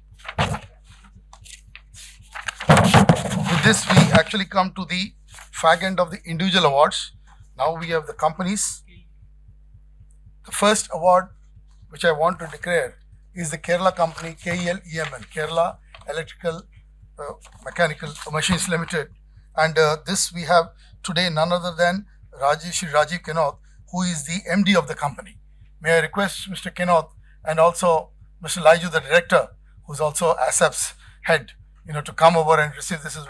[SPEAKER 1] With this, we actually come to the fag end of the individual awards. Now we have the companies. The first award which I want to declare is the Kerala company KELEML, Kerala Electrical Mechanical Machines Limited. And this we have today none other than Shri Rajiv Kenoth, who is the MD of the company. May I request Mr. Kenoth and also Mr. Laiju, the director, who is also ASAP's head, to come over and receive. This is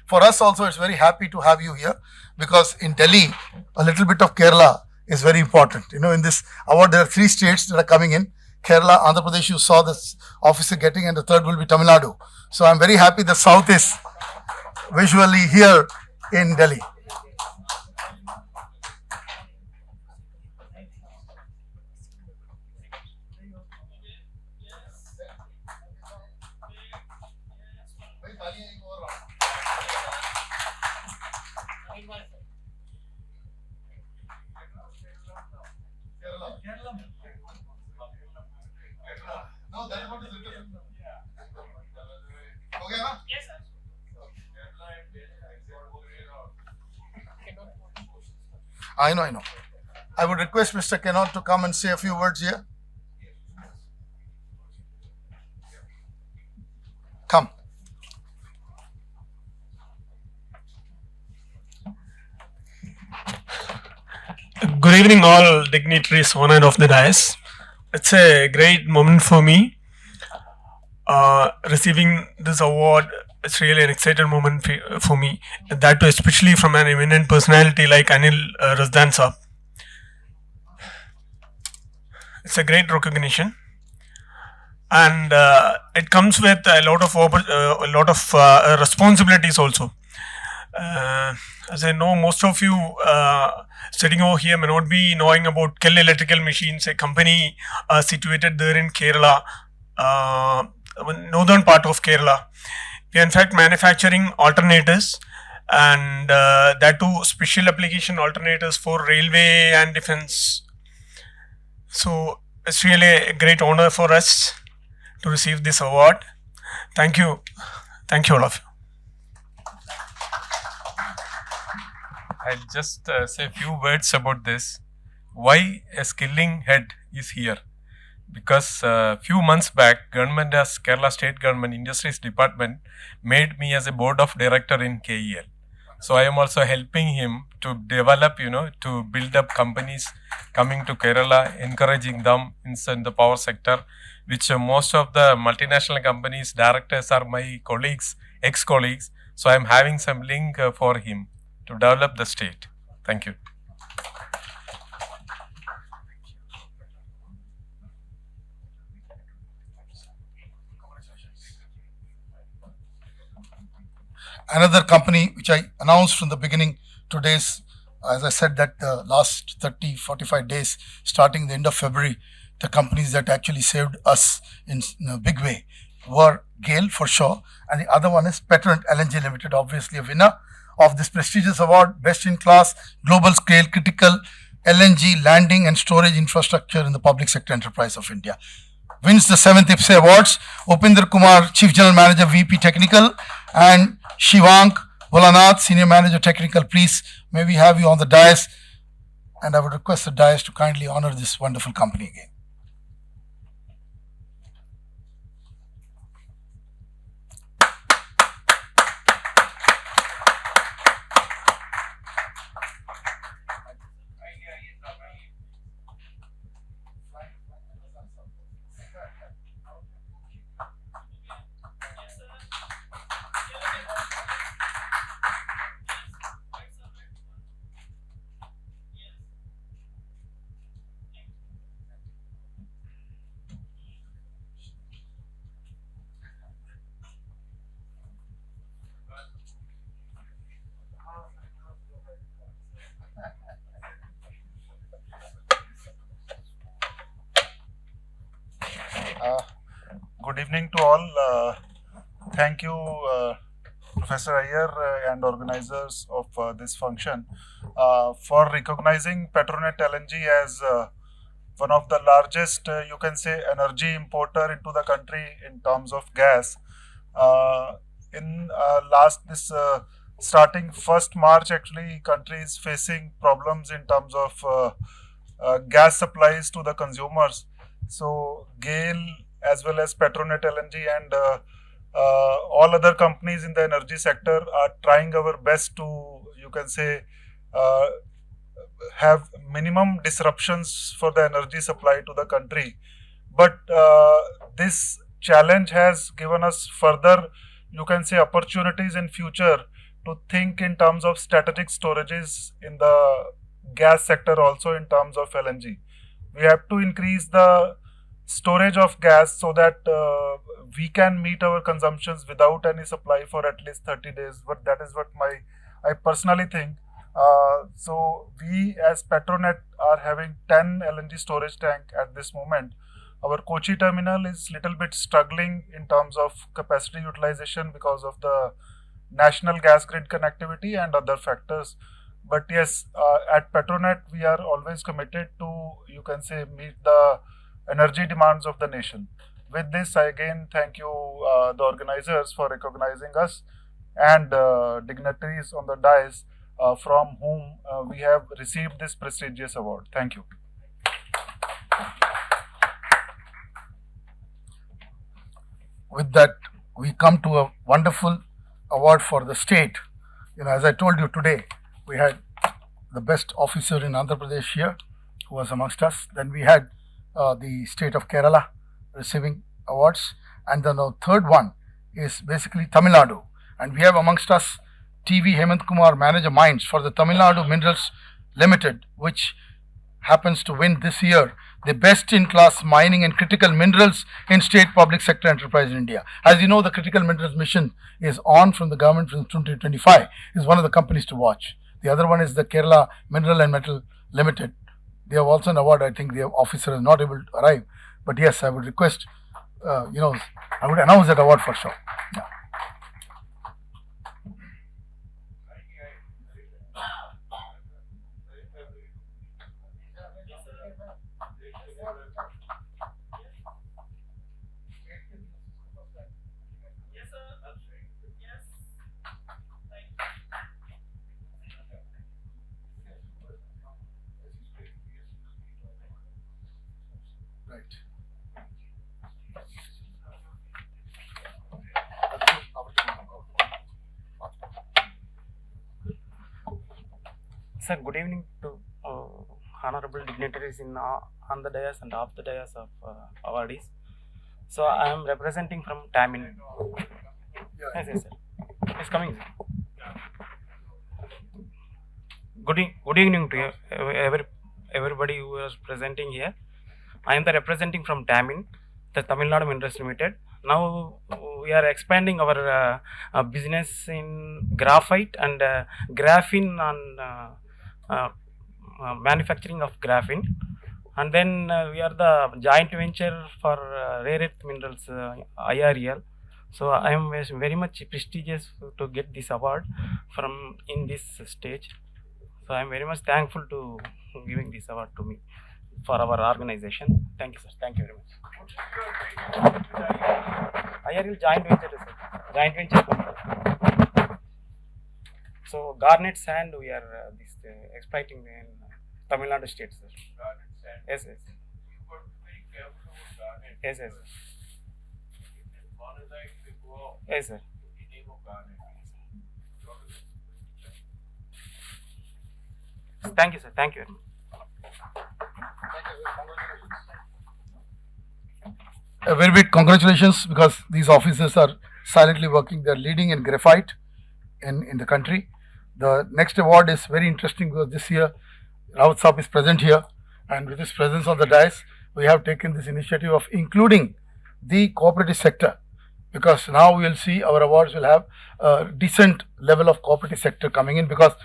[SPEAKER 1] for us also, it's very happy to have you here because in Delhi, a little bit of Kerala is very important. In this award, there are 3 states that are coming in. Kerala, Andhra Pradesh, you saw this officer getting, and the third will be Tamil Nadu. So I'm very happy the South is visually here in Delhi. No, that's what is written. Okay, na? Yes, sir. I know. I would request Mr. Kenoth to come and say a few words here. Come.
[SPEAKER 13] Good evening, all dignitaries on and off the dais. It's a great moment for me. Receiving this award, it's really an exciting moment for me. That too, especially from an eminent personality like Anil Razdan Saab. It's a great recognition, and it comes with a lot of responsibilities also. As I know, most of you sitting over here may not be knowing about KEL Electrical Machines, a company situated there in Kerala, northern part of Kerala. We are in fact manufacturing alternators, and that too special application alternators for railway and defense. So it's really a great honor for us to receive this award. Thank you all of you.
[SPEAKER 10] I'll just say a few words about this. Why a skilling head is here? Because a few months back, Kerala State Government Industries Department made me as a board of director in KEL. So I am also helping him to develop, to build up companies coming to Kerala, encouraging them in the power sector, which most of the multinational companies directors are my colleagues, ex-colleagues. So I am having some link for him to develop the state. Thank you.
[SPEAKER 1] another company which I announced from the beginning today's, as I said that the last 30, 45 days, starting the end of February, the companies that actually saved us in a big way were GAIL for sure, and the other one is Petronet LNG Limited, obviously a winner of this prestigious award, best in class, global scale, critical LNG landing and storage infrastructure in the public sector enterprise of India. Wins the 7th IPSE Awards, Upinder Kumar, Chief General Manager, VP Technical, and Shivank Volanath, Senior Manager Technical. Please, may we have you on the dais, and I would request the dais to kindly honor this wonderful company again.
[SPEAKER 14] Good evening to all. Thank you, Professor Iyer and organizers of this function for recognizing Petronet LNG as one of the largest, you can say, energy importer into the country in terms of gas. Starting 1st March, actually, country is facing problems in terms of gas supplies to the consumers. So GAIL as well as Petronet LNG and all other companies in the energy sector are trying our best to, you can say, have minimum disruptions for the energy supply to the country. But this challenge has given us further, you can say, opportunities in future to think in terms of strategic storages in the gas sector, also in terms of LNG. We have to increase the storage of gas so that we can meet our consumptions without any supply for at least 30 days. But that is what I personally think. So we as Petronet are having 10 LNG storage tank at this moment. Our Kochi terminal is little bit struggling in terms of capacity utilization because of the national gas grid connectivity and other factors. But yes, at Petronet we are always committed to, you can say, meet the energy demands of the nation. With this, I again thank you, the organizers, for recognizing us and dignitaries on the dais from whom we have received this prestigious award. Thank you.
[SPEAKER 1] With that, we come to a wonderful award for the state. As I told you today, we had the best officer in Andhra Pradesh here, who was amongst us. Then we had the state of Kerala receiving awards, and then the third one is basically Tamil Nadu, and we have amongst us TV Hemant Kumar, Manager Mines for the Tamil Nadu Minerals Limited, which happens to win this year the best in class mining and critical minerals in state public sector enterprise in India. As you know, the critical minerals mission is on from the government from 2025, is one of the companies to watch. The other one is the Kerala Mineral and Metal Limited. They have also an award. I think the officer is not able to arrive, but yes, I would request, I would announce that award for sure. Yeah.
[SPEAKER 15] Sir, good evening to honorable dignitaries on the dais and off the dais of awardees. So I am representing from Tamin. Yes, sir. It's coming, sir. Good evening to everybody who is presenting here. I am the representing from Tamin, the Tamil Nadu Minerals Limited. now we are expanding our business in graphite and graphene and manufacturing of graphene. And then we are the joint venture for rare earth minerals, IREL. So I am very much prestigious to get this award from in this stage. So I am very much thankful to giving this award to me for our organization. Thank you, sir. Thank you very much. IREL joint venture, sir. Joint venture company. So garnet sand we are exploiting in Tamil Nadu state, sir. Yes, yes. Yes, yes. Yes, sir. Thank you, sir. Thank you very much.
[SPEAKER 1] A very big congratulations, because these officers are silently working. They are leading in graphite in the country. The next award is very interesting because this year Rawat Saab is present here, and with his presence on the dais, we have taken this initiative of including the cooperative sector, because now we will see our awards will have a decent level of cooperative sector coming in, because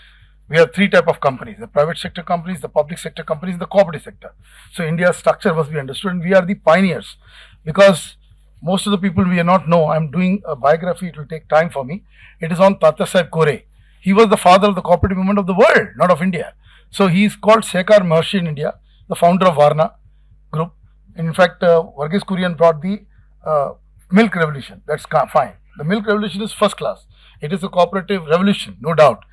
[SPEAKER 1] we have three type of companies: the private sector companies, the public sector companies, and the cooperative sector. So India's structure must be understood, and we are the pioneers, because most of the people we are not know. I am doing a biography, it will take time for me. It is on Tagore. He was the father of the cooperative movement of the world, not of India. So he is called Sekar Maharshi in India, the founder of Varna group. In fact, Varghese Kurian brought the milk revolution. That's fine. The milk revolution is first class. It is a cooperative revolution, no doubt.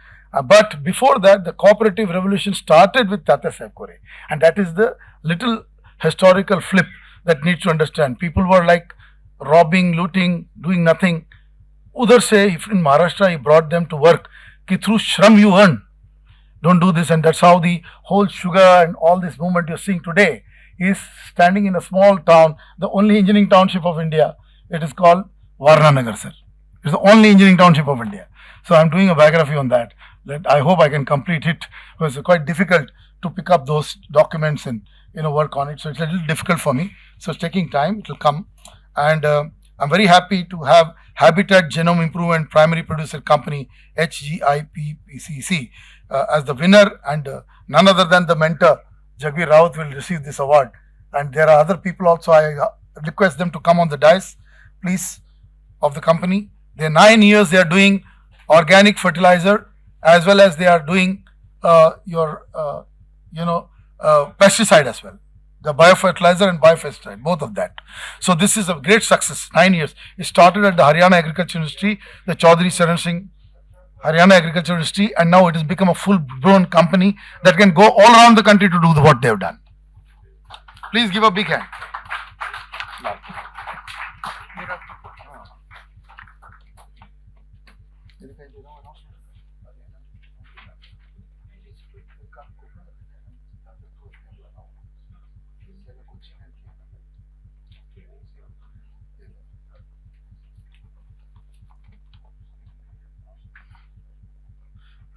[SPEAKER 1] But before that, the cooperative revolution started with Tagore, and that is the little historical flip that needs to understand. People were like robbing, looting, doing nothing. Udhar se, if in Maharashtra, he brought them to work. Ki through shram you earn. Don't do this, and that's how the whole sugar and all this movement you're seeing today is standing in a small town, the only engineering township of India. It is called Varnanagar, sir. It's the only engineering township of India. So I'm doing a biography on that. I hope I can complete it. It was quite difficult to pick up those documents and work on it. So it's a little difficult for me. So it's taking time. It will come, and I'm very happy to have Habitat Genome Improvement Primary Producer Company HGIPPCC as the winner, and none other than the mentor Jagbir Raut will receive this award. And there are other people also. I request them to come on the dais, please, of the company. They're 9 years they are doing organic fertilizer, as well as they are doing pesticide as well, the biofertilizer and biopesticide, both of that. So this is a great success. 9 years. It started at the Haryana Agriculture University, the Chaudhary Charan Singh Haryana Agriculture University, and now it has become a full-blown company that can go all around the country to do what they have done. Please give a big hand.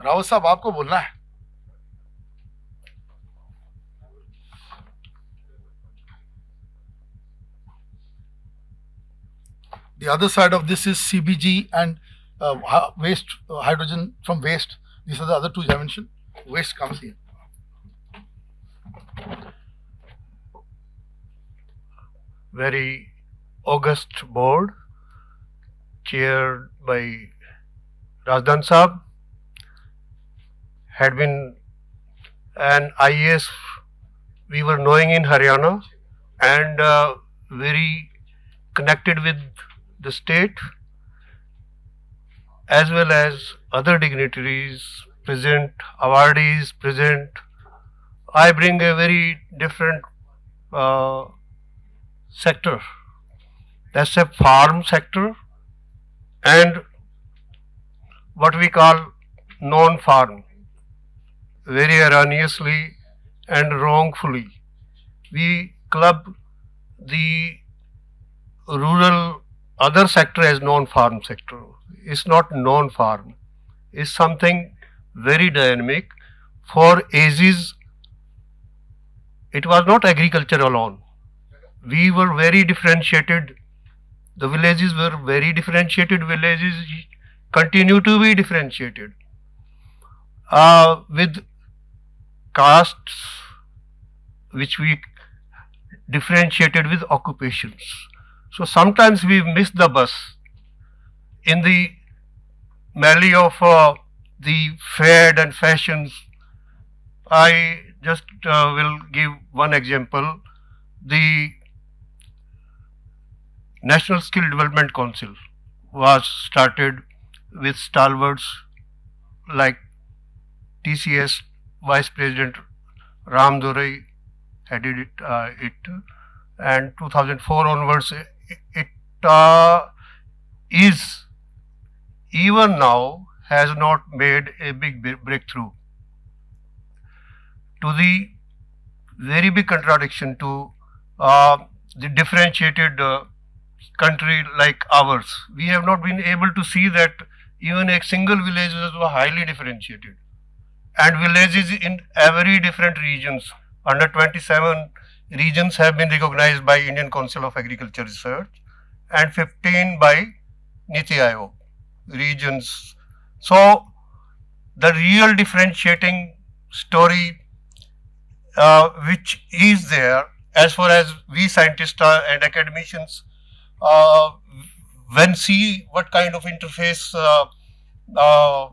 [SPEAKER 1] Rawat साहब, आपको बोलना है. The other side of this is CBG and waste, hydrogen from waste. These are the other two I mentioned. Waste comes here.
[SPEAKER 16] Very august board, chaired by Rajdan Saab, had been an IAS we were knowing in Haryana, and very connected with the state, as well as other dignitaries present, awardees present. I bring a very different sector. That's a farm sector and what we call non-farm. Very erroneously and wrongfully, we club the rural other sector as non-farm sector. It's not non-farm. It's something very dynamic. For ages, it was not agriculture alone. We were very differentiated The villages were very differentiated villages, continue to be differentiated with castes which we differentiated with occupations. So sometimes we miss the bus in the melee of the fad and fashions. I just will give one example. The National Skill Development Council was started with stalwarts like TCS Vice President Ram Durai headed it, and 2004 onwards it is even now has not made a big breakthrough, to the very big contradiction to the differentiated country like ours. We have not been able to see that even a single village is highly differentiated, and villages in every different regions. Under 27 regions have been recognized by Indian Council of Agriculture Research and 15 by Niti Aayog regions. So the real differentiating story which is there, as far as we scientists and academicians when see what kind of interface of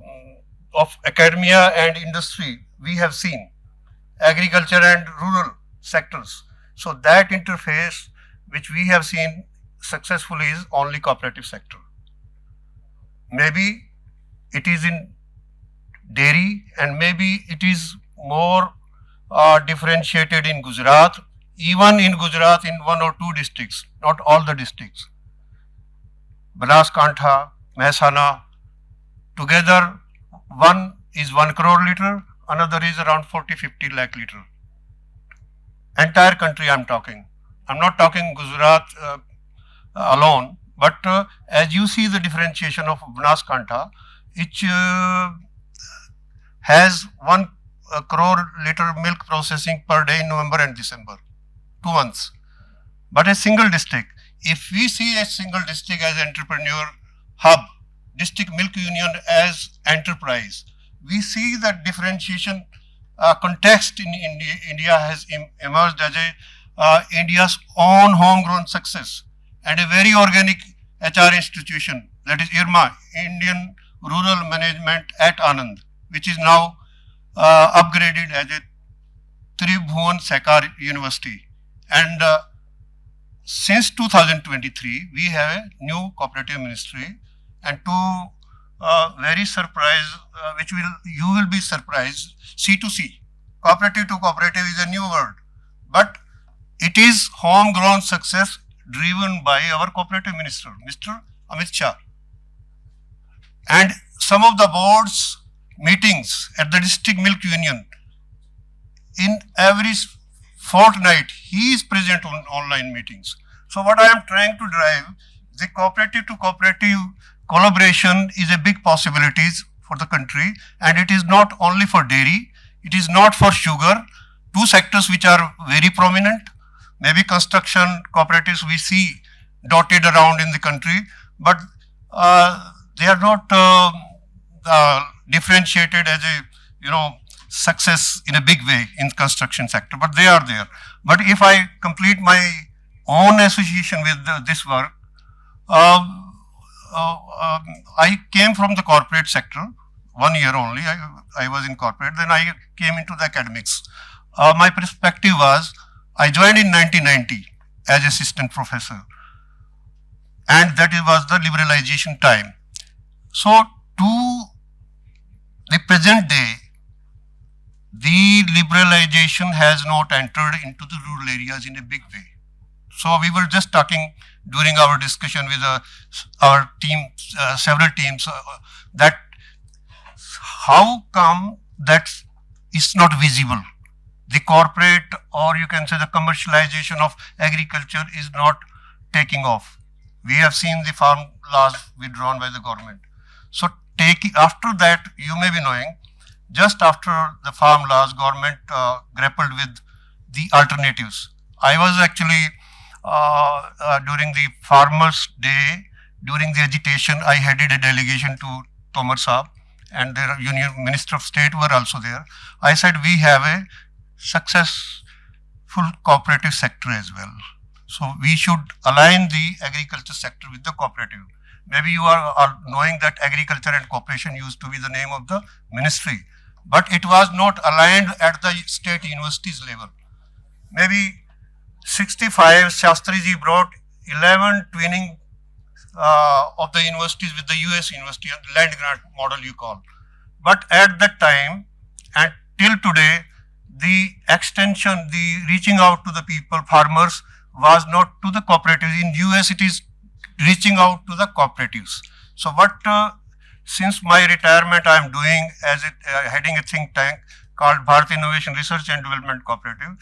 [SPEAKER 16] academia and industry we have seen, agriculture and rural sectors. So that interface which we have seen successfully is only cooperative sector. Maybe it is in dairy, and maybe it is more differentiated in Gujarat, even in Gujarat in 1 or 2 districts, not all the districts. Banaskantha, Mehsana, together one is 1 crore liter, another is around 40-50 lakh liter. Entire country I am talking. I am not talking Gujarat alone, but as you see the differentiation of Banaskantha, which has 1 crore liter milk processing per day in November and December, 2 months. But a single district, if we see a single district as entrepreneur hub, district milk union as enterprise, we see that differentiation context in India has emerged as India's own homegrown success, and a very organic HR institution, that is IRMA, Indian Rural Management at Anand, which is now upgraded as a Tribhuvan Sekar University. And since 2023, we have a new cooperative ministry, and to very surprised, which you will be surprised, C2C, cooperative to cooperative is a new word, but it is homegrown success driven by our cooperative minister, Mr. Amit Shah. And some of the board's meetings at the district milk union, in every fortnight, he is present on online meetings. So what I am trying to drive, the cooperative to cooperative collaboration is a big possibility for the country, and it is not only for dairy, it is not for sugar, 2 sectors which are very prominent. Maybe construction cooperatives we see dotted around in the country, but they are not differentiated as a success in a big way in construction sector, but they are there. But if I complete my own association with this work, I came from the corporate sector, 1 year only, I was in corporate, then I came into the academics. My perspective was, I joined in 1990 as assistant professor, and that was the liberalization time. So to the present day, the liberalization has not entered into the rural areas in a big way. So we were just talking during our discussion with our team, several teams, that how come that is not visible? The corporate, or you can say the commercialization of agriculture, is not taking off. We have seen the farm laws withdrawn by the government. So after that, you may be knowing, just after the farm laws, government grappled with the alternatives. I was actually during the Farmers' Day, during the agitation, I headed a delegation to Tomar Saab, and their Union Minister of State were also there. I said we have a successful cooperative sector as well. So we should align the agriculture sector with the cooperative. Maybe you are knowing that agriculture and cooperation used to be the name of the ministry, but it was not aligned at the state universities level. Maybe 65, Shastri ji brought 11 twinning of the universities with the US university, land grant model you call. But at that time and till today, the extension, the reaching out to the people, farmers, was not to the cooperatives. In US, it is reaching out to the cooperatives. So what, since my retirement, I am doing as heading a think tank called Bharat Innovation Research and Development Cooperative.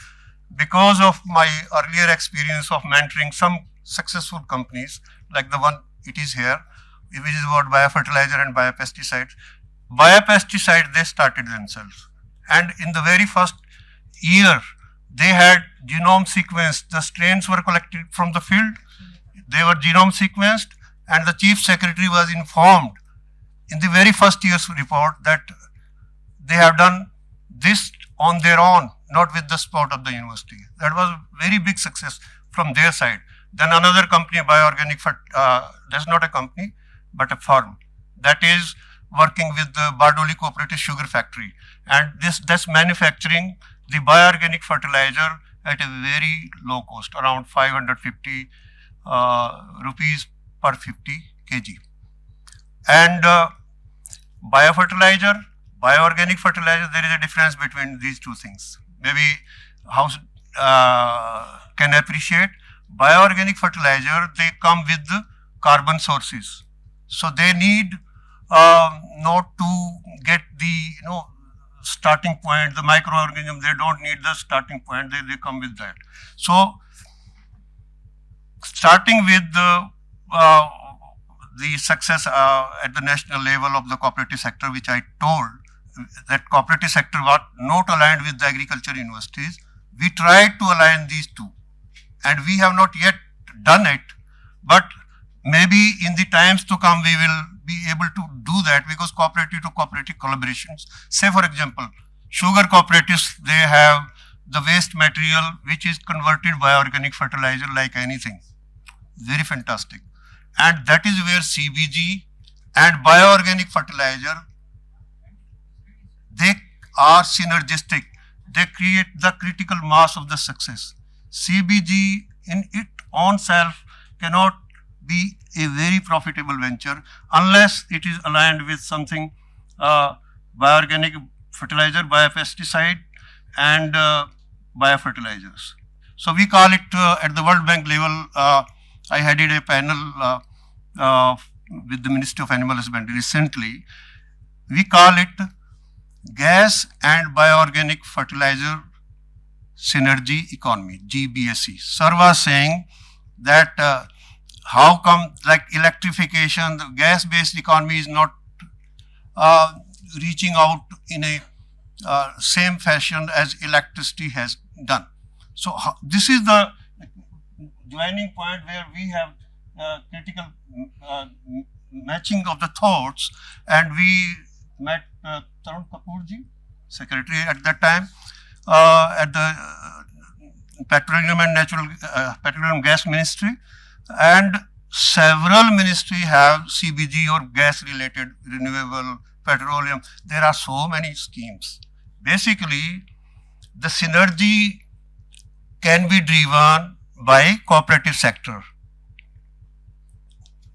[SPEAKER 16] Because of my earlier experience of mentoring some successful companies, like the one it is here, which is about biofertilizer and biopesticides. Biopesticide, they started themselves. And in the very first year, they had genome sequenced. The strains were collected from the field. They were genome sequenced, and the chief secretary was informed in the very first year's report that they have done this on their own, not with the support of the university. That was a very big success from their side. Then another company, Bioorganic, that's not a company, but a firm that is working with the Bardoli Cooperative Sugar Factory. And that's manufacturing the bioorganic fertilizer at a very low cost, around 550 rupees per 50 kg. And biofertilizer, bioorganic fertilizer, there is a difference between these two things. Maybe house can appreciate. Bioorganic fertilizer, they come with the carbon sources. So they need not to get the starting point, the microorganism, they don't need the starting point, they come with that. So starting with the success at the national level of the cooperative sector, which I told, that cooperative sector was not aligned with the agriculture universities. We tried to align these two, and we have not yet done it, but maybe in the times to come we will be able to do that, because cooperative to cooperative collaborations. Say for example, sugar cooperatives, they have the waste material which is converted by organic fertilizer like anything. Very fantastic. And that is where CBG and bioorganic fertilizer, they are synergistic. They create the critical mass of the success. CBG in its own self cannot be a very profitable venture unless it is aligned with something bioorganic fertilizer, biopesticide, and biofertilizers. So we call it at the World Bank level. I headed a panel with the Ministry of Animal Husbandry recently. We call it gas and bioorganic fertilizer synergy economy, GBSE. Sir was saying that how come, like electrification, the gas-based economy is not reaching out in a same fashion as electricity has done. So this is the joining point where we have critical matching of the thoughts, and we met Tarun Kapoorji, secretary at that time, at the Petroleum and Petroleum Gas Ministry, and several ministries have CBG or gas related, renewable, petroleum. There are so many schemes. Basically, the synergy can be driven by cooperative sector.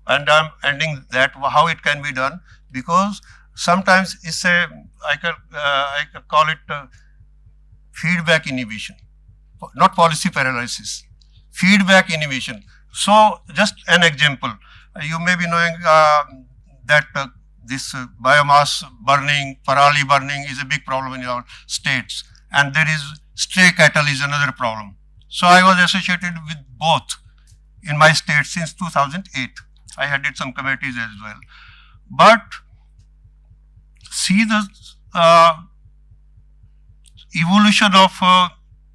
[SPEAKER 16] And I'm ending that, how it can be done, because sometimes it's a, I can call it feedback inhibition, not policy paralysis, feedback inhibition. So just an example, you may be knowing that this biomass burning, parali burning is a big problem in our states, and there is stray cattle is another problem. So I was associated with both in my state since 2008. I headed some committees as well. But see the evolution of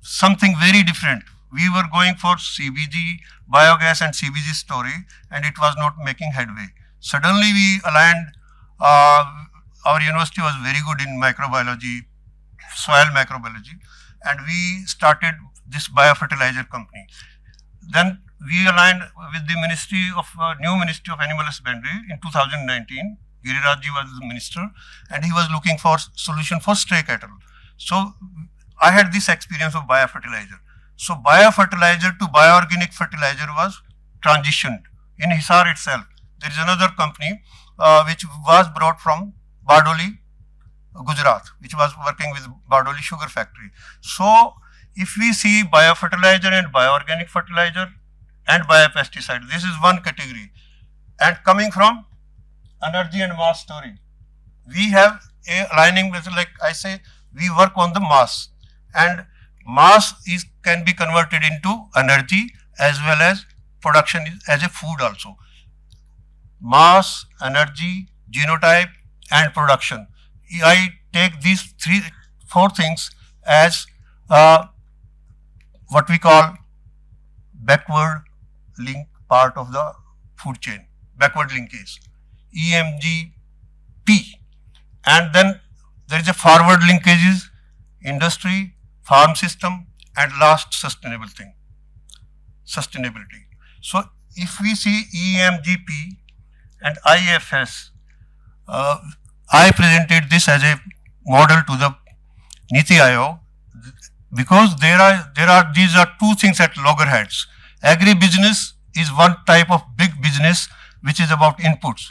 [SPEAKER 16] something very different. we were going for CBG, biogas and CBG story, and it was not making headway. Suddenly we aligned, our university was very good in microbiology, soil microbiology, and we started this biofertilizer company. Then we aligned with the new Ministry of Animal Husbandry in 2019. Giriraj ji was the minister, and he was looking for solution for stray cattle. So I had this experience of biofertilizer. So biofertilizer to bioorganic fertilizer was transitioned in Hisar itself. There is another company which was brought from Bardoli, Gujarat, which was working with Bardoli sugar factory. So if we see biofertilizer and bioorganic fertilizer and biopesticide, this is one category. And coming from energy and mass story, we have a aligning with, like I say, we work on the mass, and mass can be converted into energy as well as production as a food also. Mass, energy, genotype and production. I take these four things as what we call backward link part of the food chain, backward linkage, EMGP. And then there is a forward linkages, industry, farm system, and last sustainable thing, sustainability. So if we see EMGP and IFS, I presented this as a model to the Niti Aayog because these are two things at loggerheads. Agribusiness is one type of big business which is about inputs,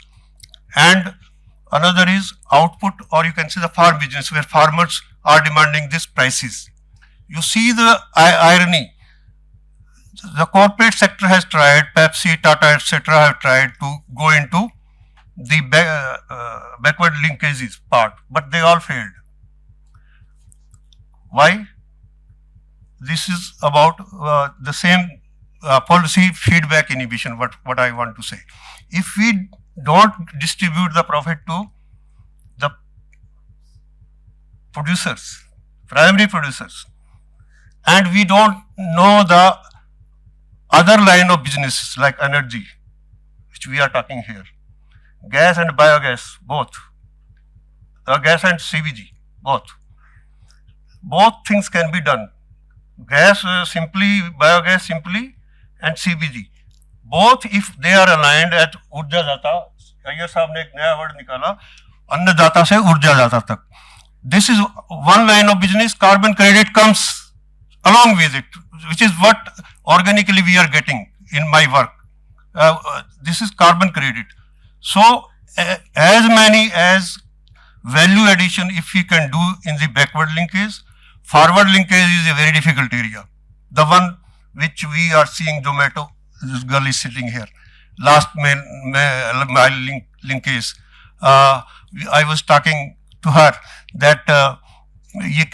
[SPEAKER 16] and another is output, or you can say the farm business where farmers are demanding these prices. You see the irony. The corporate sector has tried, Pepsi, Tata, etc. have tried to go into the backward linkages part, but they all failed. Why? This is about the same policy feedback inhibition, what I want to say. If we don't distribute the profit to the producers, primary producers, and we don't know the other line of businesses like energy, which we are talking here, gas and biogas, both, gas and CBG, both things can be done. Gas simply, biogas simply, and CBG. Both, if they are aligned at Urja Data, Iyer Sahab ne ek naya word nikala, Annadata se Urja Data tak. This is one line of business. Carbon credit comes along with it, which is what organically we are getting in my work. This is carbon credit. So as many as value addition if we can do in the backward linkage, forward linkage is a very difficult area. The one which we are seeing, Zomato, this girl is sitting here. Last mile linkage. I was talking to her that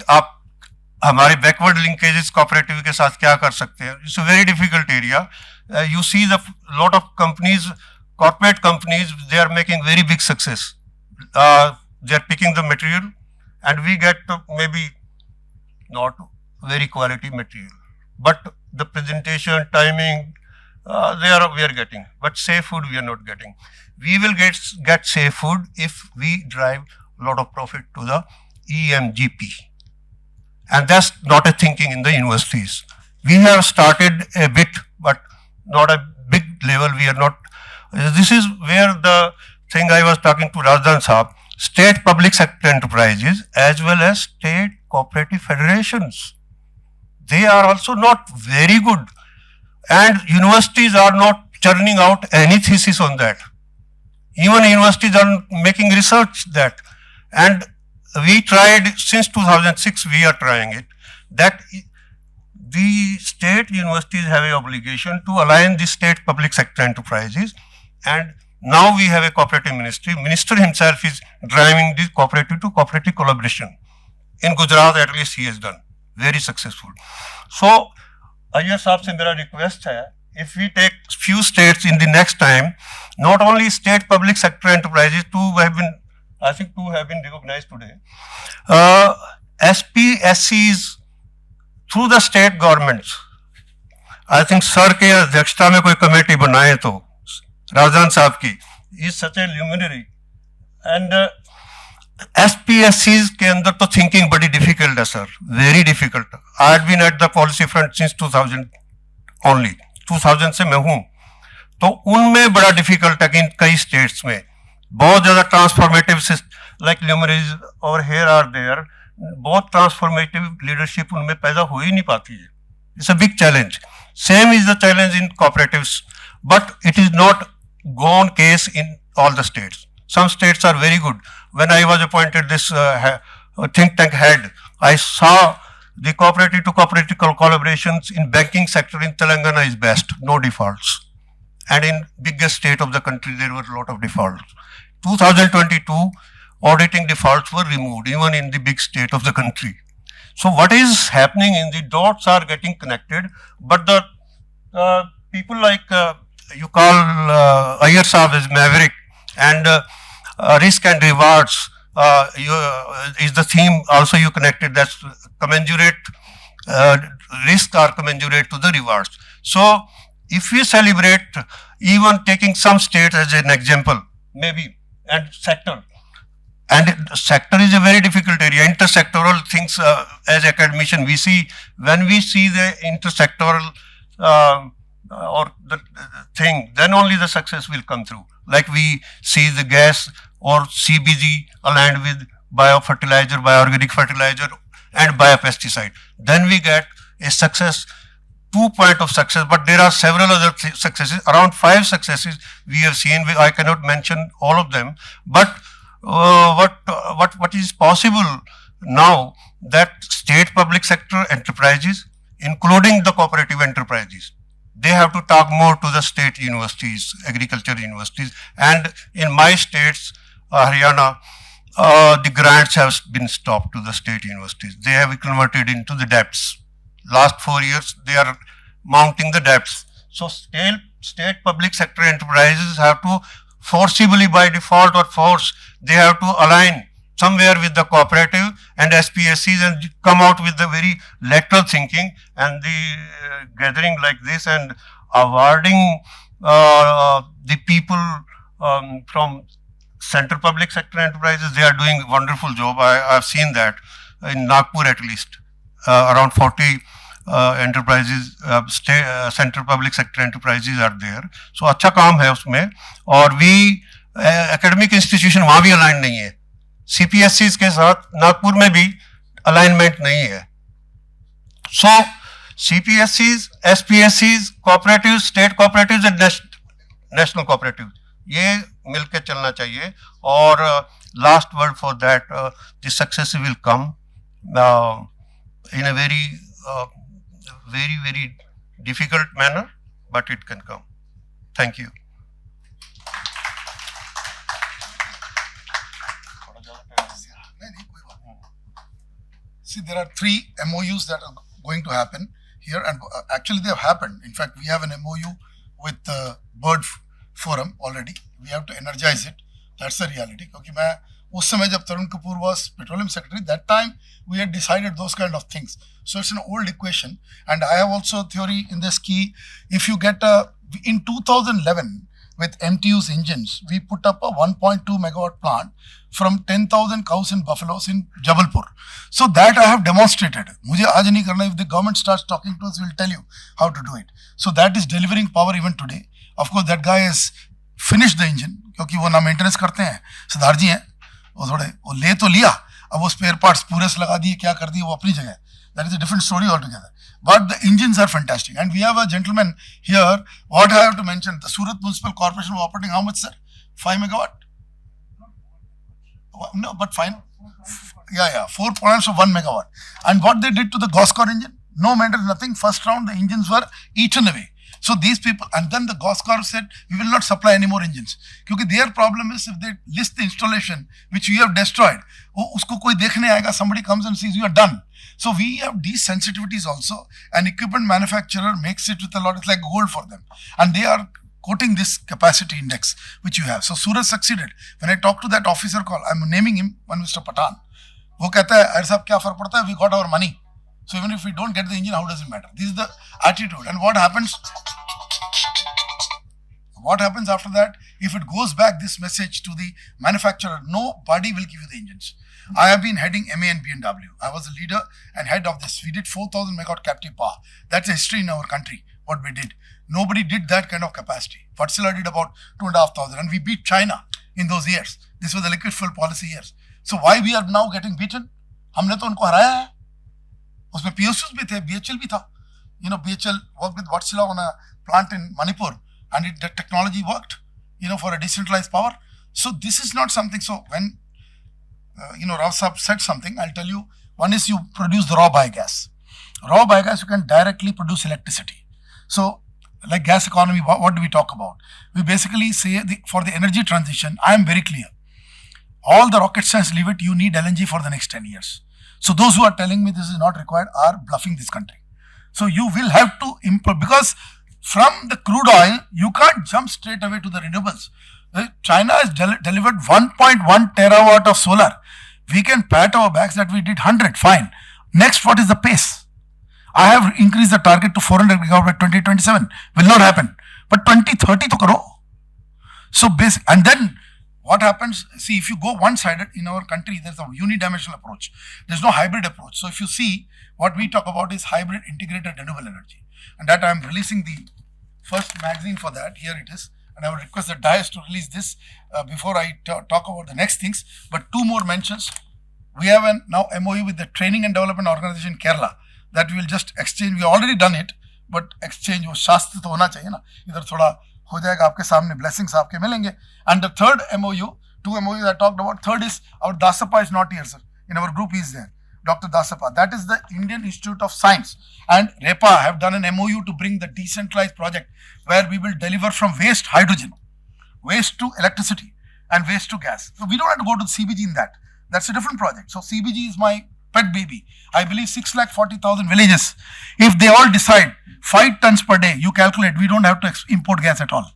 [SPEAKER 16] आप हमारे backward linkages cooperative के साथ क्या कर सकते हैं? It's a very difficult area. You see the lot of companies, corporate companies, they are making very big success. They are picking the material, and we get maybe not very quality material, but the presentation, timing, we are getting, but safe food we are not getting. We will get safe food if we drive a lot of profit to the EMGP, and that's not a thinking in the universities. We have started a bit, but not a big level. We are not. This is where the thing I was talking to Rajan Saab, state public sector enterprises as well as state cooperative federations, they are also not very good, and universities are not churning out any thesis on that. Even universities are making research that, and we tried since 2006, we are trying it, that the state universities have an obligation to align the state public sector enterprises, and now we have a cooperative ministry. Minister himself is driving this cooperative to cooperative collaboration. In Gujarat, at least he has done very successful. So, Iyer Saab se mera request hai, if we take few states in the next time, not only state public sector enterprises, I think two have been recognized today. SPSEs through the state governments, I think sir के अध्यक्षता में कोई committee बनाए तो राजदान साहब की is such a luminary and SPSEs के अंदर तो थिंकिंग बड़ी डिफिकल्ट है sir, very difficult. I had been at the policy front since 2000 only, 2000 से मैं हूँ. तो उनमें बड़ा डिफिकल्ट है कि इन कई स्टेट्स में बहुत ज्यादा ट्रांसफॉर्मेटिव लाइक ल्यूमिनरीज और हेयर आर देयर, बहुत ट्रांसफॉर्मेटिव लीडरशिप उनमें पैदा हो ही नहीं पाती है. It's a big challenge. Same is the challenge in cooperatives, but it is not gone case in all the states. Some states are very good. When I was appointed this think tank head, I saw the cooperative to cooperative collaborations in banking sector in Telangana is best, no defaults. And in biggest state of the country, there were a lot of defaults. 2022, auditing defaults were removed, even in the big state of the country. So what is happening in the dots are getting connected, but the people like you call Iyer Saab is maverick, and risk and rewards is the theme also you connected. That's commensurate, risk are commensurate to the rewards. So if we celebrate, even taking some states as an example, maybe, and sector, and sector is a very difficult area. Intersectoral things as academician we see, when we see the intersectoral or the thing, then only the success will come through. Like we see the gas or CBG aligned with biofertilizer, bioorganic fertilizer and biopesticide. Then we get a success, 2 points of success, but there are several other successes, around 5 successes we have seen. I cannot mention all of them, but what is possible now that state public sector enterprises, including the cooperative enterprises, they have to talk more to the state universities, agriculture universities, and in my states, Haryana, the grants have been stopped to the state universities. They have converted into the debts. Last 4 years, they are mounting the debts. So state public sector enterprises have to forcibly, by default or force, they have to align somewhere with the cooperative and SPSEs and come out with the very lateral thinking, and the gathering like this and awarding the people from central public sector enterprises, they are doing a wonderful job. I have seen that in Nagpur at least, around 40 enterprises, central public sector enterprises are there. So अच्छा काम है उसमें, और we academic institution वहाँ भी aligned नहीं है. CPSEs के साथ नागपुर में भी अलाइनमेंट नहीं है. सो CPSEs, SPSEs, cooperative, state cooperative and national cooperative, ये मिलकर चलना चाहिए. और last word for that, the success will come in a very difficult manner, but it can come. Thank you.
[SPEAKER 1] See, there are 3 MOUs that are going to happen here, and actually they have happened. In fact, we have an MOU with the Bird Forum already. We have to energize it. That's the reality. Because मैं उस समय जब Tarun Kapoor was petroleum secretary, that time we had decided those kind of things. So it's an old equation, and I have also a theory in this key. If you get in 2011 with MTU's engines, we put up a 1.2 megawatt plant from 10,000 cows and buffaloes in Jabalpur. So that I have demonstrated. मुझे आज नहीं करना. If the government starts talking to us, we'll tell you how to do it. So that is delivering power even today. Of course, that guy has finished the engine, क्योंकि वो ना maintenance करते हैं, सरदार जी हैं, वो ले तो लिया, अब वो स्पेयर पार्ट्स पूरे से लगा दिए, क्या कर दिए, वो अपनी जगह. That is a different story altogether. But the engines are fantastic, and we have a gentleman here. What I have to mention, the Surat Municipal Corporation was operating how much, sir? 5 megawatt? No, but fine. Yeah, 4 plants of 1 megawatt. And what they did to the Goscor engine? No maintenance, nothing. First round, the engines were eaten away. So these people, and then the Goscor said, we will not supply any more engines. Because their problem is, if they list the installation, which we have destroyed, usko koi dekhne aayega, somebody comes and sees you are done. So we have these sensitivities also. An equipment manufacturer makes it with a lot, it's like gold for them. And they are quoting this capacity index, which you have. So Surat succeeded. When I talk to that officer call, I'm naming him, one Mr. Patan. वो कहता है, अरे साहब क्या फर्क पड़ता है, we got our money. So even if we don't get the engine, how does it matter? This is the attitude. And what happens? What happens after that? If it goes back this message to the manufacturer, nobody will give you the engines. I have been heading MA and BMW. I was a leader and head of this. We did 4,000 megawatt captive power. That's a history in our country, what we did. Nobody did that kind of capacity. Vatsila did about 2,500 and we beat China in those years. This was the liquid fuel policy years. So why we are now getting beaten? हमने तो उनको हराया है. उसमें PSEs भी थे, BHL भी था. You know, BHL worked with Vatsila on a plant in Manipur and the technology worked, you know, for a decentralized power. So this is not something, so when, Rao Saab said something, I'll tell you, one is you produce the raw biogas. Raw biogas, you can directly produce electricity. So, like gas economy, what do we talk about? We basically say for the energy transition, I am very clear. All the rocket science, leave it, you need LNG for the next 10 years. So those who are telling me this is not required are bluffing this country. So you will have to import, because from the crude oil, you can't jump straight away to the renewables. China has delivered 1.1 terawatt of solar. We can pat our backs that we did 100, fine. Next, what is the pace? I have increased the target to 400 gigawatt by 2027. Will not happen. But 2030 to karo. So basic, and then what happens? See, if you go one-sided in our country, there's a unidimensional approach. There's no hybrid approach. So if you see, what we talk about is hybrid integrated renewable energy. And that I am releasing the first magazine for that. Here it is. And I would request the dais to release this before I talk about the next things. But two more mentions. We have now MOU with the Training and Development Organization in Kerala that we will just exchange. We already done it, but exchange वो शास्त्र तो होना चाहिए ना. इधर थोड़ा हो जाएगा आपके सामने, blessings आपके मिलेंगे. And the third MOU, two MOUs I talked about. Third is our Dasapa is not here, sir. In our group he is there. Dr. Dasapa. That is the Indian Institute of Science. And REPA have done an MOU to bring the decentralized project where we will deliver from waste hydrogen, waste to electricity, and waste to gas. So we don't have to go to the CBG in that. That's a different project. So CBG is my pet baby. I believe 640,000 villages. If they all decide 5 tons per day, you calculate, we don't have to import gas at all.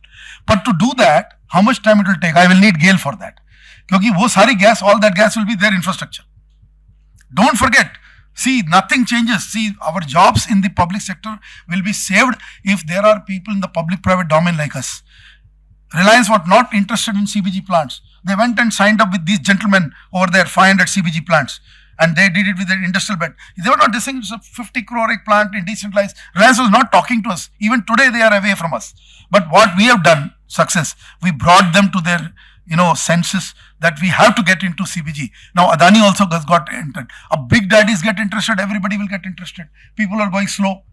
[SPEAKER 1] But to do that, how much time it will take? I will need GAIL for that. Because wo sari gas, all that gas will be their infrastructure. Don't forget, see, nothing changes. See, our jobs in the public sector will be saved if there are people in the public-private domain like us. Reliance was not interested in CBG plants. They went and signed up with these gentlemen over there, 500 CBG plants. And they did it with their industrial bed. They were not deciding it's a 50 crore plant in decentralized. Reliance was not talking to us. Even today they are away from us. But what we have done, success, we brought them to their senses that we have to get into CBG. Now Adani also has got entered. A big daddies get interested, everybody will get interested. People are going slow.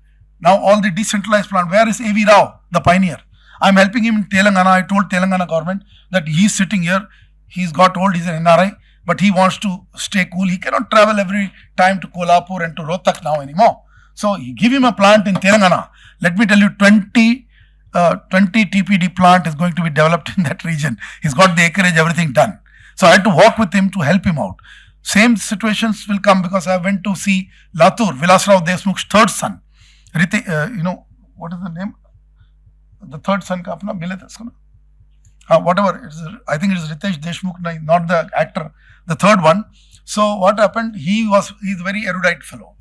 [SPEAKER 1] Now all the decentralized plant, where is A.V. Rao, the pioneer? I'm helping him in Telangana. I told Telangana government that he's sitting here, he's got old, he's an NRI, but he wants to stay cool. He cannot travel every time to Kolhapur and to Rohtak now anymore. So you give him a plant in Telangana. Let me tell you, 20 TPD plant is going to be developed in that region. He's got the acreage, everything done. So I had to walk with him to help him out. Same situations will come because I went to see Latur, Vilasrao Deshmukh's third son. What is the name? The third son ka apna mile tha usko na? Whatever, I think it is Ritesh Deshmukh, not the actor, the third one. So what happened, he's a very erudite fellow,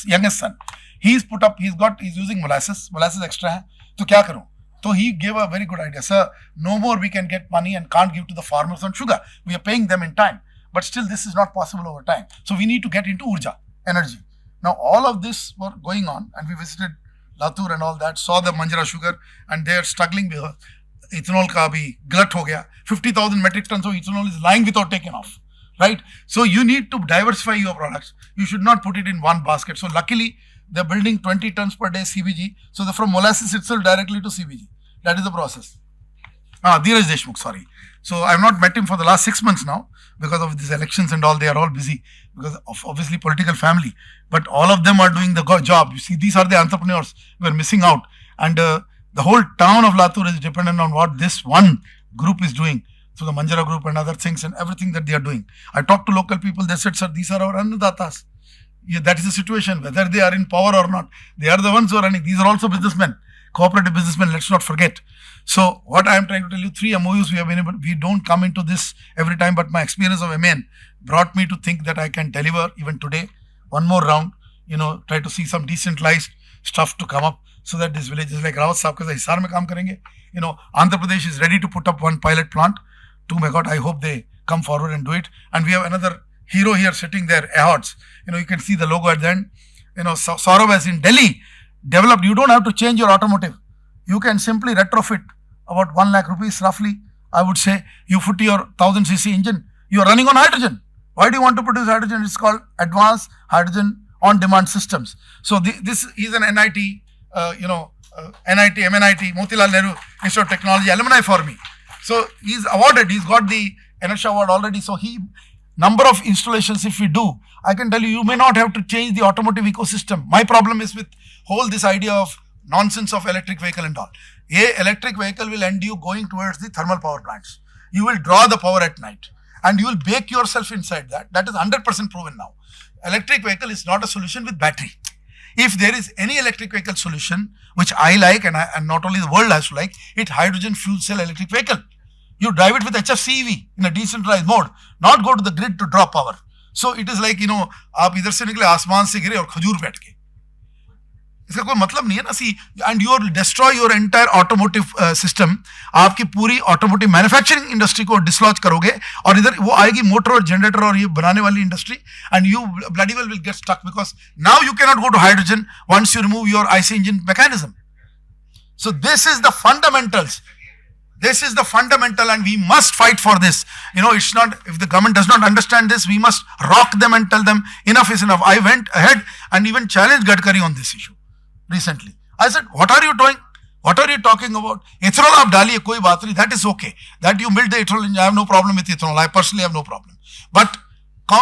[SPEAKER 1] youngest son. He's using molasses extra hai. So kya karu? So he gave a very good idea. Sir, no more we can get money and can't give to the farmers on sugar. We are paying them in time. But still this is not possible over time. So we need to get into Urja, energy. Now all of this were going on and we visited Latur and all that, saw the Manjara sugar and they are struggling with ethanol ka bhi glut ho gaya. 50,000 metric tons of ethanol is lying without taking off. Right? So you need to diversify your products. You should not put it in one basket. So luckily, they're building 20 tons per day CBG. So they're from molasses itself directly to CBG. That is the process. Dheeraj Deshmukh, sorry. So I've not met him for the last 6 months now because of these elections and all. They are all busy because of obviously political family. But all of them are doing the job. You see, these are the entrepreneurs who are missing out. And the whole town of Latur is dependent on what this one group is doing. So the Manjara group and other things and everything that they are doing. I talked to local people. They said, sir, these are our Annadatas. Yeah, that is the situation, whether they are in power or not. They are the ones who are running. These are also businessmen, cooperative businessmen, let's not forget. So what I am trying to tell you, 3 MOUs we have been able, we don't come into this every time, but my experience of MN brought me to think that I can deliver even today, one more round. try to see some decentralized stuff to come up so that these villages like Rawat Saab ke Hisar mein kaam karenge. Andhra Pradesh is ready to put up one pilot plant. To my God, I hope they come forward and do it. And we have another hero here sitting there, Ehorts. You can see the logo at the end. Saurabh has in Delhi developed, you don't have to change your automotive. You can simply retrofit about 1 lakh rupees roughly. I would say you put your 1000cc engine, you are running on hydrogen. Why do you want to produce hydrogen? It's called Advanced Hydrogen On-Demand Systems. So this is an NIT, NIT, MNIT, Motilal Nehru Institute of Technology alumni for me. So he's awarded, he's got the ENERTIA award already. So number of installations if we do, I can tell you, you may not have to change the automotive ecosystem. My problem is with this idea of nonsense of electric vehicle and all. Electric vehicle will end you going towards the thermal power plants. You will draw the power at night and you will bake yourself inside that. That is 100% proven now. Electric vehicle is not a solution with battery. If there is any electric vehicle solution, which I like and not only the world has to like, it's hydrogen fuel cell electric vehicle. You drive it with HFCEV in a decentralized mode, not go to the grid to draw power. So it is like, आप इधर से निकले आसमान से गिरे और खजूर बैठ के. इसका कोई मतलब नहीं है ना. See, and you will destroy your entire automotive system. आपकी पूरी automotive manufacturing industry को dislodge करोगे और इधर वो आएगी मोटर और जनरेटर और ये बनाने वाली industry, and you bloody well will get stuck because now you cannot go to hydrogen once you remove your IC engine mechanism. So this is the fundamentals. This is the fundamental and we must fight for this. It's not, if the government does not understand this, we must rock them and tell them enough is enough. I went ahead and even challenged Gadkari on this issue recently. I said, what are you doing? What are you talking about? Ethanol aap daliye, koi baat nahi, that is okay. That you build the ethanol engine, I have no problem with ethanol. I personally have no problem. But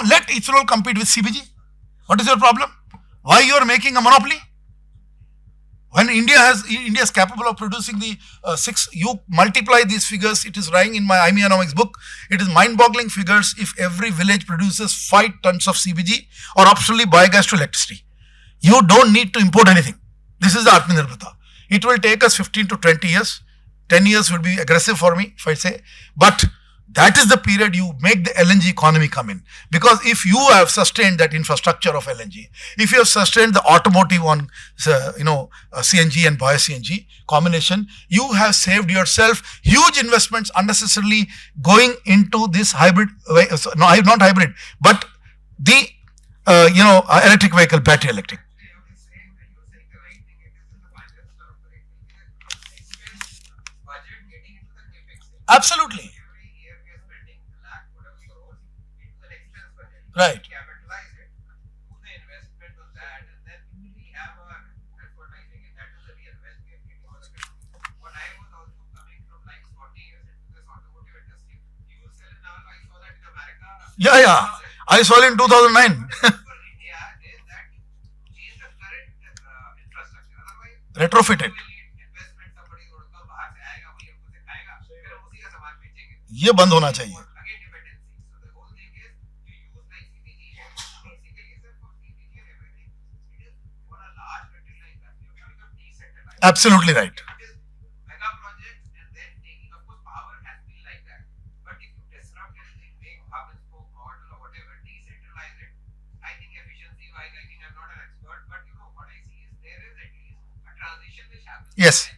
[SPEAKER 1] let ethanol compete with CBG. What is your problem? Why you are making a monopoly? When India is capable of producing the you multiply these figures, it is writing in my IME book, it is mind-boggling figures if every village produces 5 tons of CBG or optionally biogas to electricity. You don't need to import anything. This is the Atmanirbharta. It will take us 15 to 20 years. 10 years would be aggressive for me if I say, but that is the period you make the LNG economy come in. Because if you have sustained that infrastructure of LNG, if you have sustained the automotive on, CNG and bio-CNG combination, you have saved yourself huge investments unnecessarily going into this hybrid, not hybrid, but the, electric vehicle, battery electric. Absolutely. Right. Yeah. I saw it in 2009. Retrofit it. ये बंद होना चाहिए. Absolutely right. Yes.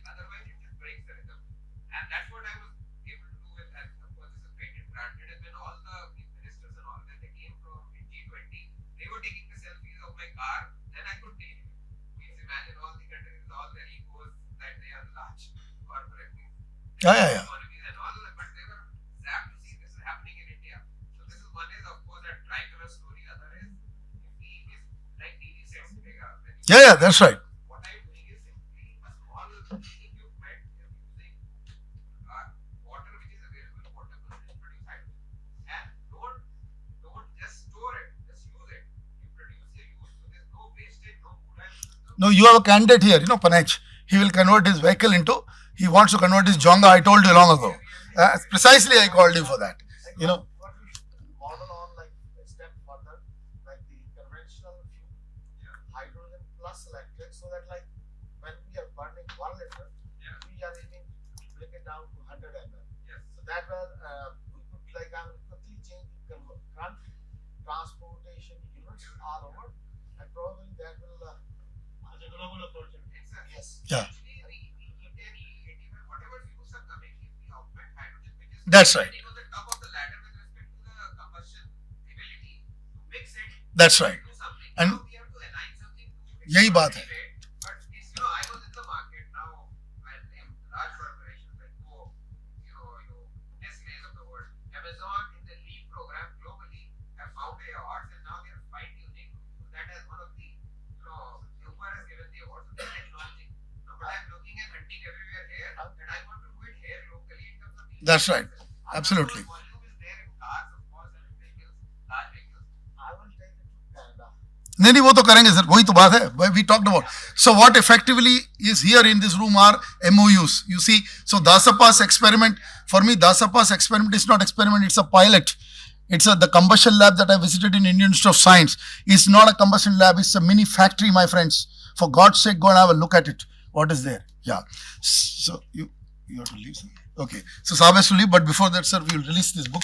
[SPEAKER 1] Yeah. Yeah, that's right. No, you have a candidate here, Panach. He will convert his vehicle into, he wants to convert his Jonga, I told you long ago. Precisely I called you for that,
[SPEAKER 12] Model on like a step further, like the conventional fuel, hydrogen plus electric, so that like when we are burning 1 liter, we are aiming to bring it down to 100 ml. So that way we could like quickly change the current transportation units all over
[SPEAKER 1] And probably that will as a global opportunity. Yes. Yeah. That's right. That's right. And यही बात है. That's right. Absolutely. नहीं वो तो करेंगे sir, वही तो बात है, we talked about. So what effectively is here in this room are MOUs. You see, so Dasapa's experiment, for me Dasapa's experiment is not experiment, it's a pilot. It's the combustion lab that I visited in Indian Institute of Science. It's not a combustion lab, it's a mini factory, my friends. For God's sake, go and have a look at it. What is there? Yeah. So you have to leave, sir. Okay. So Saab has to leave, but before that, sir, we will release this book.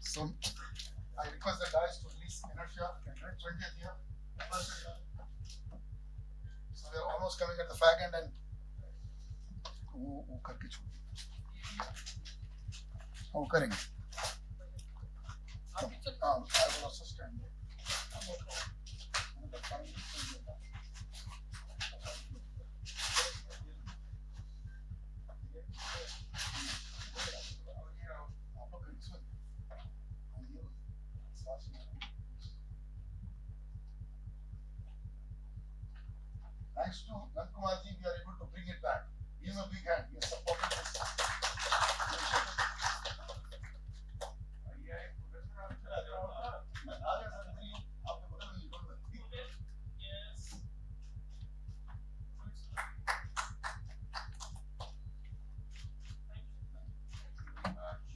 [SPEAKER 1] So I request the guys to release Inertia and 20th year. So we are almost coming at the fag end and वो करके छोड़ वो करेंगे. I will also stand there. Thanks to Nankumarji, we are able to bring it back. Give him a big hand. He has supported this initiative.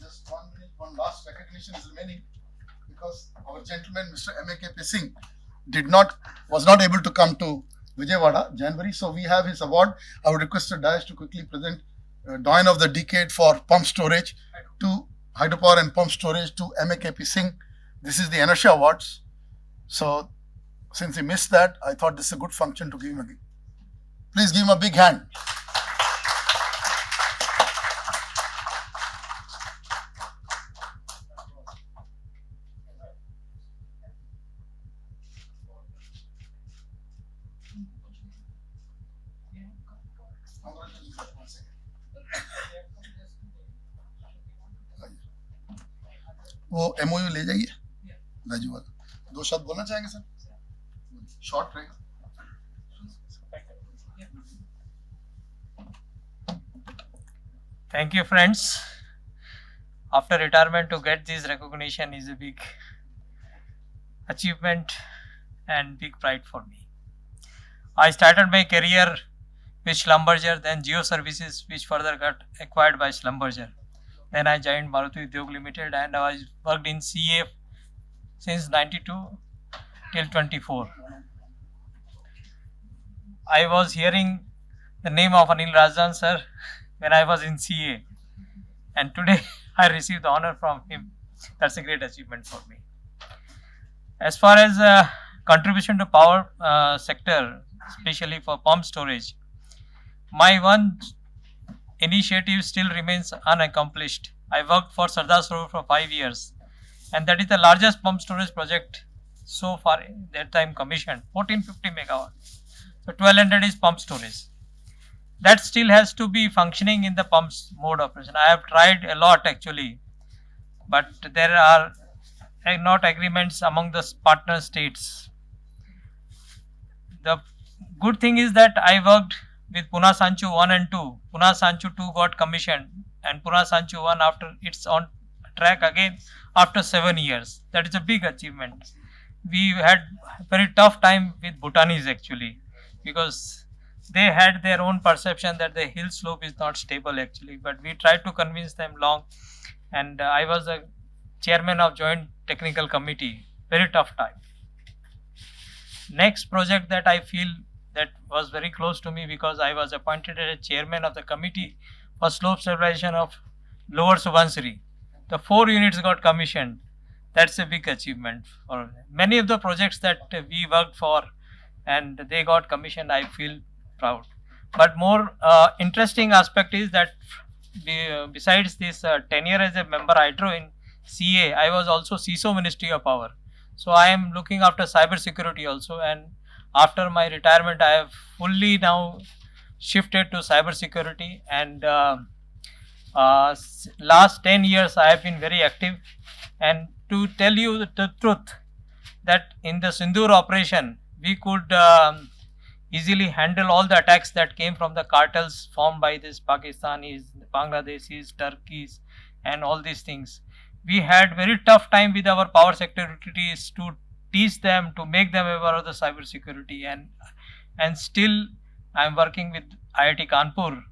[SPEAKER 1] Just 1 minute, one last recognition is remaining because our gentleman, Mr. M.A.K.P. Singh, was not able to come to Vijayawada, January. So we have his award. I would request the Daesh to quickly present Doyen of the Decade for Pump Storage to Hydropower and Pump Storage to M.A.K.P. Singh. This is the ENERTIA Awards. So since he missed that, I thought this is a good function to give him a gift. Please give him a big hand. वो MOU ले जाइए राजू वाला. 2 शब्द बोलना चाहेंगे sir? Short रहेगा.
[SPEAKER 17] Thank you, friends. After retirement, to get this recognition is a big achievement and big pride for me. I started my career with Schlumberger, then Geo Services, which further got acquired by Schlumberger. Then I joined Maruti Udyog Limited and I worked in CA since 92 till 24. I was hearing the name of Anil Rajan sir when I was in CA, and today I received the honor from him. That's a great achievement for me. As far as contribution to power sector, especially for pump storage, my one initiative still remains unaccomplished. I worked for Sardar Sarovar for 5 years, and that is the largest pump storage project so far that time commissioned, 1450 megawatt. So 1200 is pump storage. That still has to be functioning in the pumps mode operation. I have tried a lot actually, but there are not agreements among the partner states. The good thing is that I worked with Pune Sanchu 1 and 2. Pune Sanchu 2 got commissioned and Pune Sanchu 1 after it's on track again after 7 years. That is a big achievement. We had very tough time with Bhutanese actually, because they had their own perception that the hill slope is not stable actually, but we tried to convince them long, and I was a chairman of joint technical committee. Very tough time. Next project that I feel that was very close to me because I was appointed as chairman of the committee for slope stabilization of Lower Subansiri. The 4 units got commissioned. That's a big achievement for many of the projects that we worked for and they got commissioned. I feel proud. But more interesting aspect is that besides this tenure as a member hydro in CA, I was also CISO Ministry of Power. So I am looking after cyber security also, and after my retirement I have fully now shifted to cyber security, and last 10 years I have been very active. And to tell you the truth, that in the Sindoor operation we could easily handle all the attacks that came from the cartels formed by this Pakistanis, Bangladeshis, Turkeys and all these things. We had very tough time with our power secretaries to teach them, to make them aware of the cyber security, and still I am working with IIT Kanpur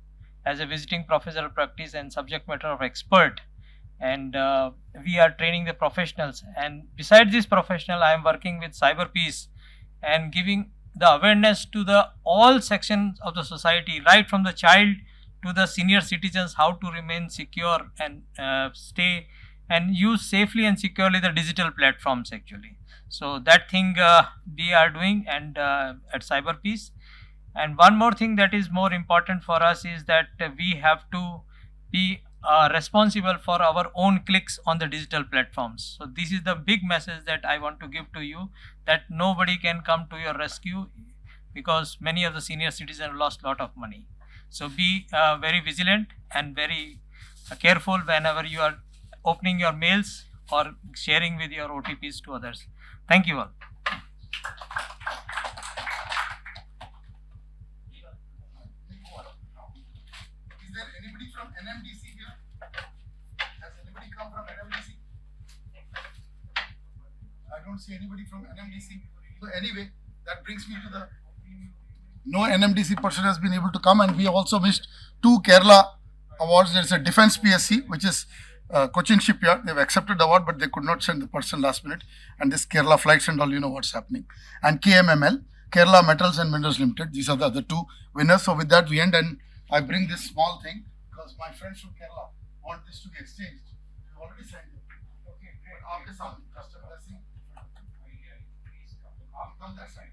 [SPEAKER 17] as a visiting professor of practice and subject matter of expert, and we are training the professionals. And besides this professional, I am working with Cyber Peace and giving the awareness to the all sections of the society, right from the child to the senior citizens, how to remain secure and stay and use safely and securely the digital platforms actually. So that thing we are doing and at Cyber Peace. And one more thing that is more important for us is that we have to be responsible for our own clicks on the digital platforms. So this is the big message that I want to give to you, that nobody can come to your rescue because many of the senior citizens have lost a lot of money. So be very vigilant and very careful whenever you are opening your mails or sharing with your OTPs to others. Thank you all.
[SPEAKER 1] Is there anybody from NMDC here? Has anybody come from NMDC? I don't see anybody from NMDC. So anyway, that brings me to the no NMDC person has been able to come, and we also missed 2 Kerala awards. There's a defense PSE, which is Cochin Shipyard. They've accepted the award, but they could not send the person last minute. And this Kerala Flights and all, you know what's happening. And KMML, Kerala Metals and Minerals Limited. These are the other 2 winners. So with that we end, and I bring this small thing because my friends from Kerala want this to be exchanged. We've already signed it. Okay, great. After some customer blessing, come that side.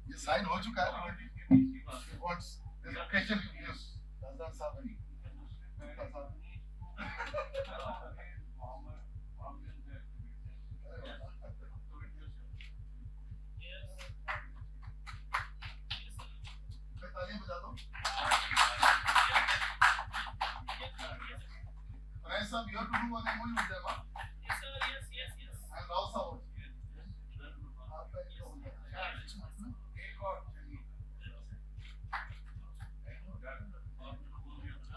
[SPEAKER 1] ये sign हो चुका है there's occasion to use Razdan Saab and Gupta Saab. तालियां बजा दो। Rai Saab, you have to do one MOU with them, huh? Yes sir, yes. And Rao Saab.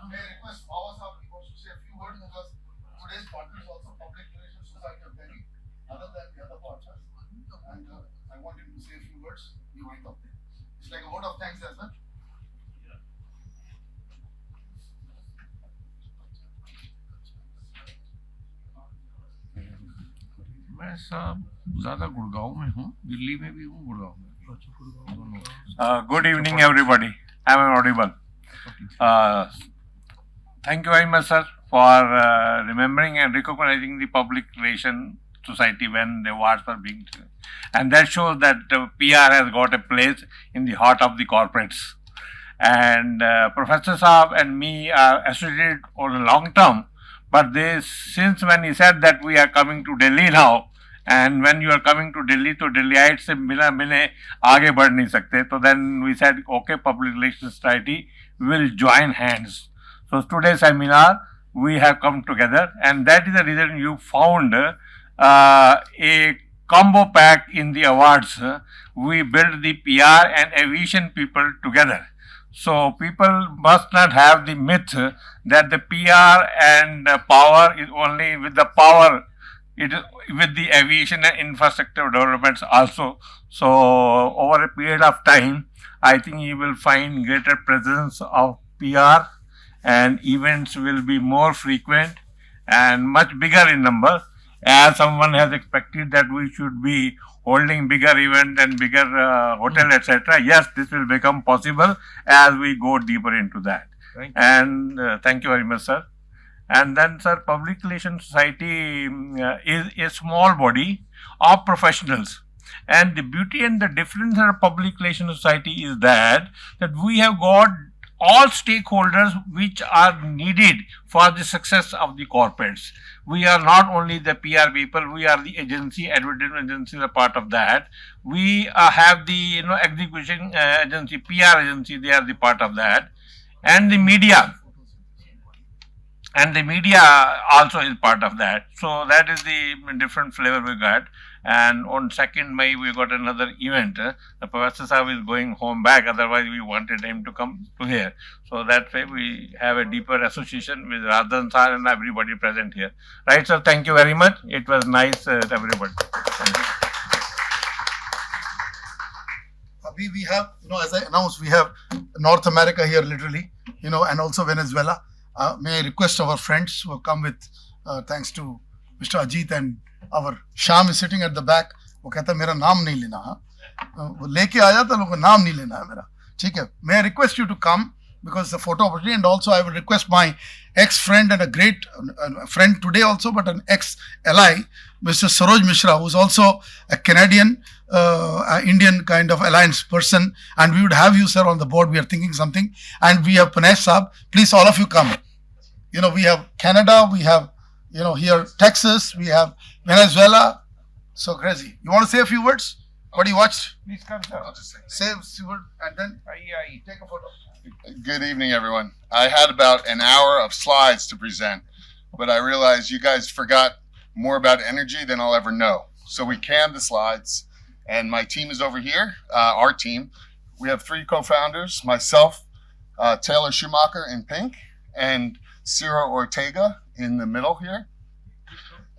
[SPEAKER 1] May I request Bawa Saab, he wants to say a few words because today's partner is also Public Relations Society of Delhi, other than the other partners, and I want him to say a few words. You wind up there. It's like a vote of thanks as well.
[SPEAKER 2] मैं साहब ज़्यादा गुड़गांव में हूँ, दिल्ली में भी हूँ, गुड़गांव में।
[SPEAKER 18] Good evening, everybody. Am I audible? Thank you very much, sir, for remembering and recognizing the Public Relation Society when the awards were being given. And that shows that PR has got a place in the heart of the corporates. And Professor Saab and me are associated on a long term, but since when he said that we are coming to Delhi now, and when you are coming to Delhi, तो Delhiites से मिला मिले आगे बढ़ नहीं सकते. So then we said, okay, Public Relations Society will join hands. So today's seminar we have come together, and that is the reason you found a combo pack in the awards. We built the PR and aviation people together. So people must not have the myth that the PR and power is only with the power. It is with the aviation and infrastructure developments also. So over a period of time, I think you will find greater presence of PR, and events will be more frequent and much bigger in number. as someone has expected that we should be holding bigger event and bigger hotel, etc. Yes, this will become possible as we go deeper into that. And thank you very much, sir. And then, sir, Public Relations Society is a small body of professionals. And the beauty and the difference of Public Relations Society is that we have got all stakeholders which are needed for the success of the corporates. We are not only the PR people, we are the agency, advertisement agency is a part of that. We have the execution agency, PR agency, they are the part of that. And the media. And the media also is part of that. So that is the different flavor we got. And on 2nd May, we got another event. The Professor Sahib is going home back. Otherwise, we wanted him to come to here. So that way, we have a deeper association with Ratna sir and everybody present here. Right, sir? Thank you very much. It was nice, everybody.
[SPEAKER 1] We have, as I announced, we have North America here literally, and also Venezuela. May I request our friends who have come with, thanks to Mr. Ajit and our Sham is sitting at the back. वो कहता है मेरा नाम नहीं लेना हाँ वो लेके आया था लोगों नाम नहीं लेना है मेरा ठीक है May I request you to come because it's a photo opportunity and also I will request my ex-friend and a great friend today also but an ex-ally Mr. Saroj Mishra who is also a Canadian Indian kind of alliance person and we would have you sir on the board. We are thinking something and we have Panesh Saab. Please all of you come. We have Canada, we have here Texas, we have Venezuela. So crazy. You want to say a few words? What you watched?
[SPEAKER 2] Please come, sir.
[SPEAKER 1] Say a few words and then take a photo.
[SPEAKER 19] Good evening, everyone. I had about an hour of slides to present, but I realized you guys forgot more about energy than I'll ever know. So we canned the slides, and my team is over here, our team. We have 3 co-founders, myself, Taylor Schumacher in pink, and Ciro Ortega in the middle here.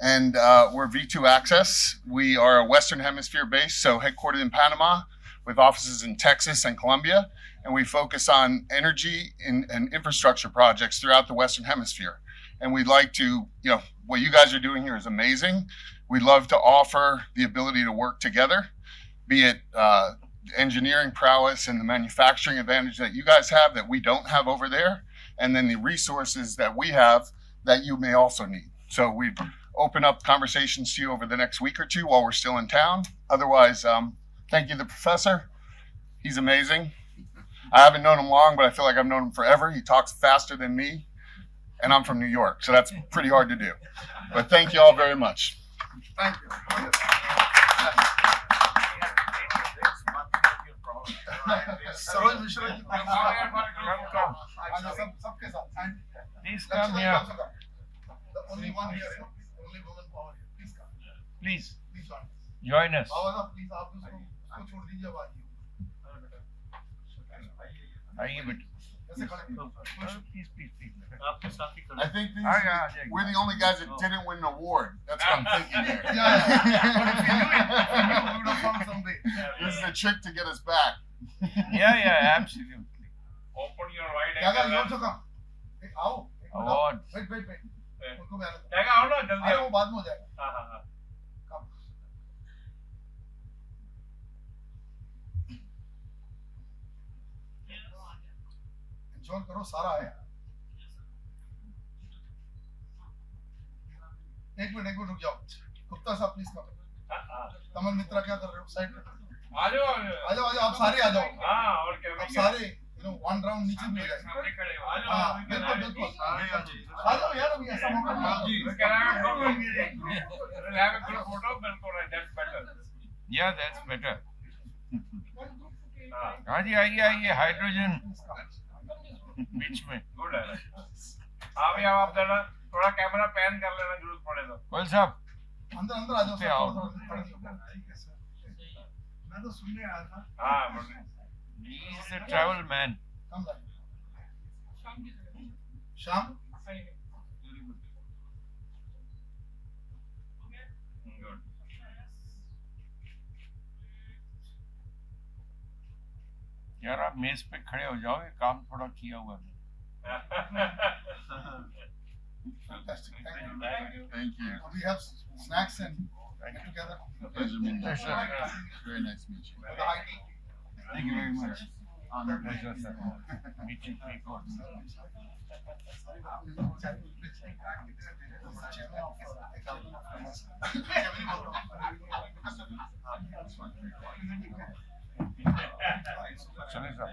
[SPEAKER 19] And we're V2 Access. We are a Western Hemisphere base, so headquartered in Panama with offices in Texas and Colombia. And we focus on energy and infrastructure projects throughout the Western Hemisphere. And we'd like to, what you guys are doing here is amazing. We'd love to offer the ability to work together, be it engineering prowess and the manufacturing advantage that you guys have that we don't have over there, and then the resources that we have that you may also need. So we've opened up conversations to you over the next week or two while we're still in town. Otherwise, thank you to the professor. He's amazing. I haven't known him long, but I feel like I've known him forever. He talks faster than me, and I'm from New York, so that's pretty hard to do. But thank you all very much.
[SPEAKER 1] Thank you. Saroj Mishra ji,
[SPEAKER 2] please come here.
[SPEAKER 1] The only one here, only woman power here. Please come.
[SPEAKER 2] Please
[SPEAKER 1] Please
[SPEAKER 2] join us.
[SPEAKER 1] Please, आप उसको छोड़ दीजिए अब आइए.
[SPEAKER 2] आइए बेटे.
[SPEAKER 19] I think we're the only guys that didn't win an award. That's what I'm thinking here. This is a trick to get us back.
[SPEAKER 2] Yeah, absolutely.
[SPEAKER 18] Open your wide
[SPEAKER 1] Taga, you also come. आओ.
[SPEAKER 2] Award.
[SPEAKER 1] Wait. उनको भी आने दो.
[SPEAKER 18] Taga, आओ ना जल्दी.
[SPEAKER 1] वो बाद में हो जाएगा.
[SPEAKER 18] हाँ.
[SPEAKER 1] इंश्योर करो सारा आया. एक मिनट रुक जाओ. गुप्ता साहब प्लीज कम. कमल मित्रा क्या कर रहे हो साइड में? आ जाओ आप सारे आ जाओ. हाँ और क्या? आप सारे वन राउंड नीचे भी हो जाएगा. हाँ बिल्कुल. आ जाओ यार अभी ऐसा मौका नहीं.
[SPEAKER 18] Have a good photo, बिल्कुल right. That's better.
[SPEAKER 2] Yeah, that's better. हाँ जी आइए हाइड्रोजन बीच में.
[SPEAKER 18] Good है. आप यहाँ आप जरा थोड़ा कैमरा पैन कर लेना जरूरत पड़े तो.
[SPEAKER 2] कोयल साहब
[SPEAKER 1] अंदर आ जाओ. मैं तो सुनने आया था.
[SPEAKER 18] हाँ.
[SPEAKER 2] He is a travel man.
[SPEAKER 1] Sham.
[SPEAKER 2] यार आप मेज पे खड़े हो जाओ, ये काम थोड़ा किया हुआ है.
[SPEAKER 19] Fantastic. Thank you.
[SPEAKER 1] Thank you. We have snacks and get together.
[SPEAKER 19] Pleasure meeting you.
[SPEAKER 1] Pleasure.
[SPEAKER 19] Very nice to meet you.
[SPEAKER 1] Thank you very much.
[SPEAKER 2] Honor, pleasure, sir. Meeting people. चले सर